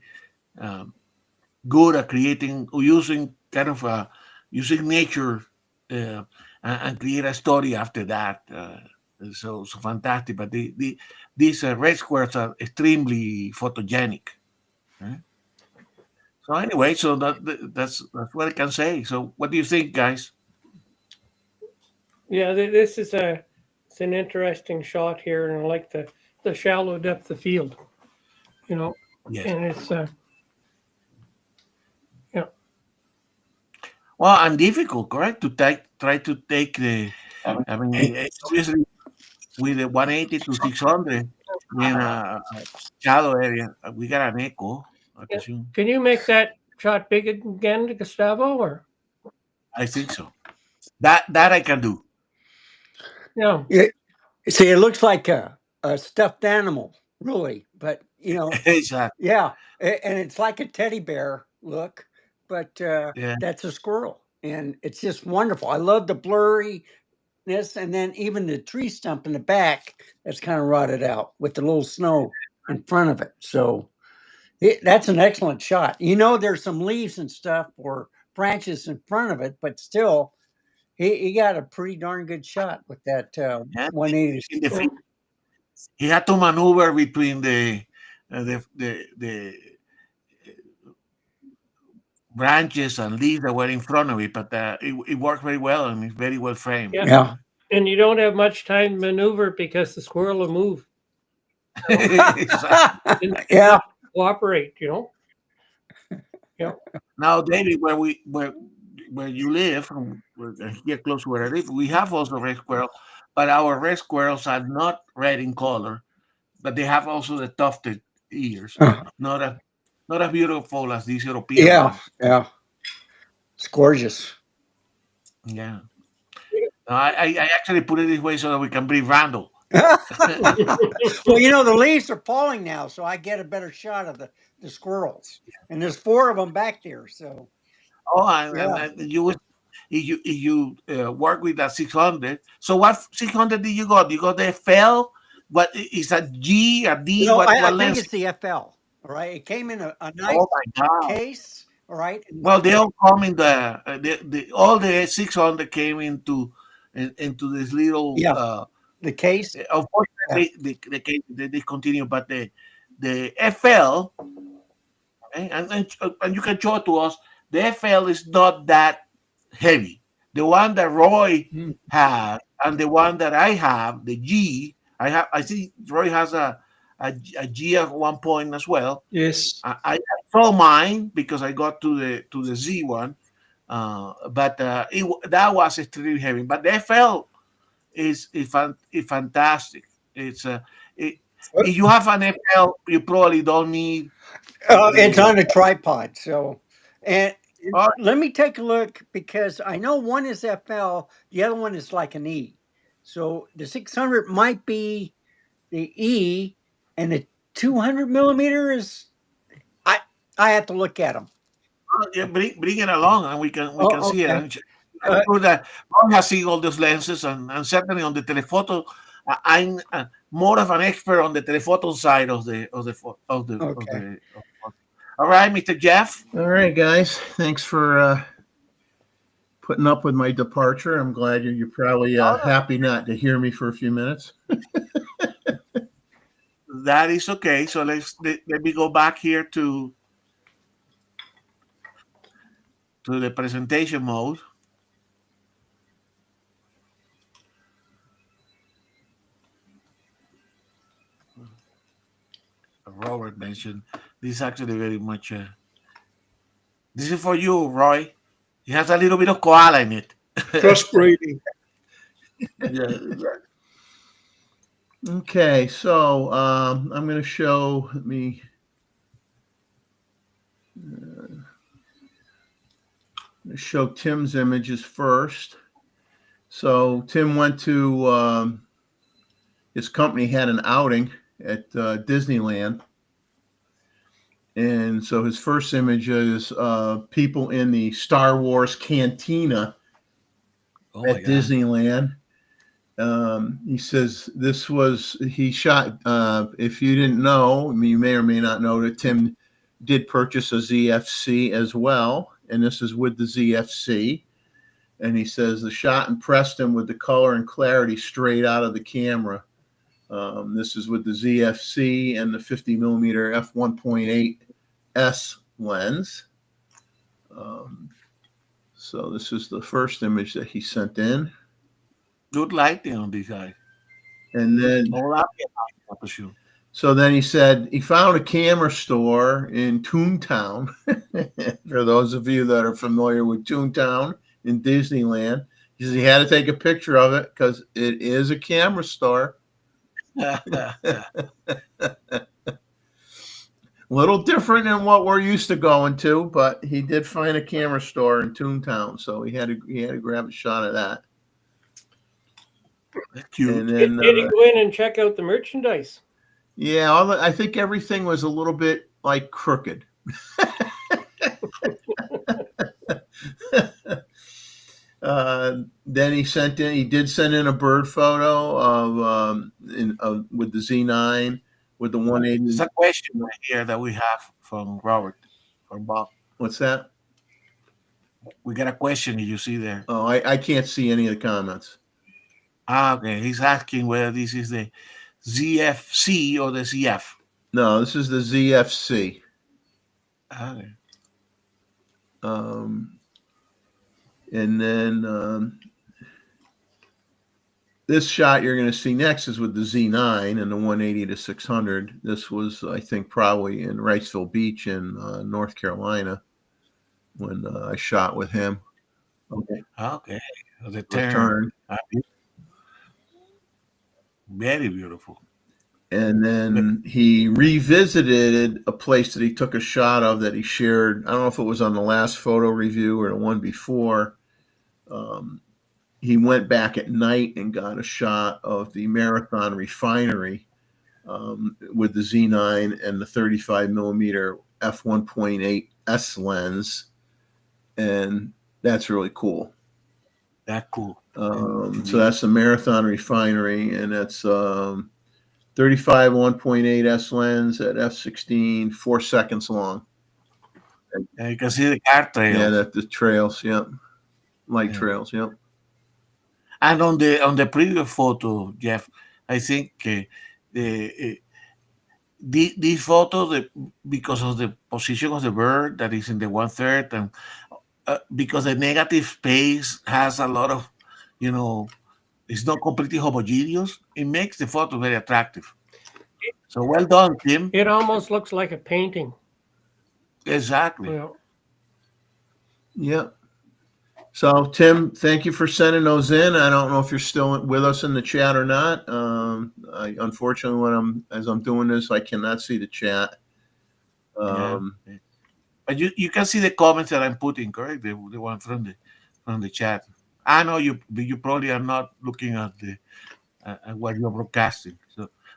good at using nature and create a story after that. So fantastic. But these red squares are extremely photogenic. Right? So anyway, so that's what I can say. So what do you think, guys? Yeah, this is it's an interesting shot here, and I like the shallow depth of field. Yes. And it's Well, and difficult, correct? Try to take the. I mean, obviously, with the 180 to 600 in a shallow area, we got an echo. I Yeah. presume. Can you make that shot big again, Gustavo? Or I think so. That I can do. no? See, it looks like a stuffed animal, really, but Exactly. yeah, and it's like a teddy bear look, but Yeah. that's a squirrel, and it's just wonderful. I love the blurriness, and then even the tree stump in the back that's kind of rotted out with the little snow in front of it. So that's an excellent shot. There's some leaves and stuff or branches in front of it, but still, he got a pretty darn good shot with that Yeah. 180. In the field, he had to maneuver between the branches and leaves that were in front of it, but it worked very well and it's very well framed. Yeah. Yeah. And you don't have much time to maneuver because the squirrel will move. Exactly. Yeah. Cooperate, Now, David, where you live, here close to where I live, we have also red squirrel, but our red squirrels are not red in color, but they have also the tufted ears. Not as beautiful as these European Yeah. ones. Yeah. It's gorgeous. Yeah. I actually put it this way so that we can bring Randall. Well, the leaves are falling now, so I get a better shot of the squirrels. And there's 4 of them back there. So Oh, and you would if you work with that 600. So what 600 did you got? You got the FL. What is that? G, a D? What I lens? think it's the FL. All right, it came in a nice Oh my God! case. All right. Well, they all come in all the 600 came into this little. Yeah. The case. Unfortunately, the case they discontinued, but the FL, okay, and you can show it to us. The FL is not that heavy. The one that Roy Hmm. had and the one that I have, the G, I think Roy has a G at one point as well. Yes. I saw mine because I got to the Z one, but that was extremely heavy. But the FL is fantastic. It's if you have an FL, you probably don't need It's the. on a tripod. So, and Oh, let me take a look because I know one is FL, the other one is like an E. So the 600 might be the E, and the 200 millimeter is. I I have to look at them. yeah, bring it along, and we can Oh, see it. okay. And I'm sure that Ron has seen all those lenses, and certainly on the telephoto, I'm more of an expert on the telephoto side of the of the pho- of the of Okay. the. All right, Mr. Jeff. All right, guys. Thanks for putting up with my departure. I'm glad you're probably happy not to hear me for a few minutes. That is okay. So let me go back here to the presentation mode. Robert mentioned this is actually very much. This is for you, Roy. It has a little bit of koala in it. Crossbreeding. Yeah. Okay, so I'm going to show Tim's images first. So Tim went to his company had an outing at Disneyland. And so his first image is people in the Star Wars cantina at Disneyland. He says he shot, if you didn't know, you may or may not know that Tim did purchase a ZFC as well. And this is with the ZFC. And he says the shot impressed him with the color and clarity straight out of the camera. This is with the ZFC and the 50 millimeter f1.8 S lens. So this is the first image that he sent in. Good lighting on this guy. And then, so then he said he found a camera store in Toontown. For those of you that are familiar with Toontown in Disneyland, he says he had to take a picture of it because it is a camera store. Little different than what we're used to going to, but he did find a camera store in Toontown, so he had to grab a shot of that. Cute. And then, Did he go in and check out the merchandise? yeah, I think everything was a little bit like crooked. Then he did send in a bird photo of with the Z9 with the 180. There's a question right here that we have from Robert, from Bob. What's that? We got a question. You see there? Oh, I can't see any of the comments. Okay. He's asking whether this is the ZFC or the ZF. No, this is the ZFC. Okay. And then this shot you're going to see next is with the Z9 and the 180 to 600. This was, I think, probably in Wrightsville Beach in North Carolina when I shot with him. Okay. Okay. The Return. Very beautiful. And then he revisited a place that he took a shot of that he shared. I don't know if it was on the last photo review or the one before. He went back at night and got a shot of the Marathon Refinery with the Z9 and the 35 millimeter f1.8 S lens. And that's really cool. That's cool. So that's the Marathon Refinery, and that's 35 1.8 S lens at f16, 4 seconds long. And you can see the car trail. Yeah, the trails. Yep, light trails. Yep. And on the previous photo, Jeff, I think this photo, because of the position of the bird that is in the 1/3, and because the negative space has a lot of, it's not completely homogeneous. It makes the photo very attractive. So well done, Tim. It almost looks like a painting. Exactly. You know. Yeah. So Tim, thank you for sending those in. I don't know if you're still with us in the chat or not. Unfortunately, as I'm doing this, I cannot see the chat. Yeah. But you can see the comments that I'm putting, correct? The one from the chat. I know you probably are not looking at at what you're broadcasting.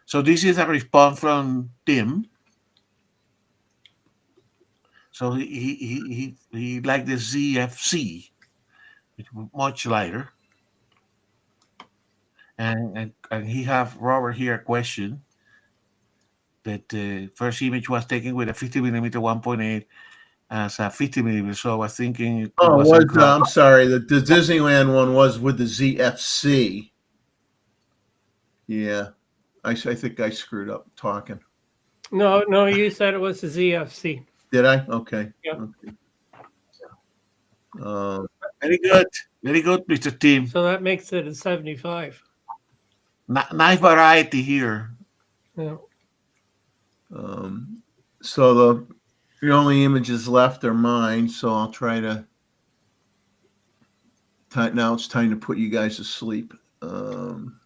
So this is a response from Tim. So he liked the ZFC, which was much lighter. And he have Robert here a question that the first image was taken with a 50 millimeter 1.8 as a 50 millimeter. So I was thinking it Oh, was I'm sorry. The Disneyland one was with the ZFC. Yeah, I think I screwed up talking. No, you said it was the ZFC. Did I? Okay. Yeah. Okay. Very good, Mr. Tim. So that makes it a 75. Nice variety here. Yeah. So the only images left are mine. So I'll try to. Now it's time to put you guys to sleep. I'm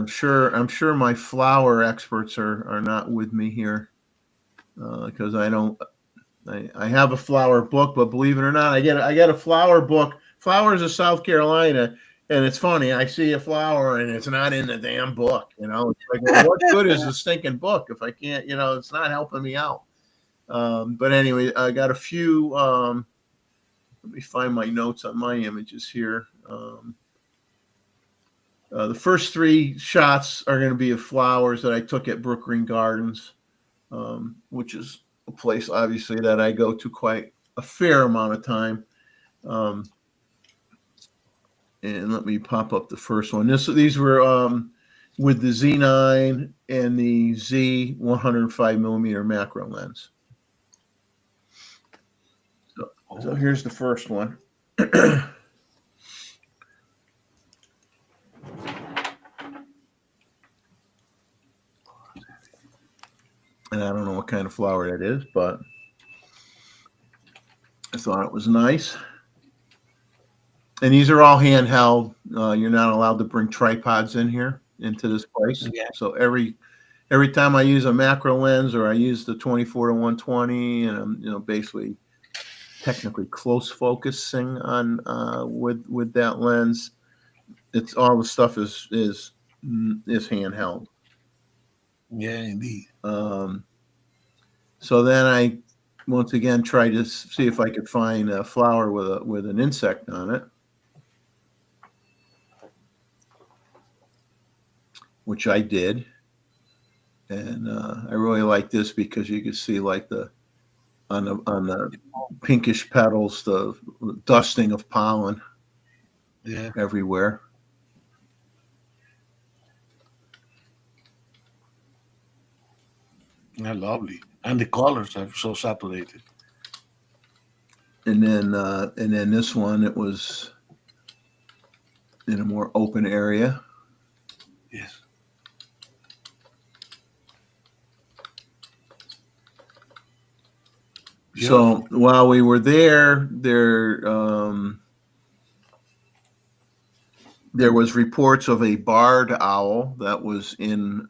sure my flower experts are not with me here because I have a flower book, but believe it or not, I get a flower book. Flowers of South Carolina, and it's funny. I see a flower and it's not in the damn book. It's like, well, what good is the stinking book if I can't? It's not helping me out. But anyway, I got a few. Let me find my notes on my images here. The first three shots are going to be of flowers that I took at Brook Green Gardens, which is a place, obviously, that I go to quite a fair amount of time. And let me pop up the first one. These were with the Z9 and the Z 105 millimeter macro lens. So here's the first one. And I don't know what kind of flower that is, but I thought it was nice. And these are all handheld. You're not allowed to bring tripods into this place. Yeah. So every time I use a macro lens or I use the 24 to 120, and I'm basically technically close focusing on with that lens, it's all the stuff is handheld. Yeah, indeed. So then I once again tried to see if I could find a flower with an insect on it, which I did, and I really like this because you can see like on the pinkish petals the dusting of pollen, everywhere. Yeah, lovely. And the colors are so saturated. And then this one, it was in a more open area. Yes. So while we were there was reports of a barred owl that was in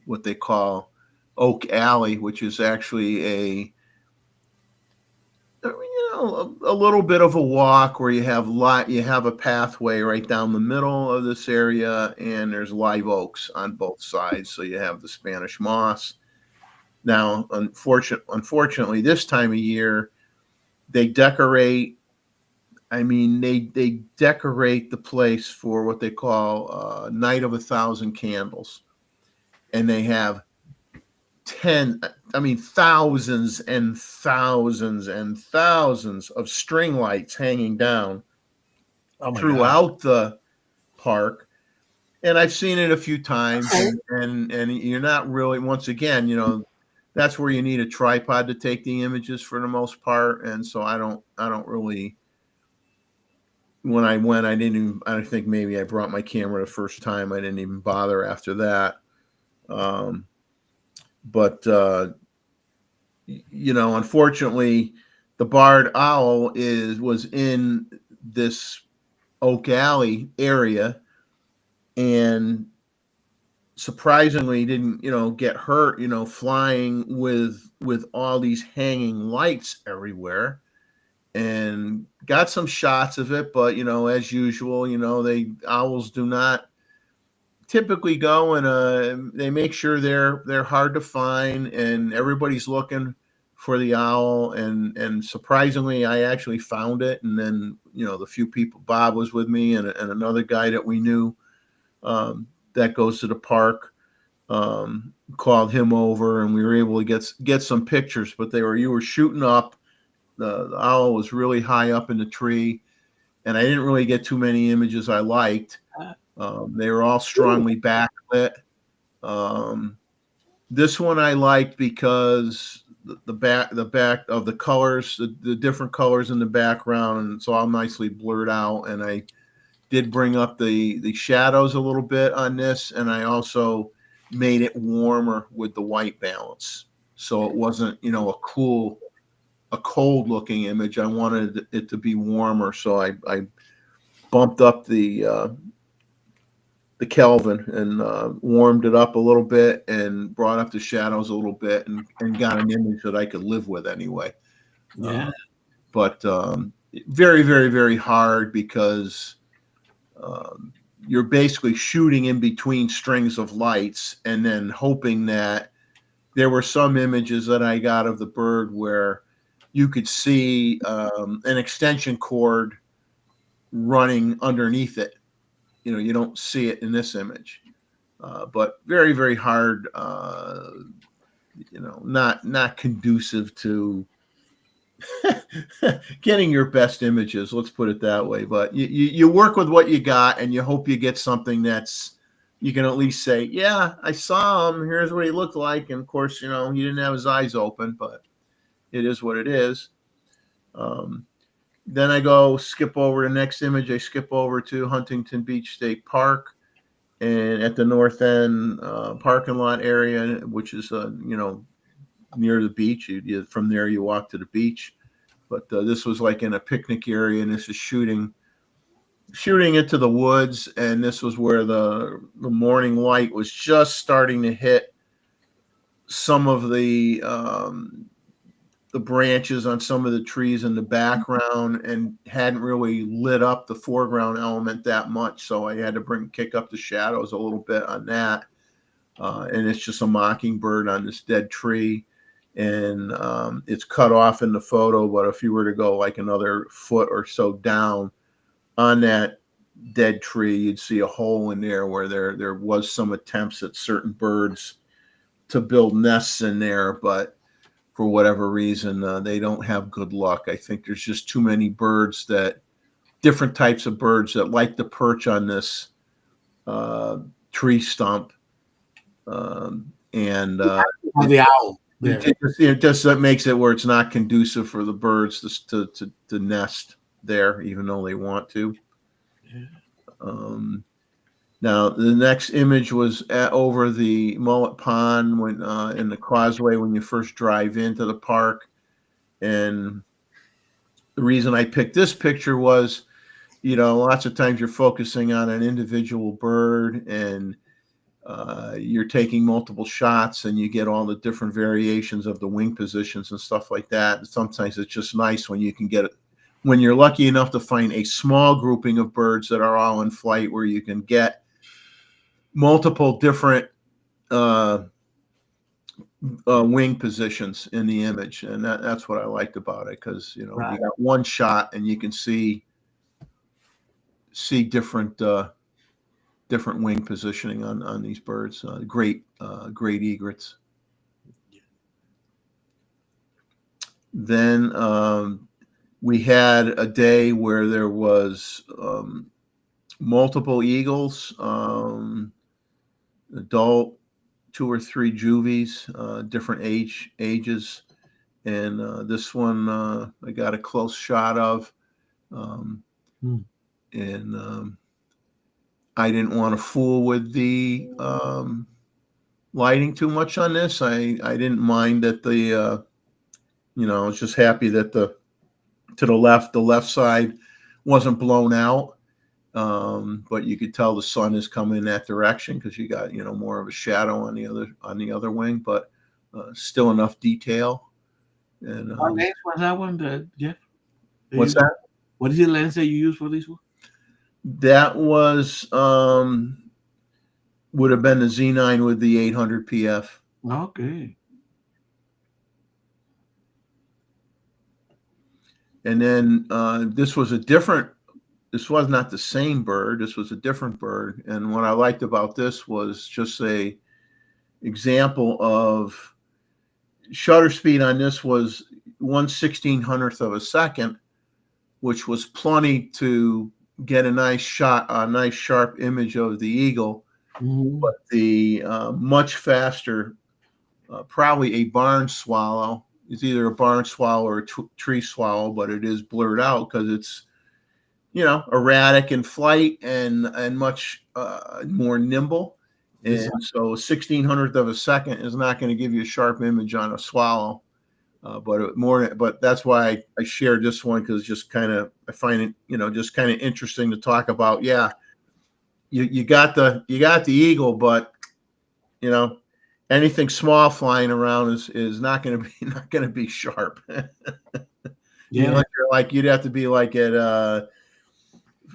what they call Oak Alley, which is actually a little bit of a walk where you have a pathway right down the middle of this area, and there's live oaks on both sides. So you have the Spanish moss. Now, unfortunately, this time of year, they decorate. I mean, they decorate the place for what they call Night of 1,000 Candles, and they have thousands and thousands and thousands of string lights hanging down throughout the park. And I've seen it a few times, and you're not really, once again, that's where you need a tripod to take the images for the most part. And so I don't really, when I went, I think maybe I brought my camera the first time. I didn't even bother after that. But unfortunately, the barred owl was in this Oak Alley area, and surprisingly didn't get hurt flying with all these hanging lights everywhere, and got some shots of it. But as usual, owls do not typically go, and they make sure they're hard to find, and everybody's looking for the owl. And surprisingly, I actually found it. And then the few people, Bob was with me, and another guy that we knew that goes to the park, called him over, and we were able to get some pictures. But you were shooting up. The owl was really high up in the tree, and I didn't really get too many images I liked. They were all strongly backlit. This one I liked because the back of the colors, the different colors in the background, and it's all nicely blurred out. And I did bring up the shadows a little bit on this, and I also made it warmer with the white balance, so it wasn't a cold looking image. I wanted it to be warmer, so I bumped up the Kelvin and warmed it up a little bit, and brought up the shadows a little bit, and got an image that I could live with anyway. Yeah. But very, very, very hard, because you're basically shooting in between strings of lights, and then hoping that there were some images that I got of the bird where you could see an extension cord running underneath it. You don't see it in this image, but very, very hard. Not conducive to getting your best images. Let's put it that way. But you work with what you got, and you hope you get something that's, you can at least say, yeah, I saw him. Here's what he looked like. And of course, he didn't have his eyes open, but it is what it is. Then I skip over the next image. I skip over to Huntington Beach State Park, and at the north end parking lot area, which is near the beach. From there you walk to the beach. But this was like in a picnic area, and this is shooting into the woods. And this was where the morning light was just starting to hit some of the branches on some of the trees in the background, and hadn't really lit up the foreground element that much. So I had to kick up the shadows a little bit on that. And it's just a mockingbird on this dead tree, and it's cut off in the photo. But if you were to go like another foot or so down on that dead tree, you'd see a hole in there where there was some attempts at certain birds to build nests in there, but for whatever reason, they don't have good luck. I think there's just too many different types of birds that like to perch on this tree stump. And The owl. there. it just makes it where it's not conducive for the birds to nest there, even though they want to. Yeah. Now, the next image was over the Mullet Pond, when in the causeway when you first drive into the park. And the reason I picked this picture was, lots of times you're focusing on an individual bird, and you're taking multiple shots, and you get all the different variations of the wing positions and stuff like that. And sometimes it's just nice when you can get it, when you're lucky enough to find a small grouping of birds that are all in flight, where you can get multiple different wing positions in the image. And that's what I liked about it, because you got one shot and you can see different wing positioning on these birds. Great egrets. Then we had a day where there was multiple eagles, adult 2 or 3 juvies, different ages. And this one I got a close shot of. And I didn't want to fool with the lighting too much on this. I didn't mind that I was just happy that the left side wasn't blown out. But you could tell the sun is coming in that direction because you got, more of a shadow on the other wing, but still enough detail. And What lens was that one, Jeff? what's that? What is the lens that you use for this one? That was would have been the Z9 with the 800 PF. Okay. And then this was not the same bird. This was a different bird. And what I liked about this was just a example of shutter speed on this was 1/1600th of a second, which was plenty to get a nice shot, a nice sharp image of the eagle. But the much faster, probably a barn swallow. It's either a barn swallow or a tree swallow, but it is blurred out because it's, erratic in flight and much more nimble. And so 1/1600th of a second is not going to give you a sharp image on a swallow. But that's why I shared this one, because I find it, just kind of interesting to talk about. Yeah, you got the eagle, but anything small flying around is not going to be sharp. Yeah, You'd have to be like at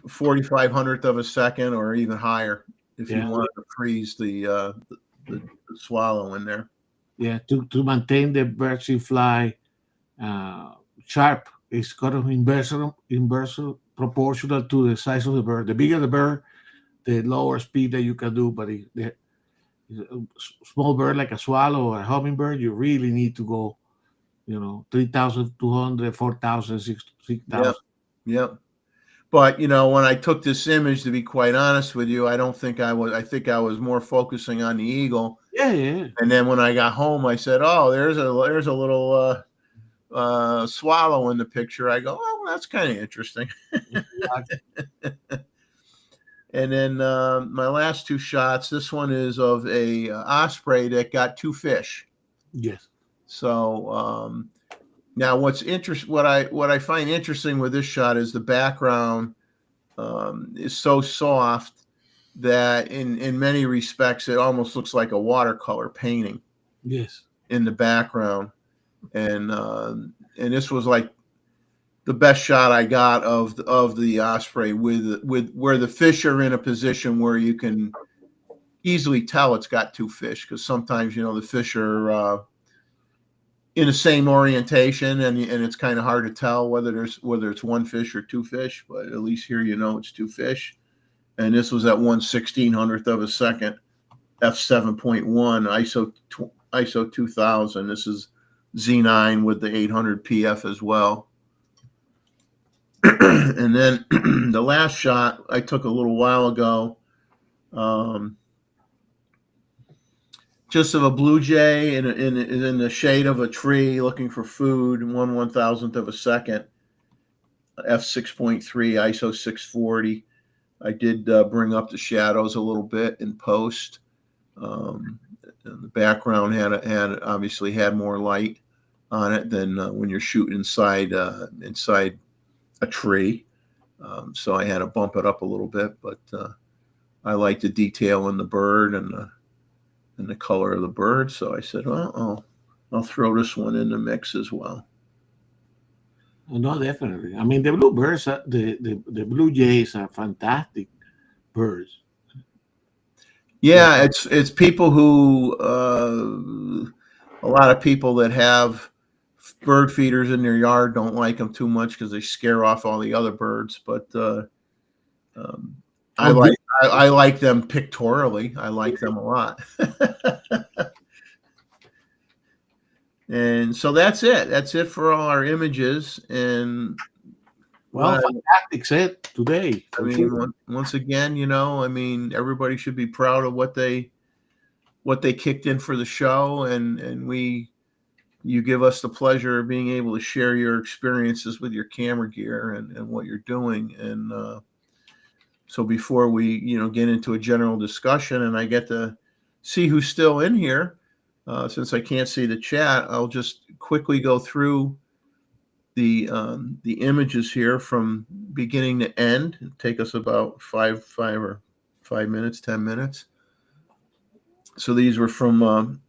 4/500th of a second or even higher if you wanted to freeze the swallow in there. Yeah, to maintain the birds in fly sharp, it's kind of inversely proportional to the size of the bird. The bigger the bird, the lower speed that you can do. But a small bird like a swallow or a hummingbird, you really need to go, 3,200, 4,000, 6,000. Yep. But when I took this image, to be quite honest with you, I think I was more focusing on the eagle. Yeah. And then when I got home, I said, "Oh, there's a little swallow in the picture." I go, "Oh, well, that's kind of interesting." And then my last 2 shots. This one is of a osprey that got 2 fish. Yes. So now, what I find interesting with this shot is the background is so soft that in many respects it almost looks like a watercolor painting. Yes. In the background, and this was like the best shot I got of the osprey with where the fish are in a position where you can easily tell it's got 2 fish, because sometimes the fish are in the same orientation, and it's kind of hard to tell whether it's 1 fish or 2 fish, but at least here it's 2 fish. And this was at 1/1600th of a second, f7.1 ISO 2000. This is Z9 with the 800 PF as well. And then the last shot I took a little while ago, just of a blue jay in the shade of a tree looking for food, 1/1000th of a second, f6.3 ISO 640. I did bring up the shadows a little bit in post. The background had obviously had more light on it than when you're shooting inside a tree. So I had to bump it up a little bit, but I like the detail in the bird and the color of the bird. So I said, well, I'll throw this one in the mix as well. No, definitely. I mean, the bluebirds, the blue jays are fantastic birds. Yeah, it's people who a lot of people that have bird feeders in their yard don't like them too much because they scare off all the other birds. But I like them pictorially. I like them a lot. And so that's it. That's it for all our images. And well, fantastic set today. I mean, once again, everybody should be proud of what they what they kicked in for the show, and you give us the pleasure of being able to share your experiences with your camera gear and what you're doing. And so before we, get into a general discussion and I get to see who's still in here, since I can't see the chat, I'll just quickly go through the images here from beginning to end. It'll take us about 5 minutes, 10 minutes. So these were from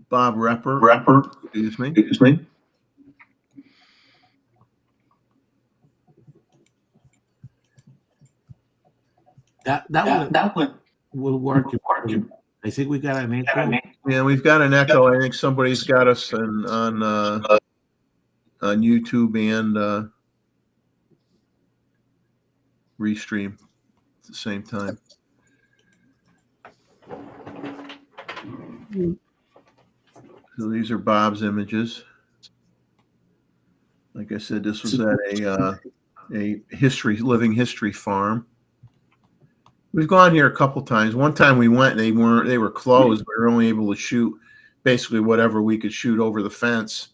Bob Repper. Excuse me. That one will work. I think we got an echo. Yeah, we've got an echo. I think somebody's got us on YouTube and Restream at the same time. So these are Bob's images. Like I said, this was at a living history farm. We've gone here a couple times. One time we went, they were closed. We were only able to shoot basically whatever we could shoot over the fence.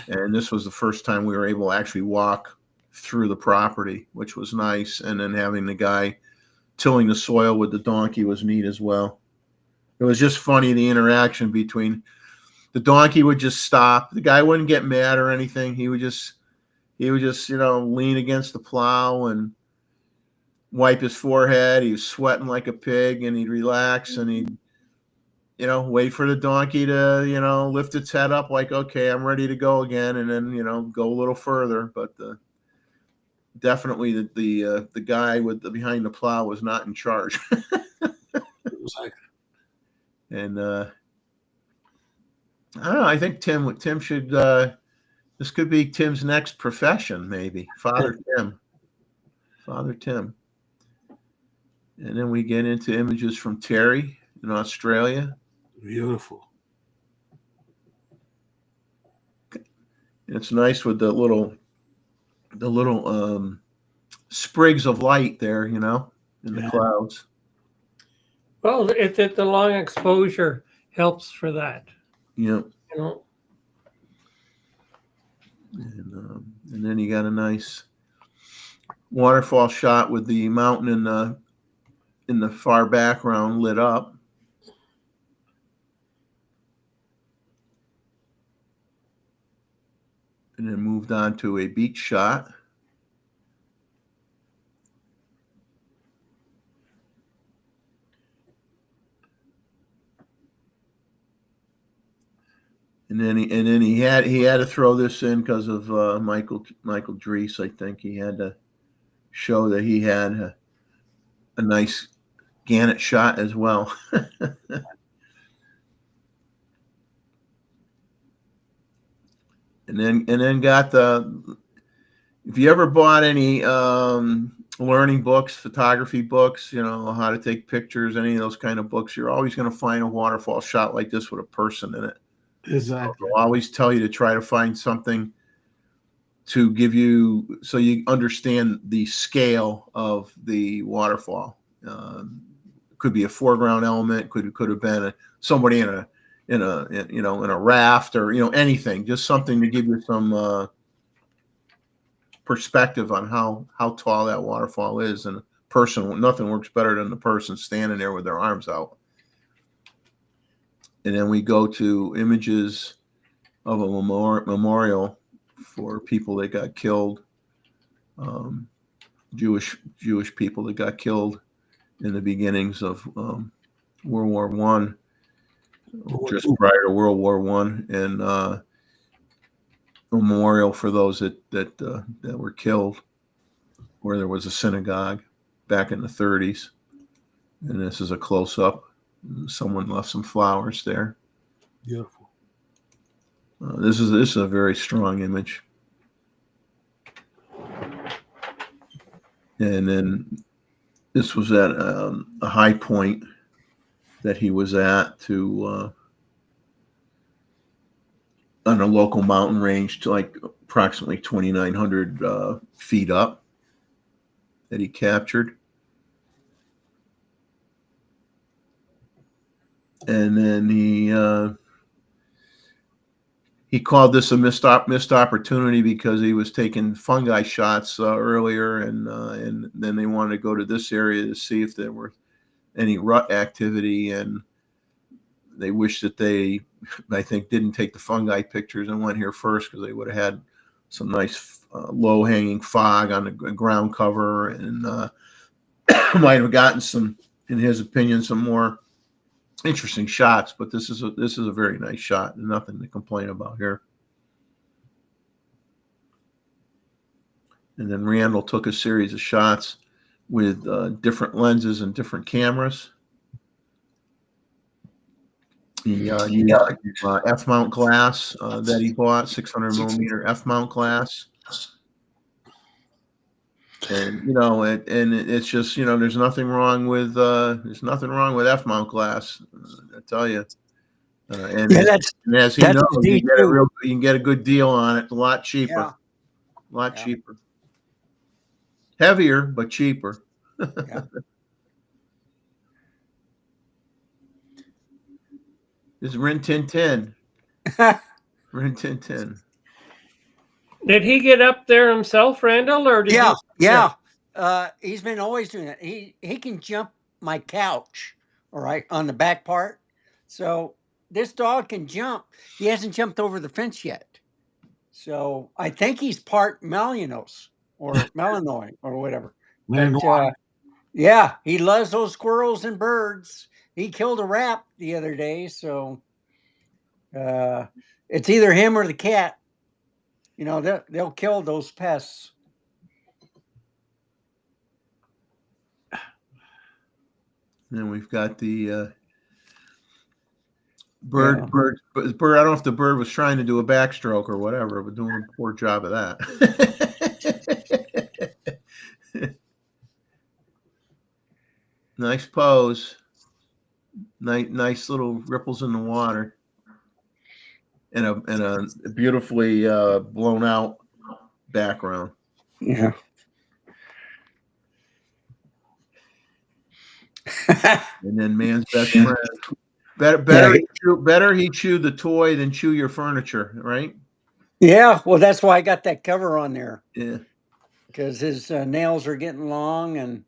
And this was the first time we were able to actually walk through the property, which was nice. And then having the guy tilling the soil with the donkey was neat as well. It was just funny, the interaction between the donkey would just stop. The guy wouldn't get mad or anything. He would just lean against the plow and wipe his forehead. He was sweating like a pig, and he'd relax and he'd, wait for the donkey to, lift its head up like, okay, I'm ready to go again. And then, go a little further. But definitely the guy behind the plow was not in charge. And I don't know. I think Tim should. This could be Tim's next profession, maybe Father Tim. And then we get into images from Terry in Australia. Beautiful. It's nice with the little sprigs of light there, in the clouds. Well, it's the long exposure helps for that. Yep. And then you got a nice waterfall shot with the mountain in the far background lit up. And then moved on to a beach shot. And then he had to throw this in because of Michael Dries. I think he had to show that he had a nice Gannett shot as well. and then got if you ever bought any learning books, photography books, how to take pictures, any of those kind of books, you're always going to find a waterfall shot like this with a person in it. Exactly. They'll always tell you to try to find something to give you so you understand the scale of the waterfall. Could be a foreground element, could have been somebody in a raft or anything, just something to give you some perspective on how tall that waterfall is. And a person, nothing works better than the person standing there with their arms out. And then we go to images of a memorial for people that got killed, Jewish people that got killed in the beginnings of World War I, just prior to World War I, and a memorial for those that were killed, where there was a synagogue back in the 30s. And this is a close-up. Someone left some flowers there. Beautiful. This is a very strong image. And then this was at a high point that he was at on a local mountain range to like approximately 2,900 feet up that he captured. and then he called this a missed opportunity because he was taking fungi shots earlier, and then they wanted to go to this area to see if there were any rut activity, and they wish that they, I think, didn't take the fungi pictures and went here first, because they would have had some nice low-hanging fog on the ground cover, and might have gotten some, in his opinion, some more interesting shots. But this is a very nice shot, and nothing to complain about here. And then Randall took a series of shots with different lenses and different cameras. He used F-mount glass that he bought, 600 millimeter F-mount glass. And it's just, there's nothing wrong with F-mount glass, I tell you. And as he knows, you can get a good deal on it, a lot cheaper. Cheaper. Heavier, but cheaper. Yeah. This is Rin Tin Tin. Rin Tin Tin. Did he get up there himself, Randall, or did he's been always doing it. He can jump my couch, all right, on the back part. So this dog can jump. He hasn't jumped over the fence yet. So I think he's part Malinois or Malinois or whatever. But, yeah, he loves those squirrels and birds. He killed a rat the other day, so it's either him or the cat. They'll kill those pests. And we've got the bird. I don't know if the bird was trying to do a backstroke or whatever, but doing a poor job of that. Nice pose. Nice little ripples in the water, and a beautifully blown out background. Yeah. And then man's best friend. Better he chew the toy than chew your furniture, right? Yeah. Well, that's why I got that cover on there. Yeah. Because his nails are getting long, and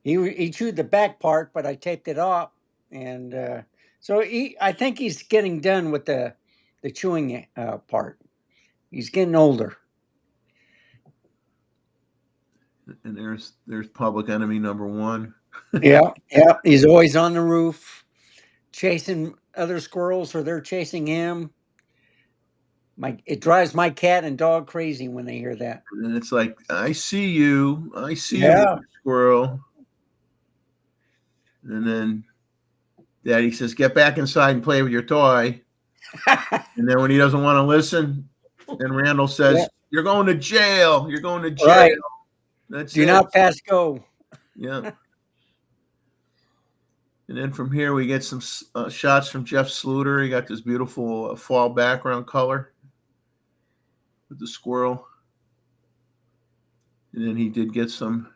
he chewed the back part, but I taped it off, and so I think he's getting done with the chewing part. He's getting older. And there's public enemy number one. Yeah. He's always on the roof, chasing other squirrels, or they're chasing him. It drives my cat and dog crazy when they hear that. And it's like, I see you, squirrel. And then Daddy says, get back inside and play with your toy. And then when he doesn't want to listen, then Randall says, you're going to jail. You're going to jail. Right. That's Do it. not pass go. Yeah. And then from here, we get some shots from Jeff Sluter. He got this beautiful fall background color with the squirrel. And then he did get some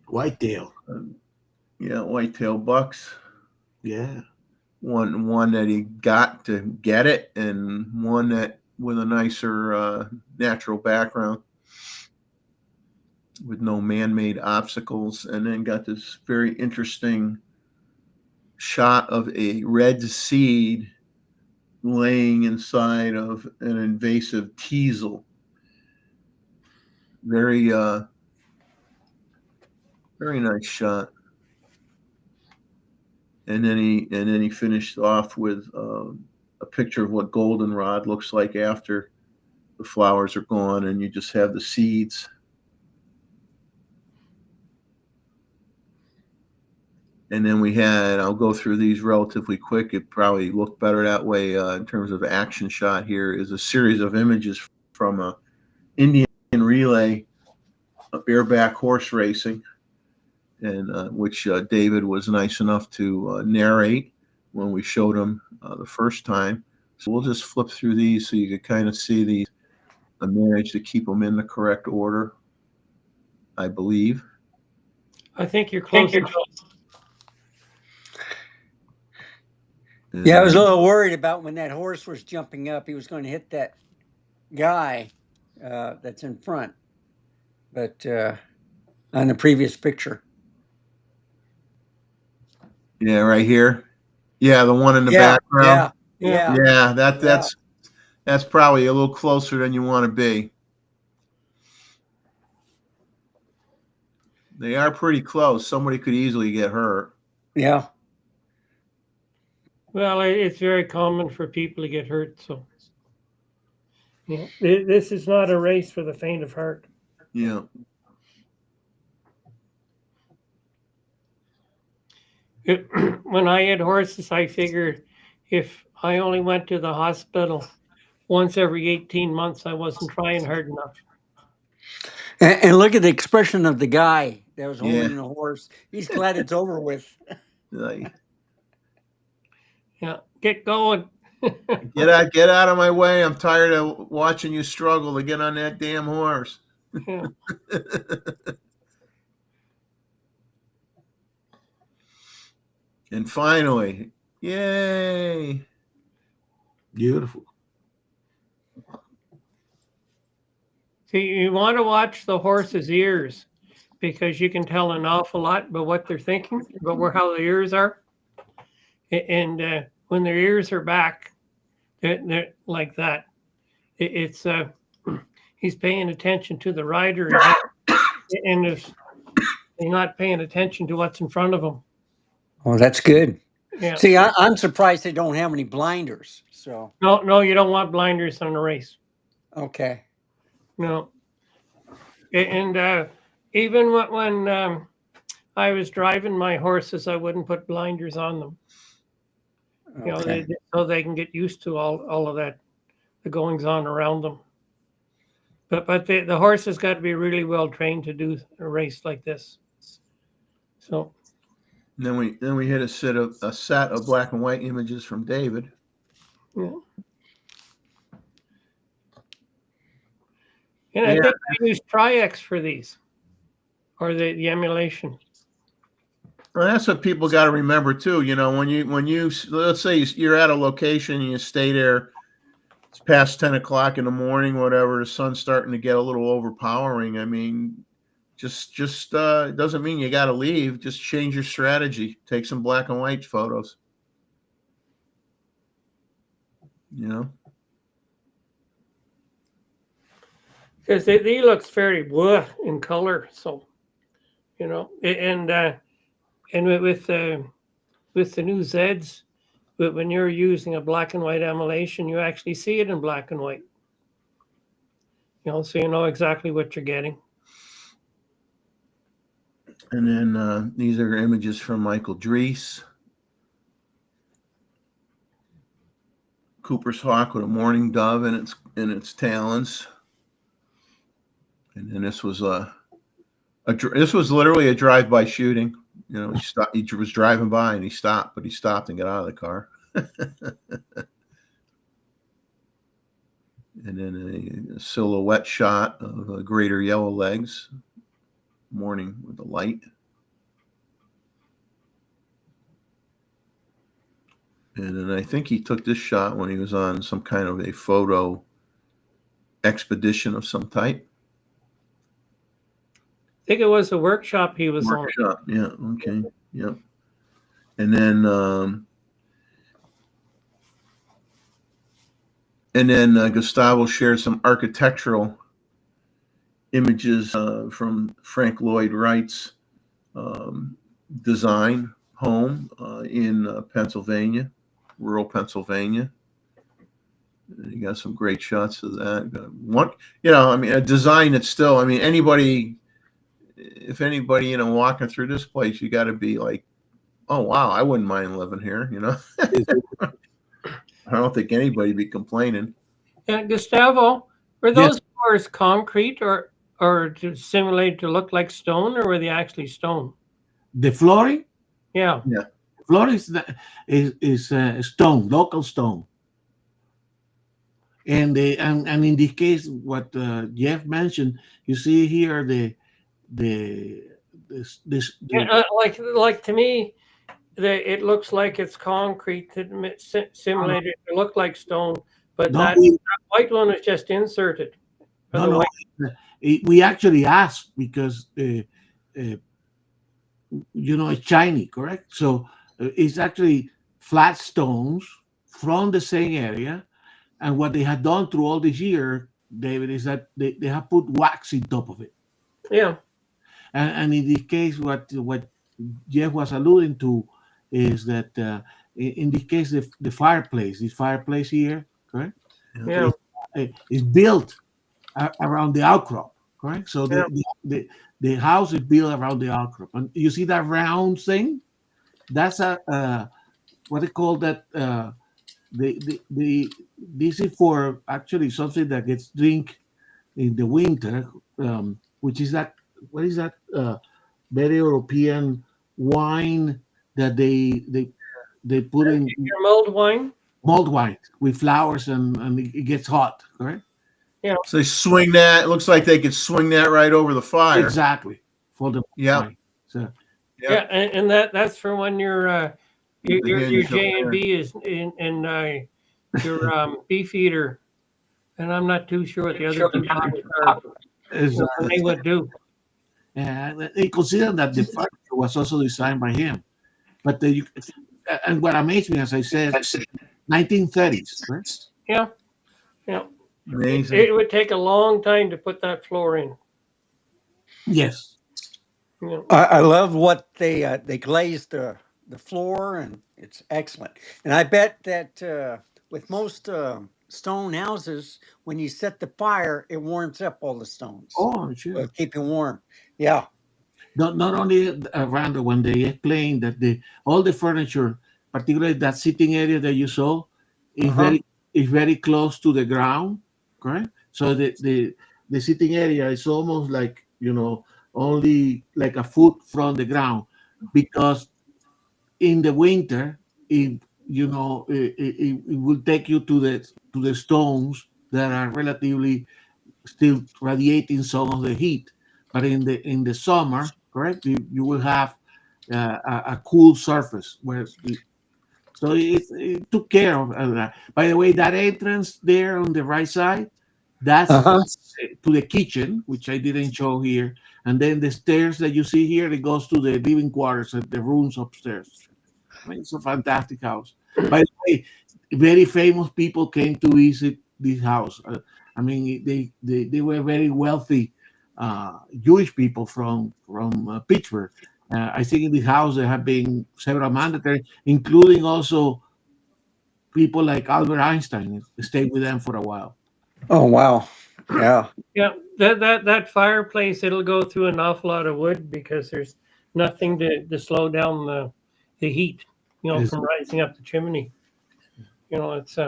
Whitetail. Whitetail bucks. Yeah. One that he got to get it, and one that with a nicer natural background with no man-made obstacles. And then got this very interesting shot of a red seed laying inside of an invasive teasel. Very nice shot. And then he finished off with a picture of what goldenrod looks like after the flowers are gone, and you just have the seeds. And then we had, I'll go through these relatively quick. It probably looked better that way in terms of action shot. Here is a series of images from a Indian relay, a bareback horse racing, and which David was nice enough to narrate when we showed him the first time. So we'll just flip through these so you can kind of see these. I managed to keep them in the correct order, I believe. I think you're close. Yeah, I was a little worried about when that horse was jumping up. He was going to hit that guy that's in front, but on the previous picture. Yeah, right here. Yeah, the one in the Yeah, background. yeah. Yeah, that's probably a little closer than you want to be. They are pretty close. Somebody could easily get hurt. Yeah. Well, it's very common for people to get hurt. So, this is not a race for the faint of heart. Yeah. When I had horses, I figured if I only went to the hospital once every 18 months, I wasn't trying hard enough. And look at the expression of the guy that was Yeah. holding the horse. He's glad it's over with. Like, Yeah, get going. get out of my way. I'm tired of watching you struggle to get on that damn horse. Yeah. And finally, yay. Beautiful. See, you want to watch the horse's ears because you can tell an awful lot about what they're thinking, about how the ears are. And when their ears are back, they're like that. It's he's paying attention to the rider, and if he's not paying attention to what's in front of him. Oh, that's good. Yeah. See, I'm surprised they don't have any blinders. So No, you don't want blinders on a race. okay. No. And even when I was driving my horses, I wouldn't put blinders on them. You know, Okay. so they can get used to all of that, the goings on around them. But the horse has got to be really well trained to do a race like this. So Then we hit a set of black and white images from David. yeah. And I think I use Tri-X for these, or the emulation. Well, that's what people got to remember too. You know, when you let's say you're at a location and you stay there, it's past 10 o'clock in the morning, whatever. The sun's starting to get a little overpowering. I mean, just it doesn't mean you got to leave. Just change your strategy. Take some black and white photos. You know, Because they look very blah in color, so you know, and with the new Zeds, but when you're using a black and white emulation, you actually see it in black and white. You know, so you know exactly what you're getting. and then these are images from Michael Drees. Cooper's hawk with a mourning dove in its talons. And then this was this was literally a drive-by shooting. You know, he was driving by and he stopped, but he stopped and got out of the car. And then a silhouette shot of greater yellow legs, morning with the light. And then I think he took this shot when he was on some kind of a photo expedition of some type. I think it was a workshop he was on. Workshop, yeah, okay, yep. And then Gustavo shared some architectural images from Frank Lloyd Wright's design home in Pennsylvania, rural Pennsylvania. And you got some great shots of that. I mean, a design that's still, I mean, if anybody, you know, walking through this place, you got to be like, oh, wow, I wouldn't mind living here, you know. I don't think anybody be complaining. Yeah, Gustavo, were those floors concrete or to simulate to look like stone, or were they actually stone? The flooring? Yeah. Floor is stone, local stone. And in this case, what Jeff mentioned, you see here like to me, it looks like it's concrete simulated to look like stone, but No, that we, white one is just inserted. For no, the no. white. We actually asked because it's shiny, correct? So it's actually flat stones from the same area. And what they had done through all this year, David, is that they have put wax in top of it. Yeah, And in this case, what Jeff was alluding to is that in this case, the fireplace, this fireplace here, correct, yeah, is built around the outcrop, correct? So yeah. the house is built around the outcrop, and you see that round thing? That's a what they call that. This is for actually something that gets drink in the winter, which is that what is that very European wine that they put in Your mulled wine. mulled wine with flowers and it gets hot, correct? So they swing that. It looks like they could swing that right over the fire. Exactly for the Yeah. wine. So Yeah, and that's for when your hinge up J and B is in your beef eater, and I'm not too sure what the other two are. is What they would do. they consider that the furniture was also designed by him. But and what amazed me, as I said, 1930s, right? Yeah, yeah. Amazing. It would take a long time to put that floor in. Yes. You know. I love what they glazed the floor, and it's excellent. And I bet that with most stone houses, when you set the fire, it warms up all the stones. Oh, sure. Keep you warm. Yeah. Not only Randall, when they explained that all the furniture, particularly that sitting area that you saw, is very close to the ground, correct? So the sitting area is almost like only like a foot from the ground, because in the winter it will take you to the stones that are relatively still radiating some of the heat, but in the summer, correct, you will have a cool surface so it took care of that. By the way, that entrance there on the right side, that's to the kitchen, which I didn't show here, and then the stairs that you see here, it goes to the living quarters and the rooms upstairs. I mean, it's a fantastic house. By the way, very famous people came to visit this house. I mean, they were very wealthy Jewish people from Pittsburgh. I think in this house there have been several mandatory, including also people like Albert Einstein stayed with them for a while. Oh wow. Yeah. Yeah, that fireplace, it'll go through an awful lot of wood because there's nothing to slow down the heat, from rising up the chimney. It's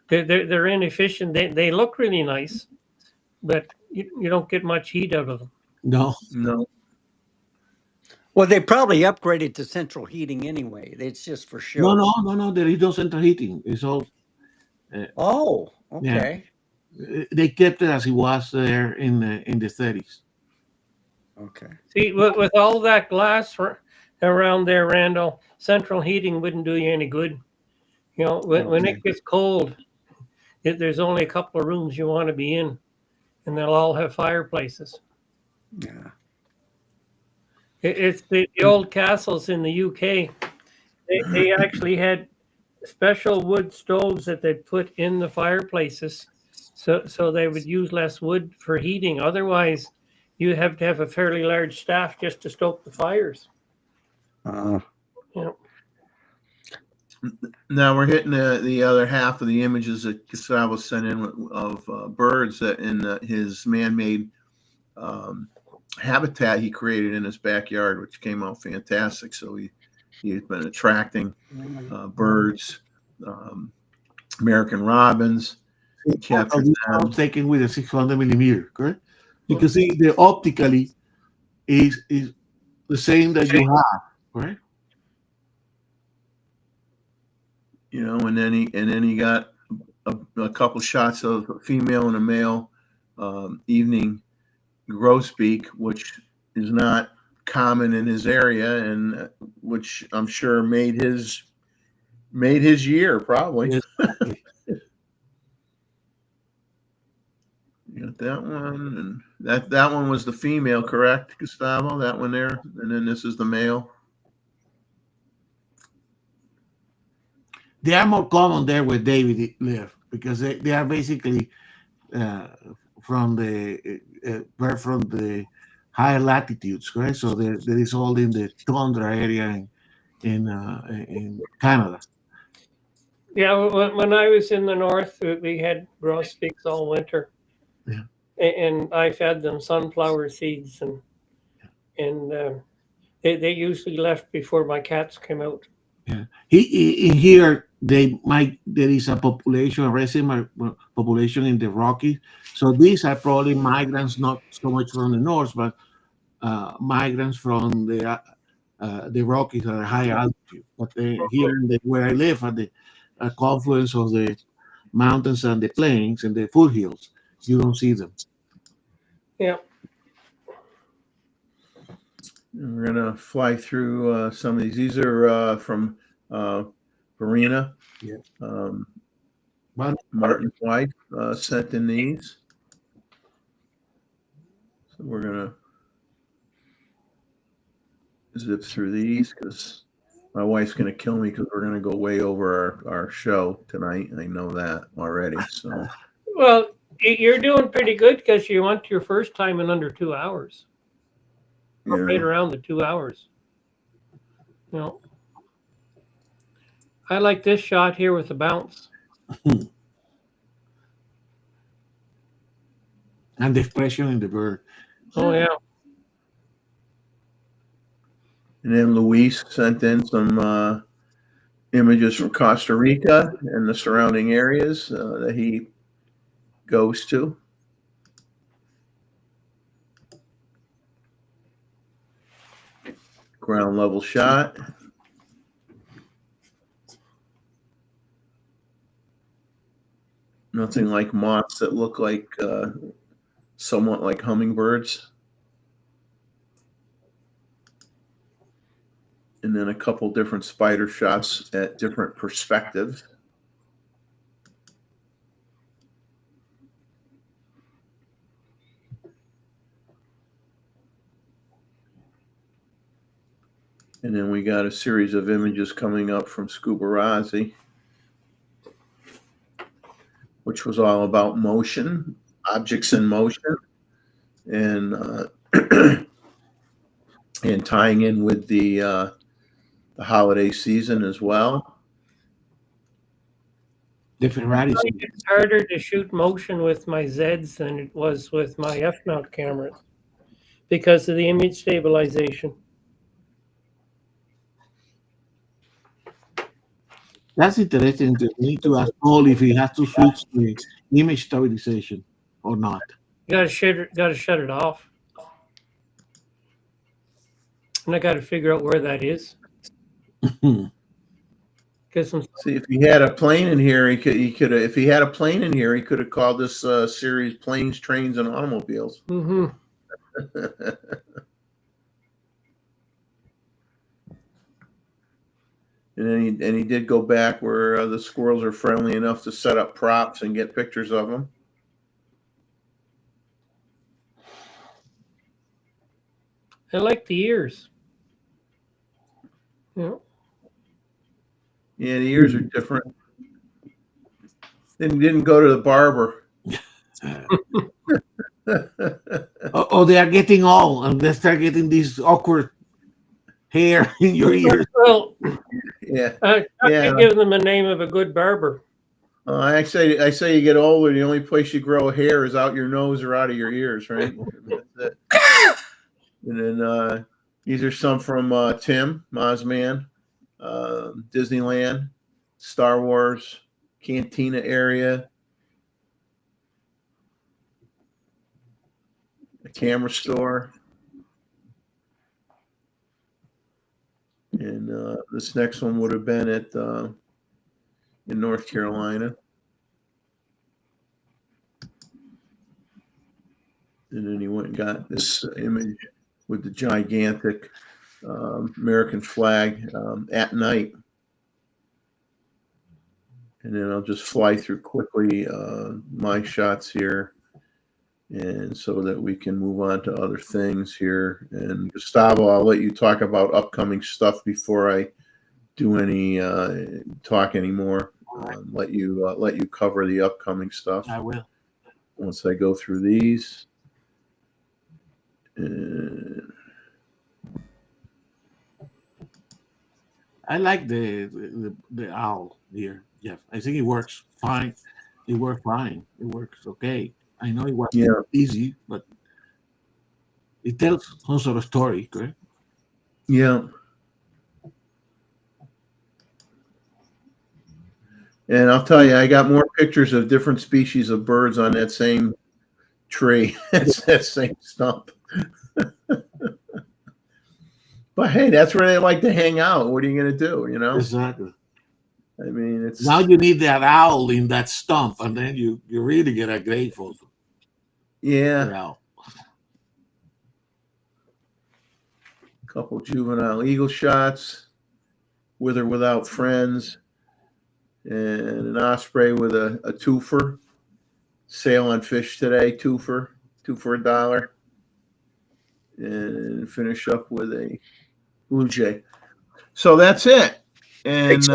they're inefficient. They look really nice, but you don't get much heat out of them. No. Well, they probably upgraded to central heating anyway. It's just for show. No. There is no central heating. It's all. Oh, okay. They kept it as it was there in the 30s. Okay. See, with all that glass around there, Randall, central heating wouldn't do you any good. When it gets cold, there's only a couple of rooms you want to be in, and they'll all have fireplaces. Yeah. It's the old castles in the UK. They actually had special wood stoves that they put in the fireplaces, so they would use less wood for heating. Otherwise, you have to have a fairly large staff just to stoke the fires. Now we're hitting the other half of the images that Gustavo sent in of birds that in his man-made habitat he created in his backyard, which came out fantastic. So he's been attracting birds, American robins. Taken with a 600 millimeter, correct? Because the optically is the same that you have, right? And then he got a couple shots of a female and a male evening grosbeak, which is not common in his area, and which I'm sure made his year probably. Yes. You got that one, and that one was the female, correct, Gustavo? That one there, and then this is the male. They are more common there where David live because they are basically from the higher latitudes, right? So there is all in the tundra area in Canada. Yeah, when I was in the north, we had grosbeaks all winter. Yeah. And I fed them sunflower seeds, and they usually left before my cats came out. Yeah, in here there is a population, a resident population in the Rockies. So these are probably migrants, not so much from the north, but migrants from the Rockies at a high altitude. But here where I live at the confluence of the mountains and the plains and the foothills, you don't see them. Yeah. We're gonna fly through some of these. These are from Verena. Yeah. Martin's wife sent in these. So we're gonna zip through these because my wife's gonna kill me because we're gonna go way over our show tonight. I know that already. So Well, you're doing pretty good because you went your first time in under 2 hours. Or right around the 2 hours. You know, I like this shot here with the bounce. And the expression in the bird. Oh yeah. and then Luis sent in some images from Costa Rica and the surrounding areas that he goes to. Ground level shot. Nothing like moths that look like somewhat like hummingbirds. And then a couple different spider shots at different perspectives. And then we got a series of images coming up from Scubarazzi, which was all about motion, objects in motion, and and tying in with the holiday season as well. The Ferrari. It's harder to shoot motion with my Zeds than it was with my F-mount cameras because of the image stabilization. That's interesting to me to ask Paul if he has to switch the image stabilization or not. You gotta shut it off. And I gotta figure out where that is. Because See, if he had a plane in here, he could have. If he had a plane in here, he could have called this series "Planes, Trains, and Automobiles." mm-hmm. And then he did go back where the squirrels are friendly enough to set up props and get pictures of them. I like the ears. Yeah. Yeah, the ears are different. Then didn't go to the barber. Oh, they are getting old and they start getting this awkward hair in your ears. Well, Yeah, I Yeah. could give them a name of a good barber. I say you get older. The only place you grow hair is out your nose or out of your ears, right? That's it. And then these are some from Tim Mozman, Disneyland, Star Wars, Cantina area, a camera store, and this next one would have been at in North Carolina. And then he went and got this image with the gigantic American flag at night. And then I'll just fly through quickly my shots here, and so that we can move on to other things here. And Gustavo, I'll let you talk about upcoming stuff before I do any talk anymore. Let you cover the upcoming stuff. I will. Once I go through these. And I like the owl here, Jeff. I think it works fine. It works fine. It works okay. I know it was easy, but it tells some sort of story, correct? yeah. And I'll tell you, I got more pictures of different species of birds on that same tree. It's that same stump. But hey, that's where they like to hang out. What are you going to do? You know? Exactly. I mean, it's Now you need that owl in that stump, and then you really get a great photo. yeah. The owl. A couple juvenile eagle shots, with or without friends, and an osprey with a twofer. Sale on fish today, two for $1. And finish up with a blue jay. So that's it. And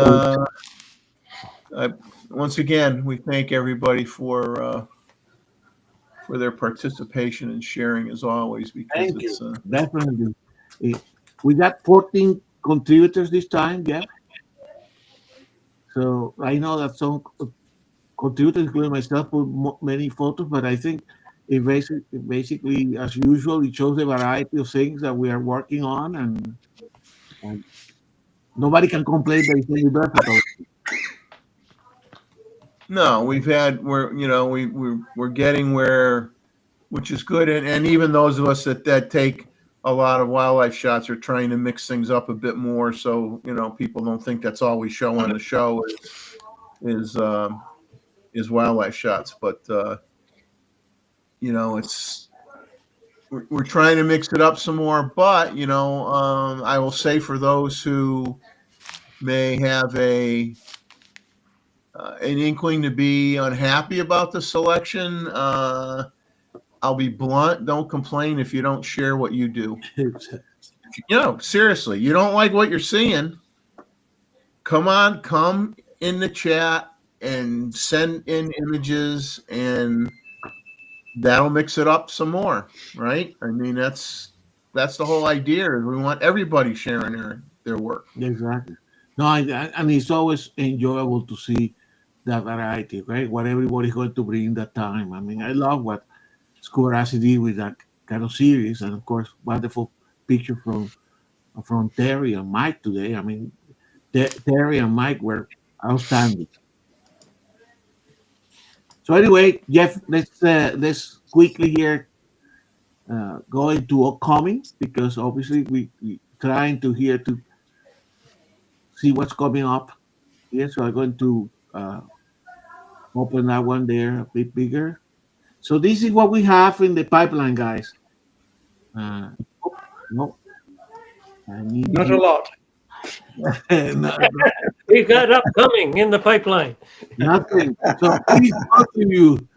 once again, we thank everybody for their participation and sharing as always. Because Thank it's you. Definitely. We got 14 contributors this time, yeah. So I know that some contributors, including myself, put many photos, but I think it basically, as usual, it shows the variety of things that we are working on, and nobody can complain that it's any better. no, we're getting where, which is good, and even those of us that take a lot of wildlife shots are trying to mix things up a bit more, so people don't think that's all we show on the show is wildlife shots, but it's we're trying to mix it up some more. But I will say, for those who may have an inkling to be unhappy about the selection, I'll be blunt. Don't complain if you don't share what you do. Seriously, you don't like what you're seeing, come in the chat and send in images, and that'll mix it up some more, right? I mean, that's the whole idea. We want everybody sharing their work. Exactly. No, and it's always enjoyable to see that variety, right? What everybody's going to bring that time. I mean, I love what Scuba did with that kind of series, and of course, wonderful picture from Terry and Mike today. I mean, Terry and Mike were outstanding. So anyway, Jeff, let's quickly here go into upcoming, because obviously we trying to see what's coming up here. So I'm going to open that one there a bit bigger. So this is what we have in the pipeline, guys. No, I need Not a lot. We've got upcoming in the pipeline. Nothing. So please, both of you.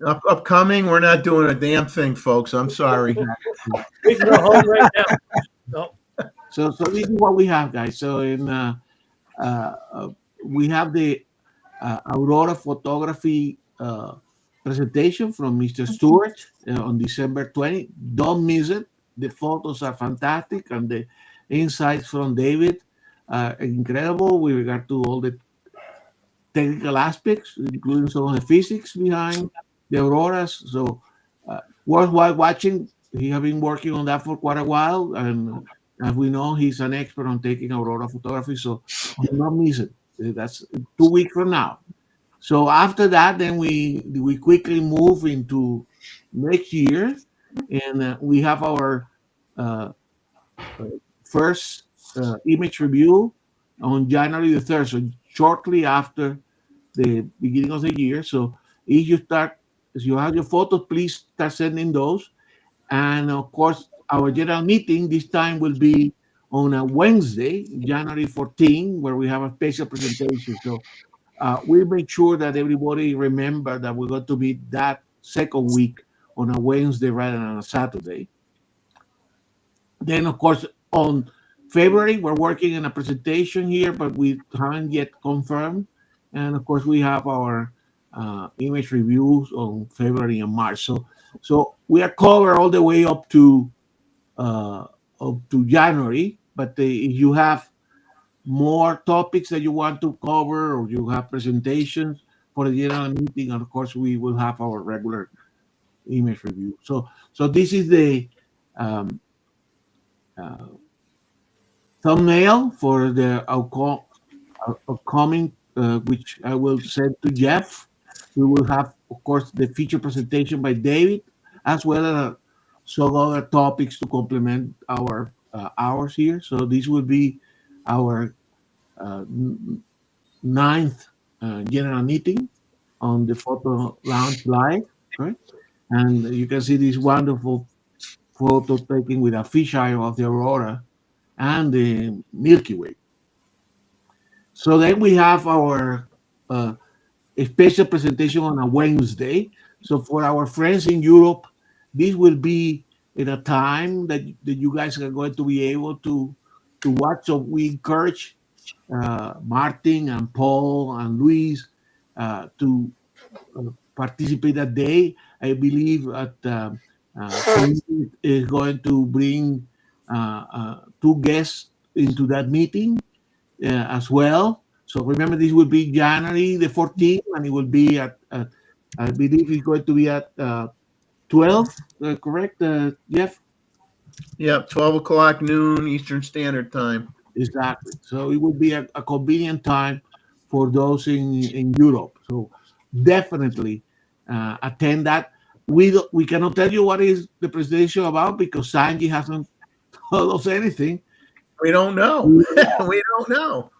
Upcoming, we're not doing a damn thing, folks. I'm sorry. We can go home right now. No. So this is what we have, guys. So we have the Aurora photography presentation from Mr. Stewart on December 20. Don't miss it. The photos are fantastic, and the insights from David are incredible with regard to all the technical aspects, including some of the physics behind the auroras. So worthwhile watching. He has been working on that for quite a while, and as we know, he's an expert on taking aurora photography. So do not miss it. That's 2 weeks from now. So after that, then we quickly move into next year, and we have our first image review on January the 3rd, so shortly after the beginning of the year. So if you have your photos, please start sending those. And of course, our general meeting this time will be on a Wednesday, January 14, where we have a special presentation. So we make sure that everybody remember that we're going to be that second week on a Wednesday rather than a Saturday. Then, of course, on February, we're working on a presentation here, but we haven't yet confirmed. And of course, we have our image reviews on February and March. So we are covered all the way up to January. But if you have more topics that you want to cover, or you have presentations for the general meeting, and of course, we will have our regular image review. So this is the thumbnail for the upcoming, which I will send to Jeff. We will have, of course, the feature presentation by David, as well as some other topics to complement our hours here. So this will be our ninth general meeting on the Photo Lounge Live, right? And you can see this wonderful photo taken with a fisheye of the aurora and the Milky Way. So then we have our special presentation on a Wednesday. So for our friends in Europe, this will be in a time that you guys are going to be able to watch. So we encourage Martin and Paul and Luis to participate that day. I believe that is going to bring two guests into that meeting as well. So remember, this will be January the 14th, and it will be at I believe it's going to be at 12, correct, Jeff? Yep, 12 o'clock noon Eastern Standard Time. Exactly. So it will be a convenient time for those in Europe. So definitely attend that. We cannot tell you what is the presentation about because Sanji hasn't told us anything. We don't know. We don't know.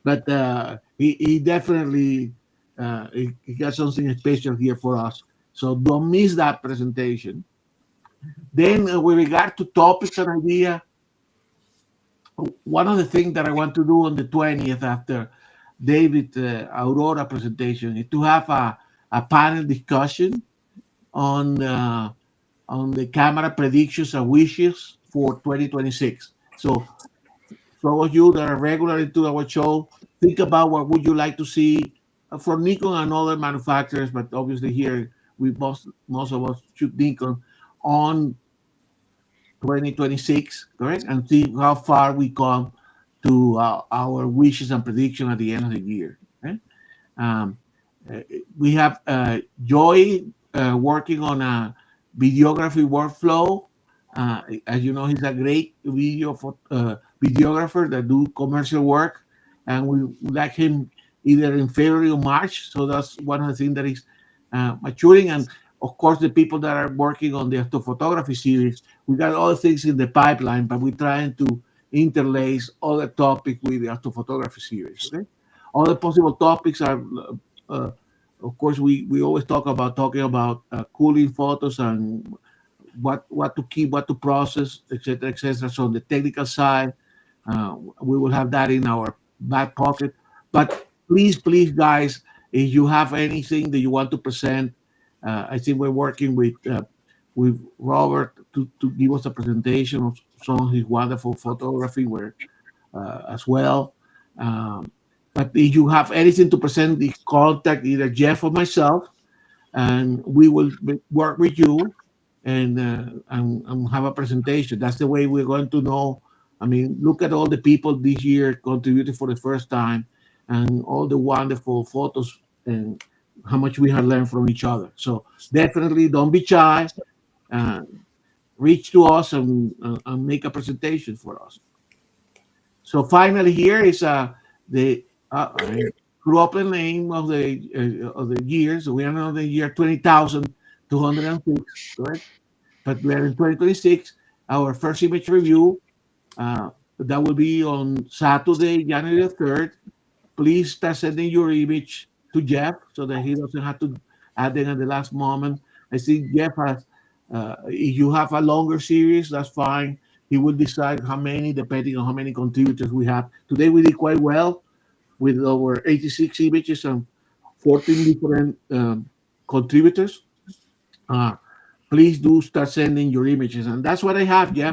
But he definitely he got something special here for us. So don't miss that presentation. Then with regard to topics and idea, one of the things that I want to do on the 20th after David Aurora presentation is to have a panel discussion on the camera predictions and wishes for 2026. So those of you that are regular into our show, think about what would you like to see from Nikon and other manufacturers, but obviously here we most of us shoot Nikon on 2026, correct? And see how far we come to our wishes and prediction at the end of the year. Okay? We have Joy working on a videography workflow. As you know, he's a great videographer that do commercial work, and we would like him either in February or March. So that's one of the things that is maturing. And of course, the people that are working on the astrophotography series, we got other things in the pipeline, but we're trying to interlace other topics with the astrophotography series. Okay, other possible topics are, of course, we always talking about cooling photos and what to keep, what to process, etc., etc. So on the technical side, we will have that in our back pocket. But please, guys, if you have anything that you want to present, I think we're working with Robert to give us a presentation of some of his wonderful photography work as well. But if you have anything to present, contact either Jeff or myself, and we will work with you and have a presentation. That's the way we're going to know. I mean, look at all the people this year contributed for the first time and all the wonderful photos and how much we have learned from each other. So definitely don't be shy. Reach to us and make a presentation for us. So finally here is the I grew up in the name of the year. So we are now the year 20,206, correct? But we are in 2026. Our first image review that will be on Saturday, January 3rd. Please start sending your image to Jeff so that he doesn't have to add them at the last moment. I think Jeff has If you have a longer series, that's fine. He will decide how many, depending on how many contributors we have. Today we did quite well with over 86 images and 14 different contributors. Please do start sending your images, and that's what I have. Yeah.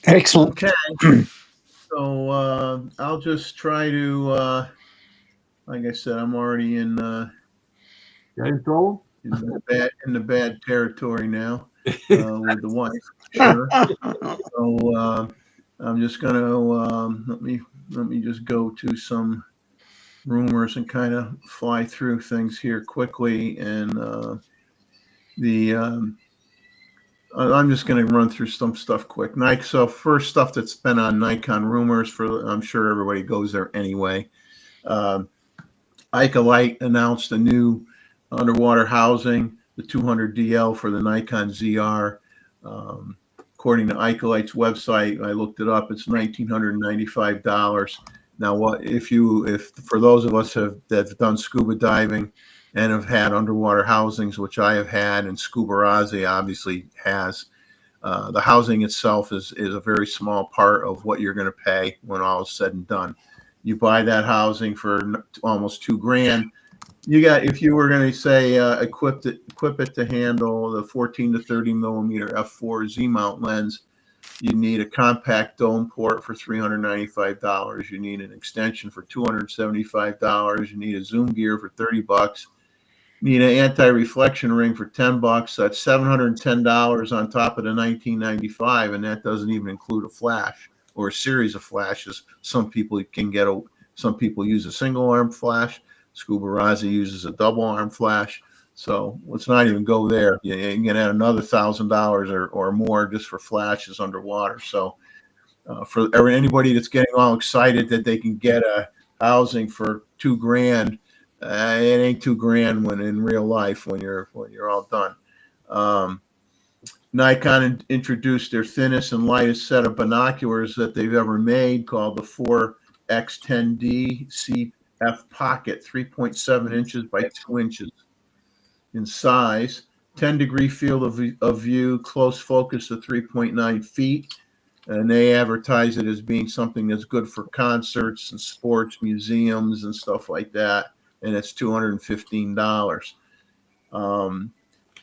Excellent. Okay. So I'll just try to, like I said, I'm already in You're in trouble? in the bad territory now with the wife. Sure. So I'm just gonna let me just go to some rumors and kind of fly through things here quickly. And I'm just going to run through some stuff quick. Nike. So first stuff that's been on Nikon rumors I'm sure everybody goes there anyway. Icolite announced a new underwater housing, the 200 DL for the Nikon ZR. According to Icolite's website, I looked it up. It's $1,995. Now, if for those of us that have done scuba diving and have had underwater housings, which I have had, and Scubarazzi obviously has, the housing itself is a very small part of what you're going to pay when all is said and done. You buy that housing for almost $2,000. You got, if you were going to say equip it to handle the 14 to 30 millimeter f4 Z mount lens, you need a compact dome port for $395. You need an extension for $275. You need a zoom gear for $30. You need an anti-reflection ring for $10. That's $710 on top of the $1,995, and that doesn't even include a flash or a series of flashes. Some people use a single arm flash. Scubarazzi uses a double arm flash. So let's not even go there. You can add another $1,000 or more just for flashes underwater. So for anybody that's getting all excited that they can get a housing for $2,000, it ain't $2,000 when in real life when you're all done. Nikon introduced their thinnest and lightest set of binoculars that they've ever made, called the 4X10D CF Pocket, 3.7 inches by 2 inches in size, 10-degree field of view, close focus of 3.9 feet, and they advertise it as being something that's good for concerts and sports, museums, and stuff like that, and it's $215.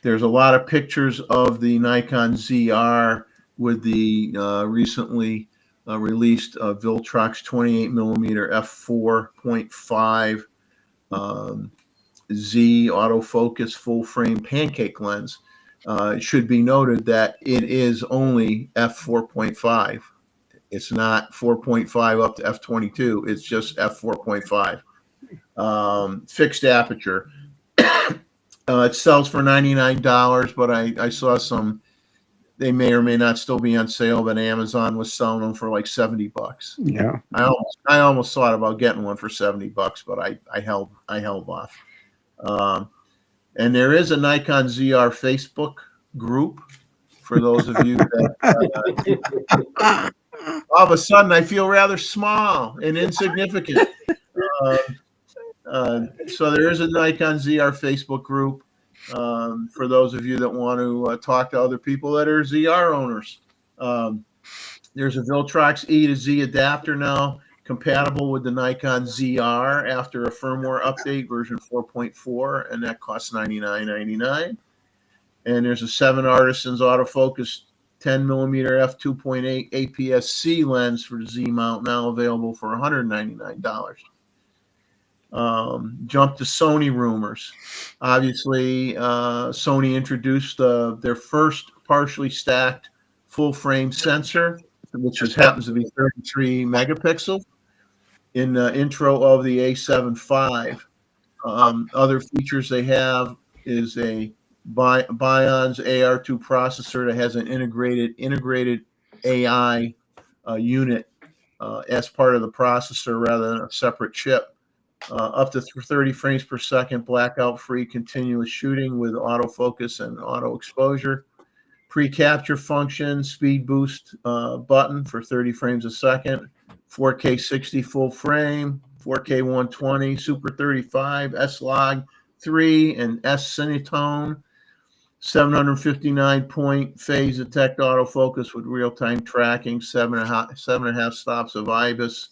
There's a lot of pictures of the Nikon ZR with the recently released Viltrox 28 millimeter f4.5 Z autofocus full frame pancake lens. It should be noted that it is only f4.5. It's not 4.5 up to f22. It's just f4.5. Fixed aperture. It sells for $99, but I saw some. They may or may not still be on sale, but Amazon was selling them for like $70. Yeah. I almost thought about getting one for $70, but I held off. And there is a Nikon ZR Facebook group for those of you that all of a sudden I feel rather small and insignificant. So there is a Nikon ZR Facebook group for those of you that want to talk to other people that are ZR owners. There's a Viltrox E to Z adapter now, compatible with the Nikon ZR after a firmware update, version 4.4, and that costs $99.99. And there's a 7 Artisans autofocus 10 millimeter f2.8 APS-C lens for the Z mount, now available for $199. Jump to Sony rumors. Obviously, Sony introduced their first partially stacked full frame sensor, which happens to be 33 megapixel in the intro of the A7 IV. Other features they have is a Bion's AR2 processor that has an integrated AI unit as part of the processor rather than a separate chip. Up to 30 frames per second, blackout-free continuous shooting with autofocus and auto exposure. Pre-capture function, speed boost button for 30 frames a second. 4K 60 full frame, 4K 120, Super 35, S-Log 3, and S-Cinetone. 759-point phase detect autofocus with real-time tracking, seven and a half stops of IBIS,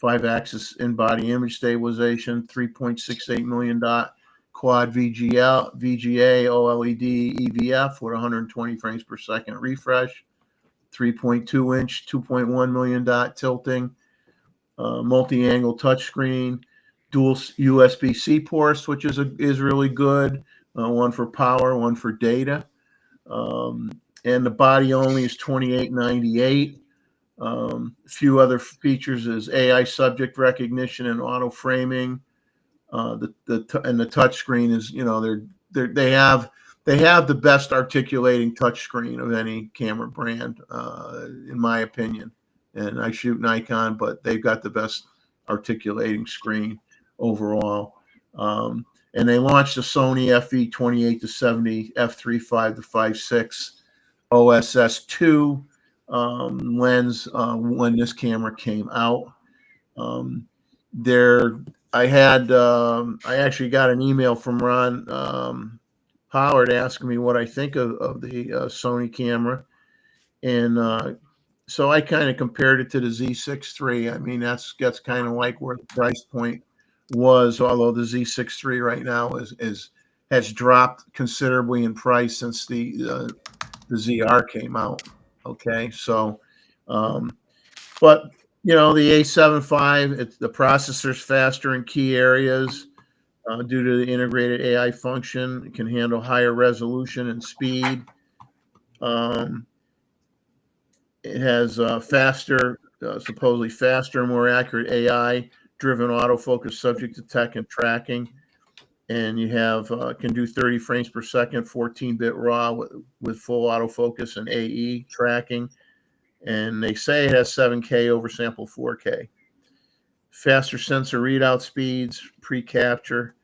5-axis in-body image stabilization, 3.68 million dot quad VGA OLED EVF with 120 frames per second refresh, 3.2 inch, 2.1 million dot tilting, multi-angle touchscreen, dual USB-C ports, which is really good. One for power, one for data. And the body only is $28.98. A few other features is AI subject recognition and auto framing. The touchscreen is, they have the best articulating touchscreen of any camera brand, in my opinion. And I shoot Nikon, but they've got the best articulating screen overall. And they launched the Sony FE28-70 f3.5 to 5.6 OSS2 lens when this camera came out. I actually got an email from Ron Howard asking me what I think of the Sony camera, and so I kind of compared it to the Z6 III. I mean, that's kind of like where the price point was, although the Z6 III right now has dropped considerably in price since the ZR came out. Okay, so but the A7 V, the processor's faster in key areas due to the integrated AI function. It can handle higher resolution and speed. It has supposedly faster, more accurate AI-driven autofocus subject to tech and tracking. And you have can do 30 frames per second, 14-bit RAW with full autofocus and AE tracking. And they say it has 7K oversample 4K. Faster sensor readout speeds, pre-capture.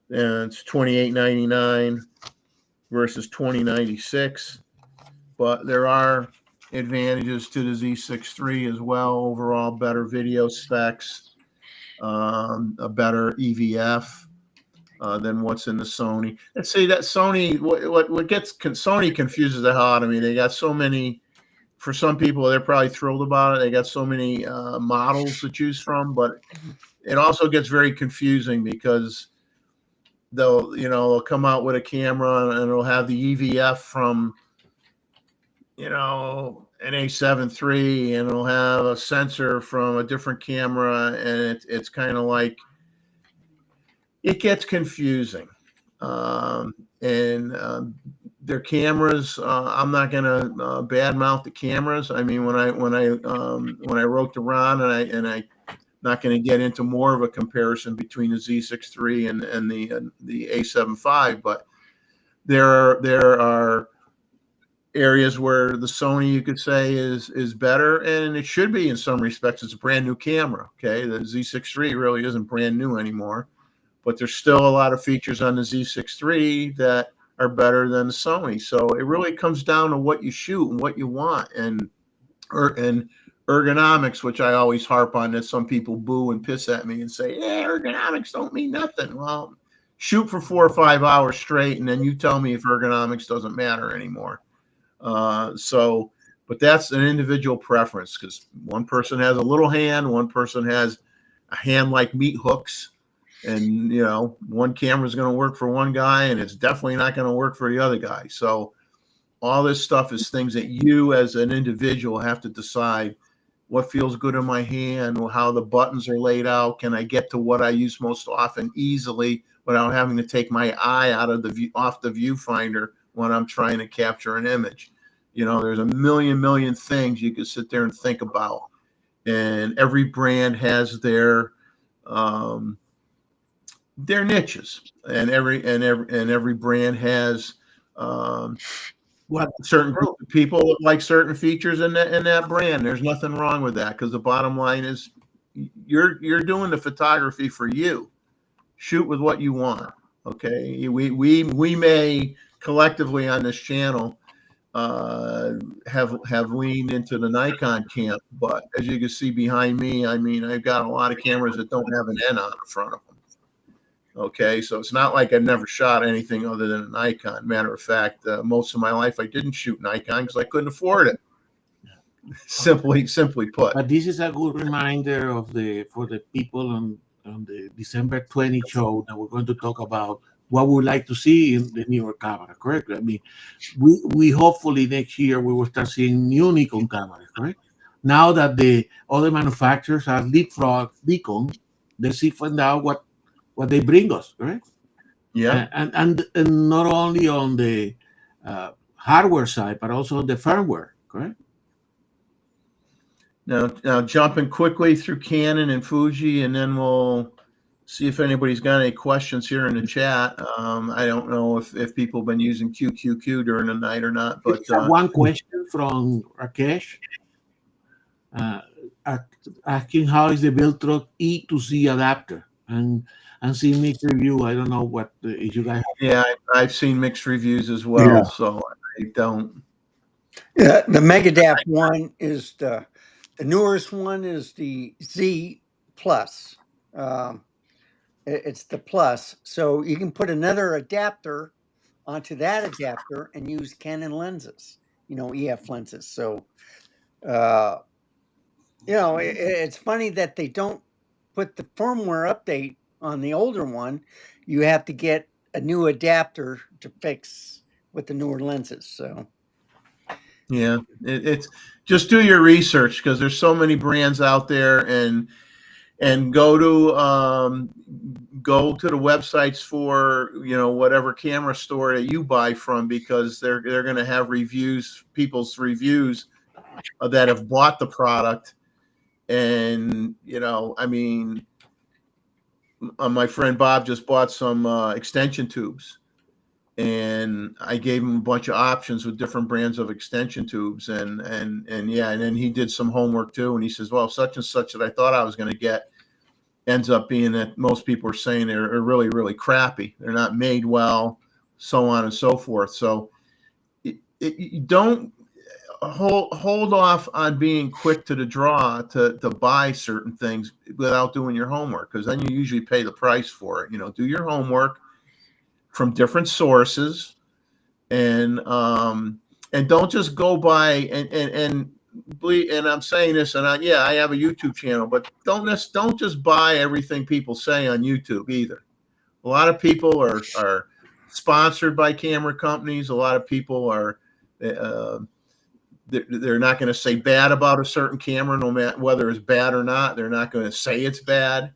And it's $28.99 versus $20.96. But there are advantages to the Z6 III as well. Overall, better video specs, a better EVF than what's in the Sony. Let's see that Sony. What gets Sony confuses the hell out of me. They got so many. For some people, they're probably thrilled about it. They got so many models to choose from, but it also gets very confusing because they'll come out with a camera and it'll have the EVF from an A7 III, and it'll have a sensor from a different camera, and it's kind of like it gets confusing. Their cameras, I'm not gonna badmouth the cameras. I mean, when I wrote to Ron, and I not going to get into more of a comparison between the Z6 III and the A7 V, but there are areas where the Sony, you could say, is better, and it should be in some respects. It's a brand new camera. Okay, the Z6 III really isn't brand new anymore, but there's still a lot of features on the Z6 III that are better than the Sony. So it really comes down to what you shoot and what you want, and ergonomics, which I always harp on, that some people boo and piss at me and say, yeah, ergonomics don't mean nothing. Well, shoot for 4 or 5 hours straight, and then you tell me if ergonomics doesn't matter anymore. But that's an individual preference, because one person has a little hand, one person has a hand like meat hooks, and one camera is going to work for one guy, and it's definitely not going to work for the other guy. So all this stuff is things that you as an individual have to decide. What feels good in my hand, how the buttons are laid out. Can I get to what I use most often easily without having to take my eye off the viewfinder when I'm trying to capture an image? There's a million things you could sit there and think about, and every brand has their niches, and every brand has certain group of people like certain features in that brand. There's nothing wrong with that, because the bottom line is you're doing the photography for you. Shoot with what you want. Okay, we may collectively on this channel have leaned into the Nikon camp, but as you can see behind me, I mean, I've got a lot of cameras that don't have an N on the front of them. Okay, so it's not like I've never shot anything other than a Nikon. Matter of fact, most of my life I didn't shoot Nikon because I couldn't afford it. Simply put. But this is a good reminder for the people on the December 20 show that we're going to talk about what we would like to see in the newer camera, correct? I mean, we hopefully next year we will start seeing new Nikon cameras, correct? Now that the other manufacturers have leapfrog Nikon, let's see find out what they bring us, correct? Yeah. And not only on the hardware side, but also the firmware, correct? Now jumping quickly through Canon and Fuji, and then we'll see if anybody's got any questions here in the chat. I don't know if people have been using QQQ during the night or not, but one question from Rakesh asking how is the Viltrox E to Z adapter, and see mixed review. I don't know what if you guys. Yeah, I've seen mixed reviews as well, Yeah. so I don't. Yeah, the Megadap one is the newest one is the Z Plus. It's the Plus, so you can put another adapter onto that adapter and use Canon lenses, EF lenses. So, it's funny that they don't put the firmware update on the older one. You have to get a new adapter to fix with the newer lenses. So. Yeah, it's just do your research because there's so many brands out there, and go to the websites for whatever camera store that you buy from, because they're going to have people's reviews that have bought the product, and I mean, my friend Bob just bought some extension tubes. And I gave him a bunch of options with different brands of extension tubes, and then he did some homework too. And he says, well, such and such that I thought I was going to get ends up being that most people are saying they're really, really crappy. They're not made well, so on and so forth. So you don't hold off on being quick to the draw to buy certain things without doing your homework, because then you usually pay the price for it. Do your homework from different sources, and don't just go by and I'm saying this, and I have a YouTube channel, but don't just buy everything people say on YouTube either. A lot of people are sponsored by camera companies. A lot of people are they're not going to say bad about a certain camera, no matter whether it's bad or not. They're not going to say it's bad.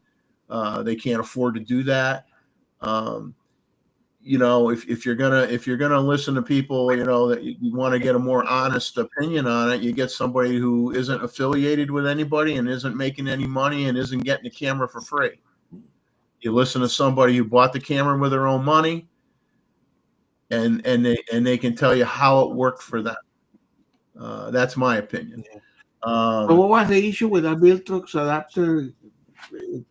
They can't afford to do that. If you're gonna listen to people, that you want to get a more honest opinion on it, you get somebody who isn't affiliated with anybody and isn't making any money and isn't getting the camera for free. You listen to somebody who bought the camera with their own money, and they can tell you how it worked for them. That's my opinion. So what was the issue with that Viltrox adapter?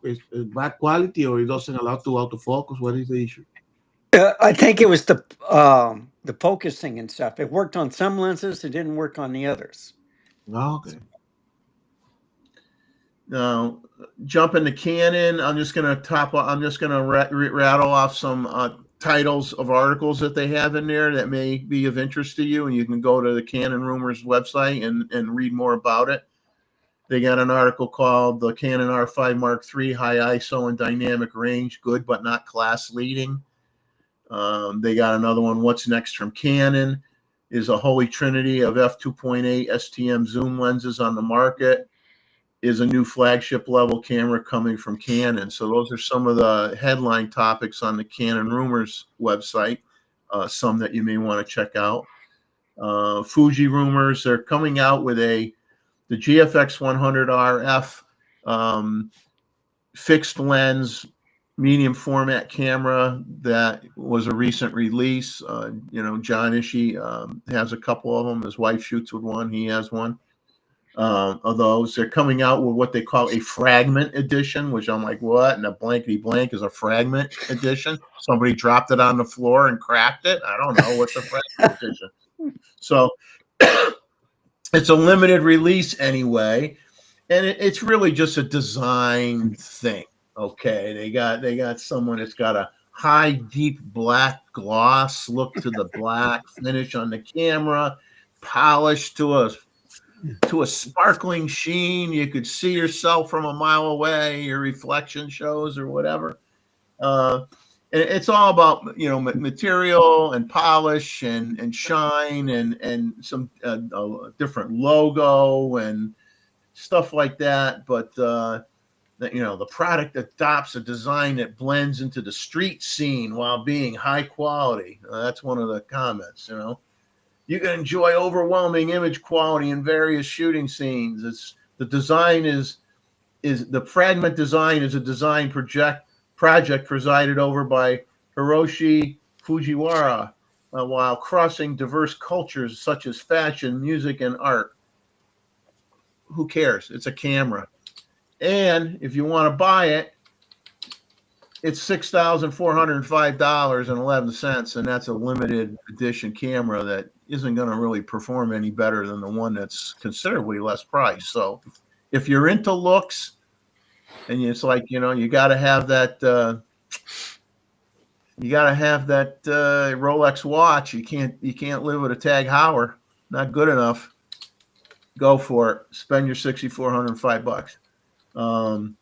Is bad quality, or it doesn't allow to autofocus? What is the issue? I think it was the focusing and stuff. It worked on some lenses. It didn't work on the others. Okay. Now, jumping to Canon, I'm just going to rattle off some titles of articles that they have in there that may be of interest to you, and you can go to the Canon Rumors website and read more about it. They got an article called "The Canon R5 Mark III High ISO and Dynamic Range, Good but Not Class Leading." They got another one, "What's Next from Canon? Is a holy trinity of f2.8 STM zoom lenses on the market? Is a new flagship level camera coming from Canon?" So those are some of the headline topics on the Canon Rumors website, some that you may want to check out. Fuji Rumors, they're coming out with the GFX 100 RF fixed lens medium format camera that was a recent release. John Ishii has a couple of them. His wife shoots with one. He has one of those. They're coming out with what they call a fragment edition, which I'm like, what? And a blankety blank is a fragment edition. Somebody dropped it on the floor and cracked it. I don't know what's a fragment edition. So it's a limited release anyway, and it's really just a design thing. Okay, they got someone that's got a high, deep black gloss look to the black finish on the camera, polished to a sparkling sheen. You could see yourself from a mile away. Your reflection shows or whatever. Uh, and it's all about material and polish and shine and some different logo and stuff like that. But the product adopts a design that blends into the street scene while being high quality. That's one of the comments. You can enjoy overwhelming image quality in various shooting scenes. It's the design is the fragment design is a design project presided over by Hiroshi Fujiwara, while crossing diverse cultures such as fashion, music, and art. Who cares? It's a camera. And if you want to buy it, it's $6,405.11, and that's a limited edition camera that isn't going to really perform any better than the one that's considerably less priced. So if you're into looks, and it's like, you got to have that Rolex watch. You can't live with a Tag Heuer. Not good enough. Go for it. Spend your $6,405.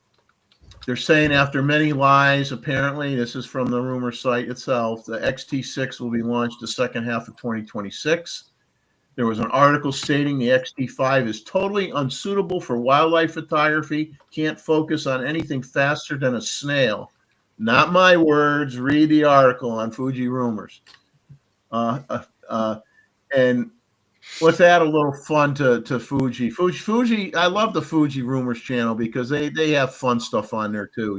They're saying after many lies, apparently, this is from the rumor site itself, the XT6 will be launched the second half of 2026. There was an article stating the XT5 is totally unsuitable for wildlife photography, can't focus on anything faster than a snail. Not my words. Read the article on Fuji Rumors. And let's add a little fun to Fuji. Fuji, I love the Fuji Rumors channel because they have fun stuff on there too,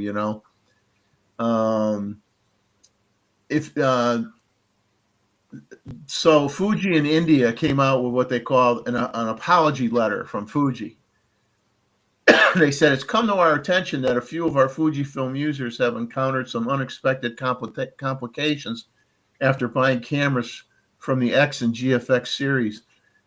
So Fuji in India came out with what they called an apology letter from Fuji. They said, it's come to our attention that a few of our Fujifilm users have encountered some unexpected complications after buying cameras from the X and GFX series.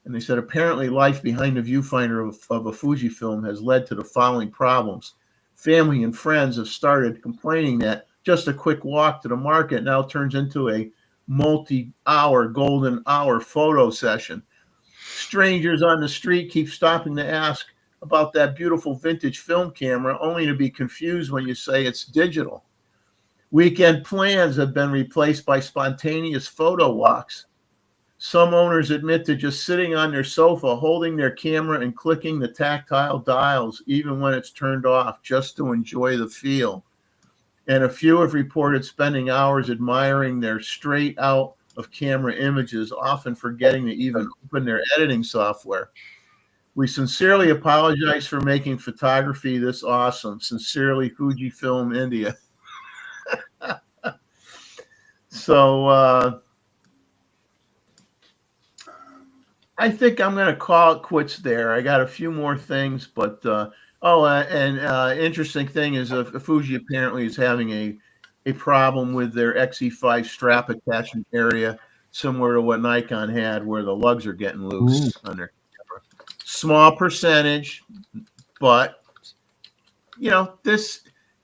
And they said, apparently life behind the viewfinder of a Fujifilm has led to the following problems. Family and friends have started complaining that just a quick walk to the market now turns into a multi-hour, golden hour photo session. Strangers on the street keep stopping to ask about that beautiful vintage film camera, only to be confused when you say it's digital. Weekend plans have been replaced by spontaneous photo walks. Some owners admit to just sitting on their sofa, holding their camera and clicking the tactile dials, even when it's turned off, just to enjoy the feel. And a few have reported spending hours admiring their straight out of camera images, often forgetting to even open their editing software. We sincerely apologize for making photography this awesome. Sincerely, Fujifilm India. So I think I'm going to call it quits there. I got a few more things, but interesting thing is Fuji apparently is having a problem with their XE5 strap attachment area, similar to what Nikon had, where the lugs are getting loose on their camera. Small percentage, but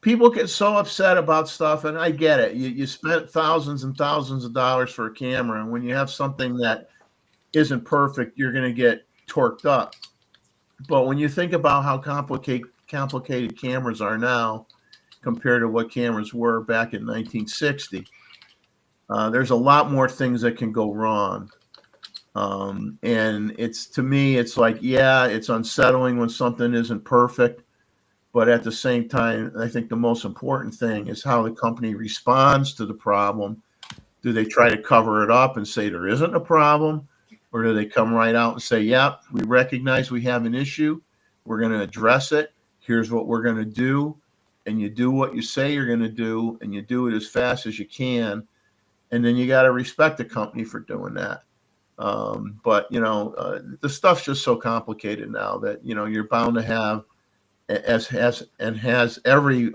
people get so upset about stuff, and I get it. You spent thousands and thousands of dollars for a camera, and when you have something that isn't perfect, you're going to get torqued up. But when you think about how complicated cameras are now compared to what cameras were back in 1960, there's a lot more things that can go wrong. And to me, it's like, yeah, it's unsettling when something isn't perfect. But at the same time, I think the most important thing is how the company responds to the problem. Do they try to cover it up and say there isn't a problem? Or do they come right out and say, yep, we recognize we have an issue. We're going to address it. Here's what we're going to do. And you do what you say you're going to do, and you do it as fast as you can. And then you got to respect the company for doing that. But the stuff's just so complicated now that, you're bound to have,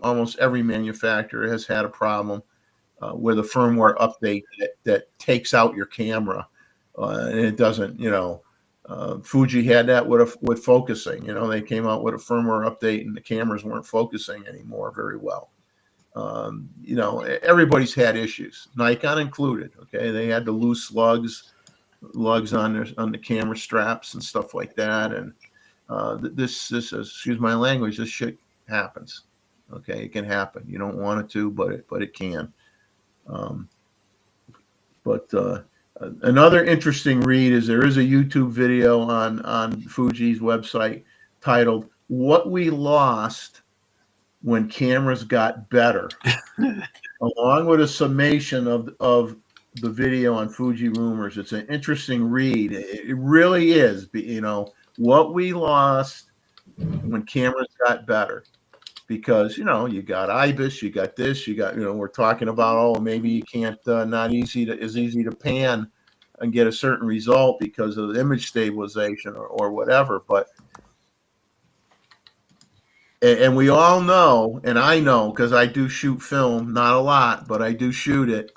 almost every manufacturer has had a problem with a firmware update that takes out your camera. And it doesn't, Fuji had that with focusing. They came out with a firmware update and the cameras weren't focusing anymore very well. You know, everybody's had issues, Nikon included. Okay, they had to lose lugs on the camera straps and stuff like that. And this excuse my language, this shit happens. Okay, it can happen. You don't want it to, but it can. But another interesting read is there is a YouTube video on Fuji's website titled "What We Lost When Cameras Got Better," along with a summation of the video on Fuji Rumors. It's an interesting read. It really is. You know, what we lost when cameras got better. Because, you know, you got IBIS, you got this, you got, you know, we're talking about, oh, maybe you can't, not easy to pan and get a certain result because of the image stabilization or whatever. But, and we all know, and I know because I do shoot film, not a lot, but I do shoot it.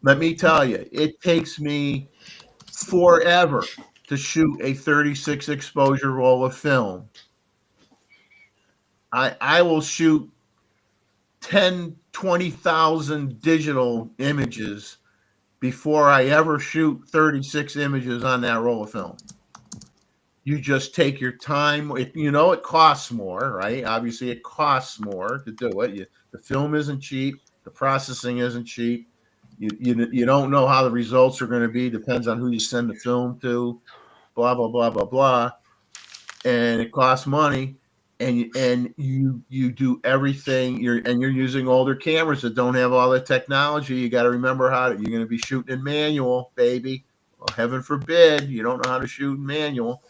Let me tell you, it takes me forever to shoot a 36 exposure roll of film. I will shoot 10, 20,000 digital images before I ever shoot 36 images on that roll of film. You just take your time. You know, it costs more, right? Obviously, it costs more to do it. The film isn't cheap. The processing isn't cheap. You don't know how the results are going to be. Depends on who you send the film to, blah, blah, blah, blah, blah. And it costs money. And you do everything. You're using older cameras that don't have all the technology. You got to remember you're going to be shooting in manual, baby. Well, heaven forbid you don't know how to shoot in manual.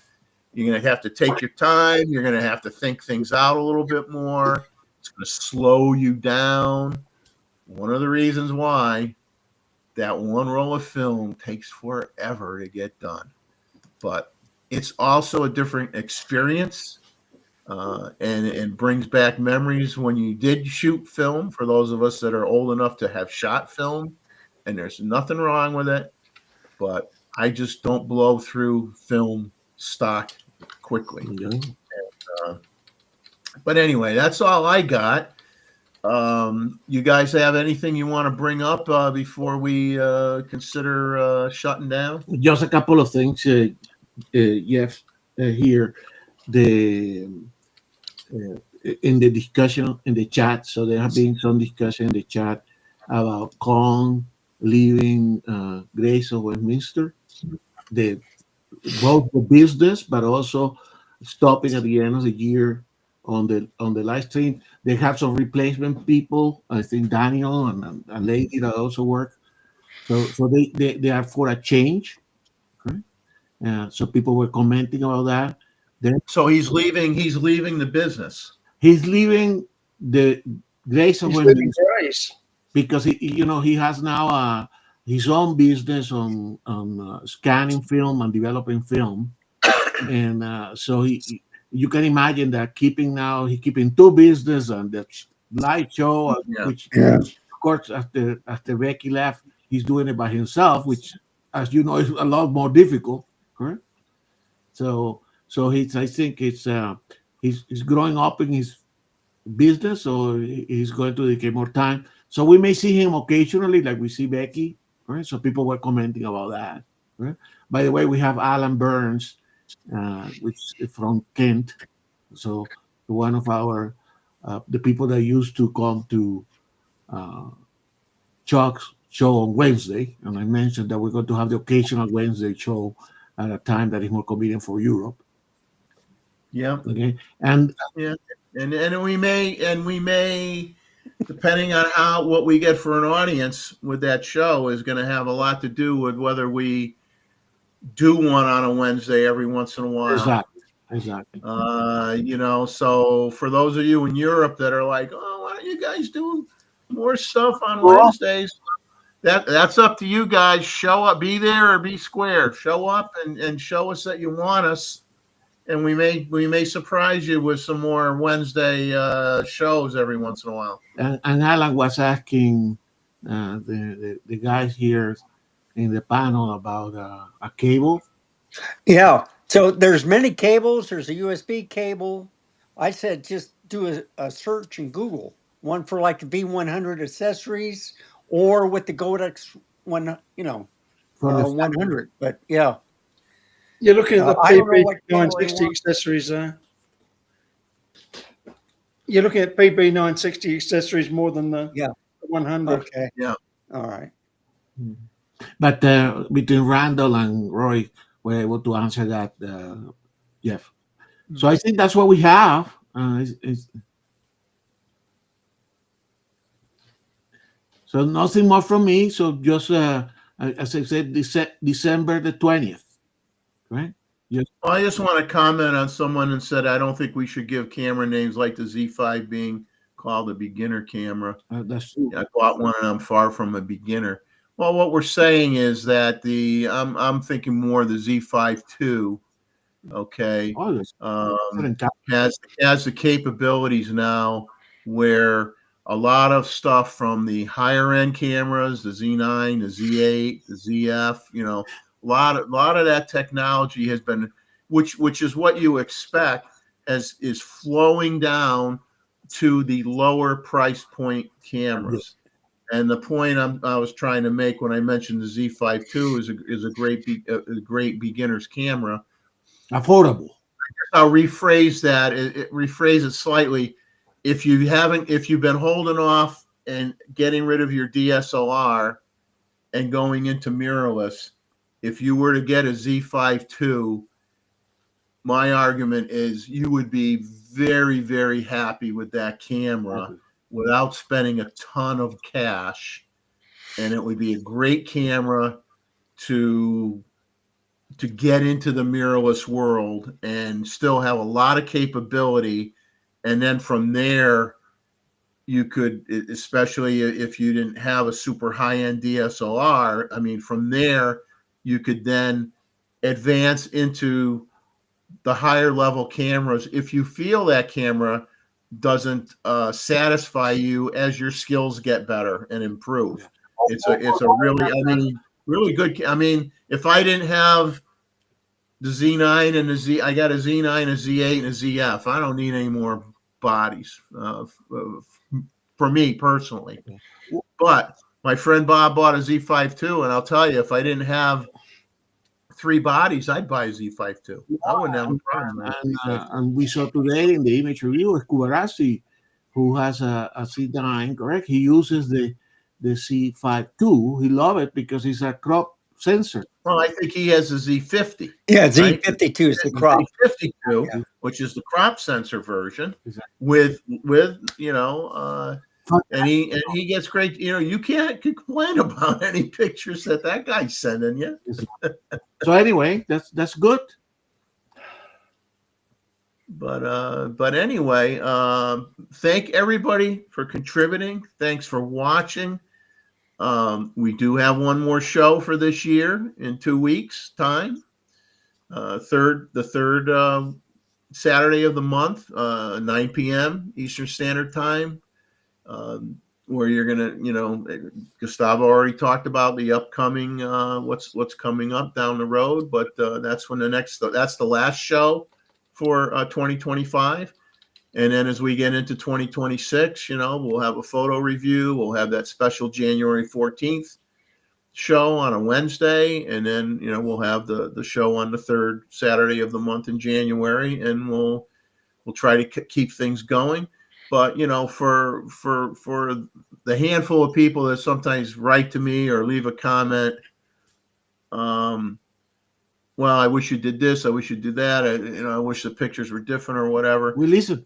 You're going to have to take your time. You're going to have to think things out a little bit more. It's going to slow you down. One of the reasons why that one roll of film takes forever to get done, but it's also a different experience. And it brings back memories when you did shoot film, for those of us that are old enough to have shot film, and there's nothing wrong with it, but I just don't blow through film stock quickly. But anyway, that's all I got. You guys have anything you want to bring up before we consider shutting down? Just a couple of things, Jeff, here. In the discussion in the chat, so there have been some discussion in the chat about Kong leaving Grace of Westminster, both the business, but also stopping at the end of the year on the live stream. They have some replacement people. I think Daniel and a lady that also work. So they are for a change. Right? So people were commenting about that. So he's leaving the business. He's leaving the Grace of Westminster because he has now his own business on scanning film and developing film, and so you can imagine that keeping two business and the live show, which of course after Becky left, he's doing it by himself, which, as you know, is a lot more difficult, correct? So I think he's growing up in his business, so he's going to dedicate more time. So we may see him occasionally, like we see Becky, right? So people were commenting about that. Right? By the way, we have Alan Burns, which is from Kent. So one of our the people that used to come to Chuck's show on Wednesday, and I mentioned that we're going to have the occasional Wednesday show at a time that is more convenient for Europe. Yeah. Okay. And we may, depending on what we get for an audience with that show, is going to have a lot to do with whether we do one on a Wednesday every once in a while. Exactly. So for those of you in Europe that are like, oh, why don't you guys do more stuff on Wednesdays? That's up to you guys. Show up, be there or be square. Show up and show us that you want us, and we may surprise you with some more Wednesday shows every once in a while. And Alan was asking the guys here in the panel about a cable. Yeah. So there's many cables. There's a USB cable. I said just do a search in Google. one for like the V100 accessories, or with the Godox one, 100. But yeah, You're looking at the I don't know PB what camera you 960 want. accessories there. You're looking at PB 960 accessories more than the Yeah. 100. Okay. Yeah. All right. But between Randall and Roy, we're able to answer that, Jeff. So I think that's what we have. So nothing more from me. So just as I said, December the 20th, right? Well, I just want to comment on someone and said I don't think we should give camera names like the Z5 being called a beginner camera. That's true. I bought one and I'm far from a beginner. Well, what we're saying is that I'm thinking more the Z5 II, okay, Oh, yes. has the capabilities now where a lot of stuff from the higher end cameras, the Z9, the Z8, the ZF, a lot of that technology has been, which is what you expect, is flowing down to the lower price point cameras. And the point I was trying to make when I mentioned the Z5 II is a great beginner's camera. Affordable. I'll rephrase that. Rephrase it slightly. If you've been holding off and getting rid of your DSLR and going into mirrorless, if you were to get a Z5 II, my argument is you would be very, very happy with that camera without spending a ton of cash, and it would be a great camera to get into the mirrorless world and still have a lot of capability. And then from there, you could, especially if you didn't have a super high-end DSLR, I mean, from there, you could then advance into the higher level cameras if you feel that camera doesn't satisfy you as your skills get better and improve. It's a really good. I mean, if I didn't have the Z9 and I got a Z9, a Z8, and a ZF. I don't need any more bodies for me personally. But my friend Bob bought a Z5 II, and I'll tell you, if I didn't have 3 bodies, I'd buy a Z5 II. I wouldn't have a problem. And we saw today in the image review Kubarasi, who has a Z9, correct? He uses the C5 II. He loves it because it's a crop sensor. Well, I think he has a Z50. Yeah, Z52 is the crop. Z52, which is the crop sensor version, with and he gets great. You can't complain about any pictures that guy's sending you. So anyway, that's good. But anyway, thank everybody for contributing. Thanks for watching. We do have one more show for this year in 2 weeks' time. The third Saturday of the month, 9 p.m. Eastern Standard Time, where you're gonna, Gustavo already talked about the upcoming what's coming up down the road, but that's when that's the last show for 2025. And then as we get into 2026, we'll have a photo review. We'll have that special January 14th show on a Wednesday. And then, we'll have the show on the third Saturday of the month in January. And we'll try to keep things going. But, for the handful of people that sometimes write to me or leave a comment, well, I wish you did this. I wish you did that. I wish the pictures were different or whatever. We listen.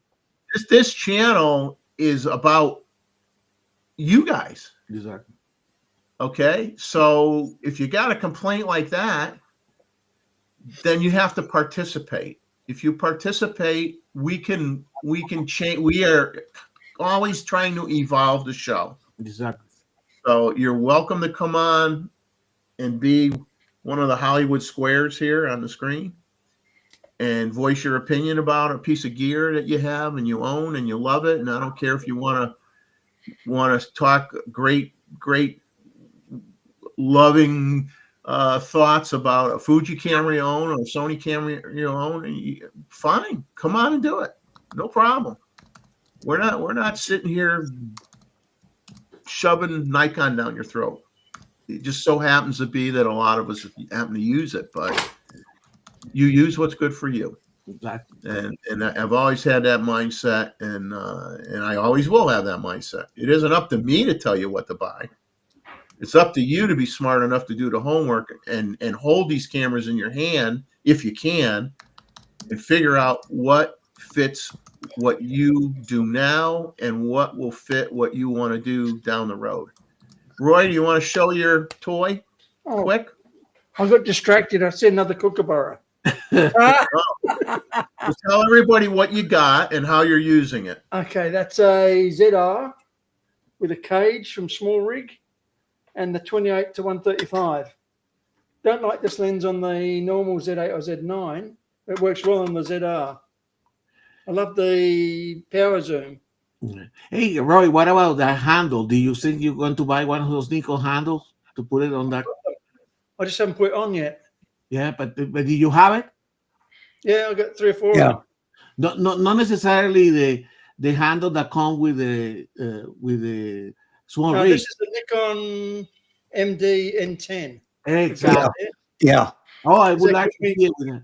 This channel is about you guys. Exactly. Okay. So if you got a complaint like that, then you have to participate. If you participate, we can change. We are always trying to evolve the show. Exactly. So you're welcome to come on and be one of the Hollywood squares here on the screen and voice your opinion about a piece of gear that you have and you own and you love it. And I don't care if you want to talk great loving thoughts about a Fuji camera you own or a Sony camera you own. Fine, come on and do it. No problem. we're not sitting here shoving Nikon down your throat. It just so happens to be that a lot of us happen to use it, but you use what's good for you. Exactly. And I've always had that mindset, and I always will have that mindset. It isn't up to me to tell you what to buy. It's up to you to be smart enough to do the homework and hold these cameras in your hand if you can, and figure out what fits what you do now and what will fit what you want to do down the road. Roy, do you want to show your toy Oh, quick? I got distracted. I see another kookaburra. Just tell everybody what you got and how you're using it. Okay, that's a ZR with a cage from Small Rig and the 28 to 135. Don't like this lens on the normal Z8 or Z9. It works well on the ZR. I love the power zoom. Hey, Roy, what about that handle? Do you think you're going to buy one of those Nikon handles to put it on that? I just haven't put it on yet. Yeah, but do you have it? Yeah, I got 3 or 4 Yeah. of them. Not necessarily the handle that comes with the small rig. This is the Nikon MD N10. Exactly. Yeah. Oh, I would That like gives to see it with that.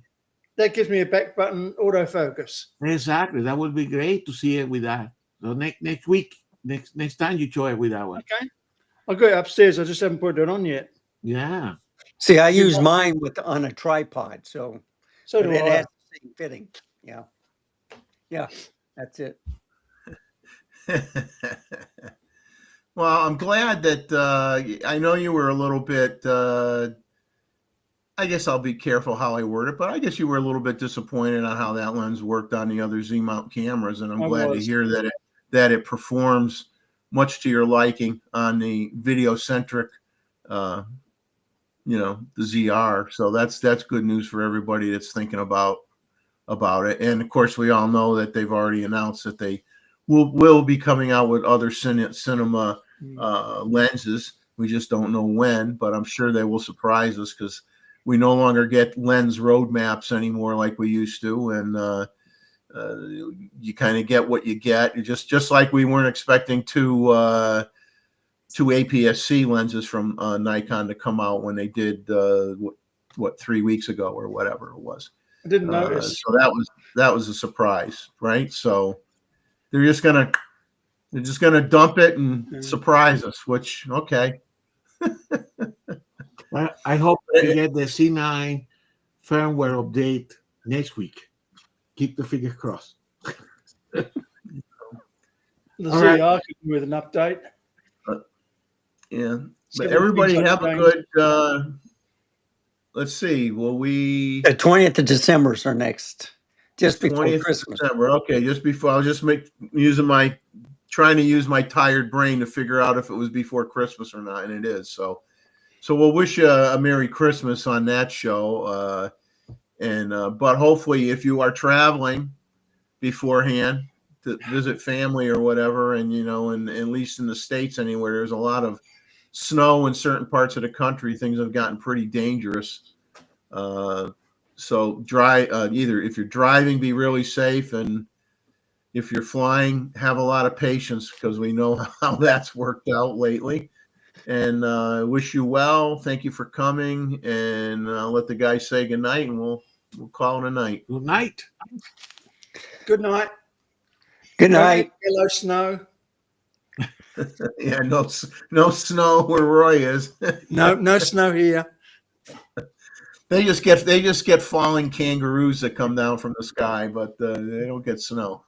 That gives me a back button autofocus. Exactly. That would be great to see it with that. So next week, next time you show it with that one. Okay. I got it upstairs. I just haven't put it on yet. Yeah. See, I use mine on a tripod, so So but do it I. has the same fitting. Yeah. Yeah. That's it. Well, I'm glad that I know you were a little bit. I guess I'll be careful how I word it, but I guess you were a little bit disappointed on how that lens worked on the other Z-mount cameras, and I'm glad to hear that it performs much to your liking on the video-centric, the ZR. So that's good news for everybody that's thinking about it. And of course, we all know that they've already announced that they will be coming out with other cinema lenses. We just don't know when, but I'm sure they will surprise us because we no longer get lens roadmaps anymore like we used to, and you kind of get what you get. Just like we weren't expecting two APS-C lenses from Nikon to come out when they did 3 weeks ago or whatever it was. I didn't notice. So that was a surprise, right? So they're just gonna dump it and surprise us. Which okay. Well, I hope we get the C9 firmware update next week. Keep the fingers crossed. The All right. ZR could do with an update. Yeah, See but what everybody things have a like good. Let's see. Will we? The 20th of December is our next, just before 20th of Christmas. December. Okay, just before. I was just trying to use my tired brain to figure out if it was before Christmas or not, and it is. So we'll wish you a Merry Christmas on that show. But hopefully, if you are traveling beforehand to visit family or whatever, and at least in the States anywhere, there's a lot of snow in certain parts of the country. Things have gotten pretty dangerous. So either if you're driving, be really safe, and if you're flying, have a lot of patience because we know how that's worked out lately. And wish you well. Thank you for coming, and let the guys say good night, and we'll call it a night. Good night. Good night. Good night. Yellow snow. Yeah, no snow where Roy is. No snow here. They just get falling kangaroos that come down from the sky, but they don't get snow.